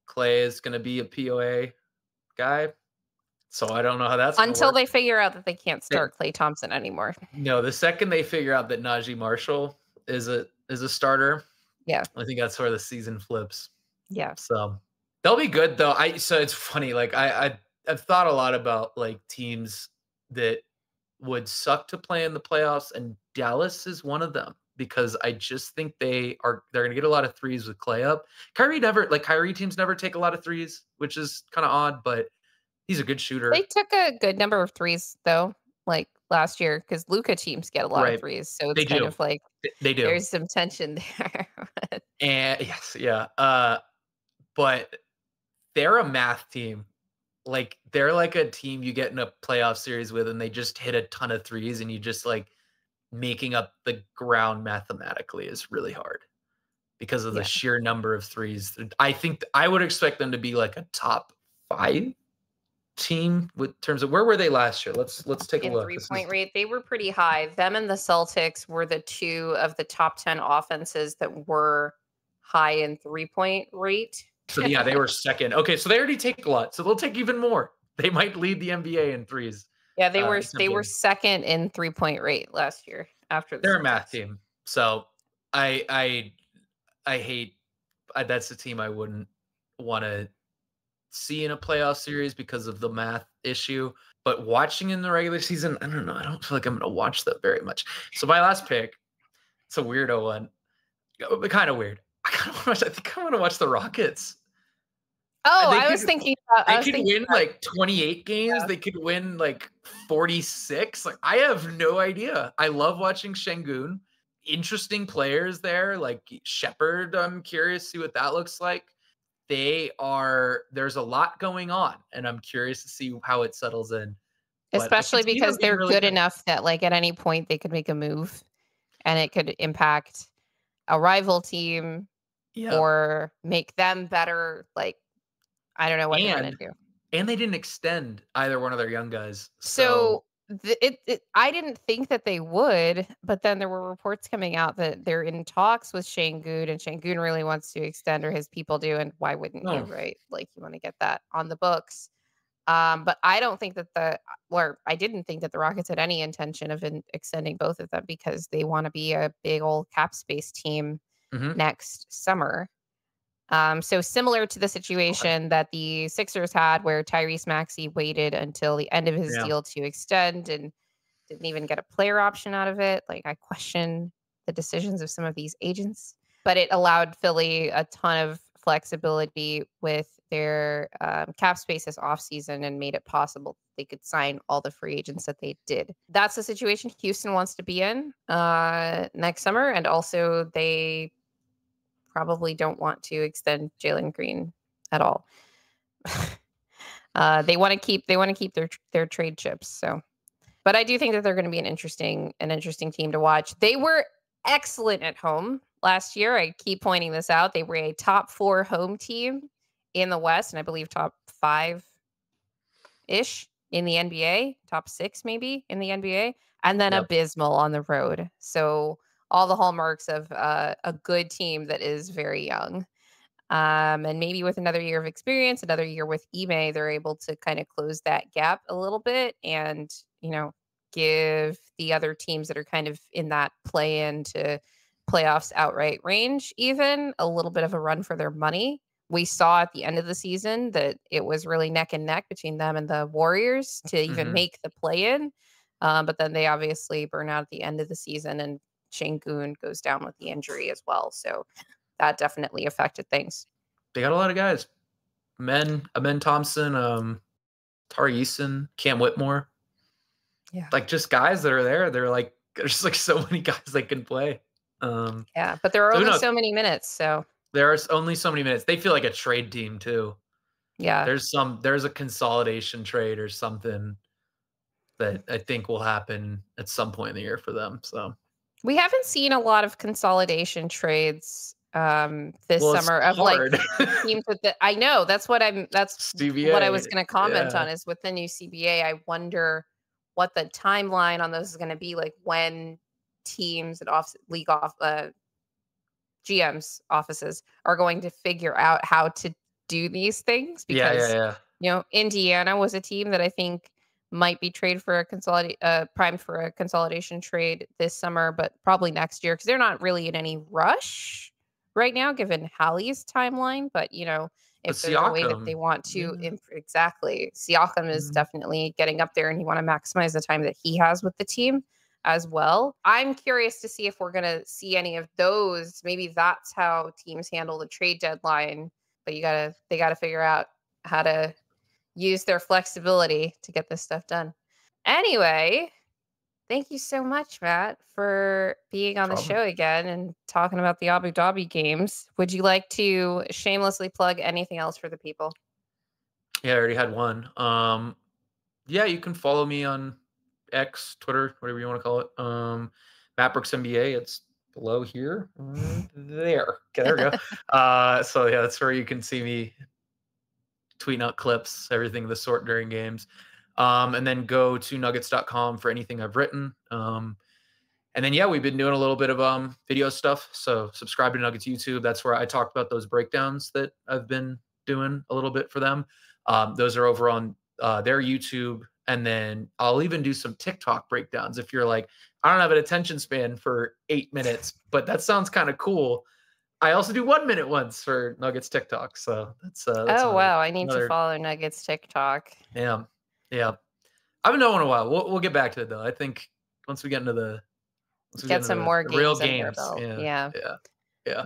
Clay is gonna be a POA guy, so I don't know how that's gonna Until work. they figure out that they can't They start Klay Thompson anymore. No, the second they figure out that Najee Marshall is a starter, Yeah. I think that's where the season flips. Yeah. So they'll be good though. So it's funny, like I've thought a lot about like teams that would suck to play in the playoffs, and Dallas is one of them because I just think they're going to get a lot of threes with Clay up. Kyrie teams never take a lot of threes, which is kind of odd, but he's a good shooter. They took a good number of threes though, like last year, because Luka teams get a lot of threes. So it's kind of like they do. There's some tension there. And yes, yeah. But they're a math team. Like they're like a team you get in a playoff series with, and they just hit a ton of threes, and you just like making up the ground mathematically is really hard because of the sheer number of threes. I think I would expect them to be like a top 5 team with terms of where were they last year? Let's take a look. 3-point rate, they were pretty high. Them and the Celtics were the 2 of the top 10 offenses that were high in 3-point rate. So yeah, they were second. Okay, so they already take a lot. So they'll take even more. They might lead the NBA in threes. Yeah, they were second in 3-point rate last year after they're a math team. So I hate that's the team I wouldn't want to see in a playoff series because of the math issue. But watching in the regular season, I don't know. I don't feel like I'm going to watch that very much. So my last pick, it's a weirdo one, but kind of weird. I think I want to watch the Rockets. Oh, I was thinking about. They could win like 28 games. Yeah. They could win like 46. Like I have no idea. I love watching Şengün. Interesting players there, like Shepherd. I'm curious to see what that looks like. There's a lot going on, and I'm curious to see how it settles in. Especially because they're really good enough that like at any point they could make a move and it could impact a rival team or make them better. Like, I don't know what they're going to do. And they didn't extend either one of their young guys. So I didn't think that they would, but then there were reports coming out that they're in talks with Şengün, and Şengün really wants to extend, or his people do, and why wouldn't you, right? Like, you want to get that on the books. But I don't think that I didn't think that the Rockets had any intention of extending both of them because they want to be a big old cap space team next summer. So similar to the situation that the Sixers had where Tyrese Maxey waited until the end of his deal to extend and didn't even get a player option out of it. Like, I question the decisions of some of these agents, but it allowed Philly a ton of flexibility with their cap space this offseason and made it possible they could sign all the free agents that they did. That's the situation Houston wants to be in next summer. And also they probably don't want to extend Jalen Green at all. They want to keep their trade chips. So, but I do think that they're going to be an interesting team to watch. They were excellent at home last year. I keep pointing this out. They were a top 4 home team in the West, and I believe top 5-ish in the NBA, top 6 maybe in the NBA, and then abysmal on the road. So all the hallmarks of a good team that is very young. And maybe with another year of experience, another year with Ime, they're able to kind of close that gap a little bit and, give the other teams that are kind of in that play-in to playoffs outright range even a little bit of a run for their money. We saw at the end of the season that it was really neck and neck between them and the Warriors to even make the play-in. But then they obviously burn out at the end of the season, and Şengün goes down with the injury as well. So that definitely affected things. They got a lot of guys. Amen Thompson, Tari Eason, Cam Whitmore. Yeah. Like just guys that are there. There's just like so many guys that can play. But there are only so many minutes. So there are only so many minutes. They feel like a trade team too. Yeah. There's a consolidation trade or something that I think will happen at some point in the year for them. So we haven't seen a lot of consolidation trades this summer of hard. Like teams with I know that's what I was going to comment on is with the new CBA. I wonder what the timeline on those is going to be, like when teams and GM's offices are going to figure out how to do these things, because Indiana was a team that I think might be primed for a consolidation trade this summer, but probably next year because they're not really in any rush right now given Hallie's timeline. But if there's a way that they want to exactly, Siakam is definitely getting up there, and you want to maximize the time that he has with the team. as well. I'm curious to see if we're going to see any of those. Maybe that's how teams handle the trade deadline, but they got to figure out how to use their flexibility to get this stuff done. Anyway, thank you so much, Matt, for being on the show again and talking about the Abu Dhabi games. Would you like to shamelessly plug anything else for the people? Yeah, I already had one. Yeah, you can follow me on X, Twitter, whatever you want to call it. Matt Brooks NBA. It's below here. There. Okay, there we go. So yeah, that's where you can see me tweeting out clips, everything of the sort during games. And then go to nuggets.com for anything I've written. And then, yeah, we've been doing a little bit of video stuff. So subscribe to Nuggets YouTube. That's where I talked about those breakdowns that I've been doing a little bit for them. Those are over on their YouTube. And then I'll even do some TikTok breakdowns. If you're like, I don't have an attention span for 8 minutes, but that sounds kind of cool. I also do 1 minute ones for Nuggets TikTok. So that's oh, wow. I need to follow Nuggets TikTok. Yeah. Yeah. I haven't done one in a while. We'll get back to it though. I think once we get into the get some more games real games. Yeah.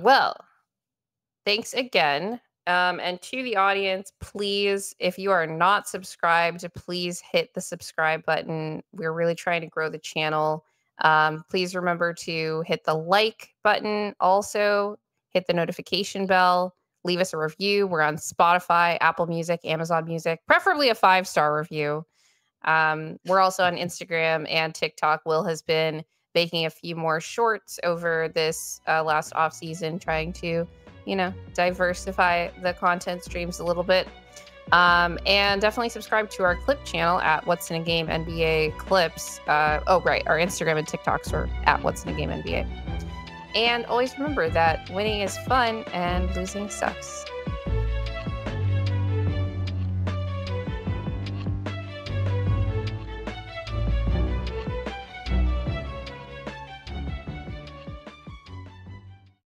Well, thanks again. And to the audience, please, if you are not subscribed, please hit the subscribe button. We're really trying to grow the channel. Please remember to hit the like button. Also, hit the notification bell. Leave us a review. We're on Spotify, Apple Music, Amazon Music, preferably a 5-star review. We're also on Instagram and TikTok. Will has been making a few more shorts over this last off season, trying to, diversify the content streams a little bit. And definitely subscribe to our clip channel at What's in a Game NBA Clips. Our Instagram and TikToks are at What's in a Game NBA. And always remember that winning is fun and losing sucks.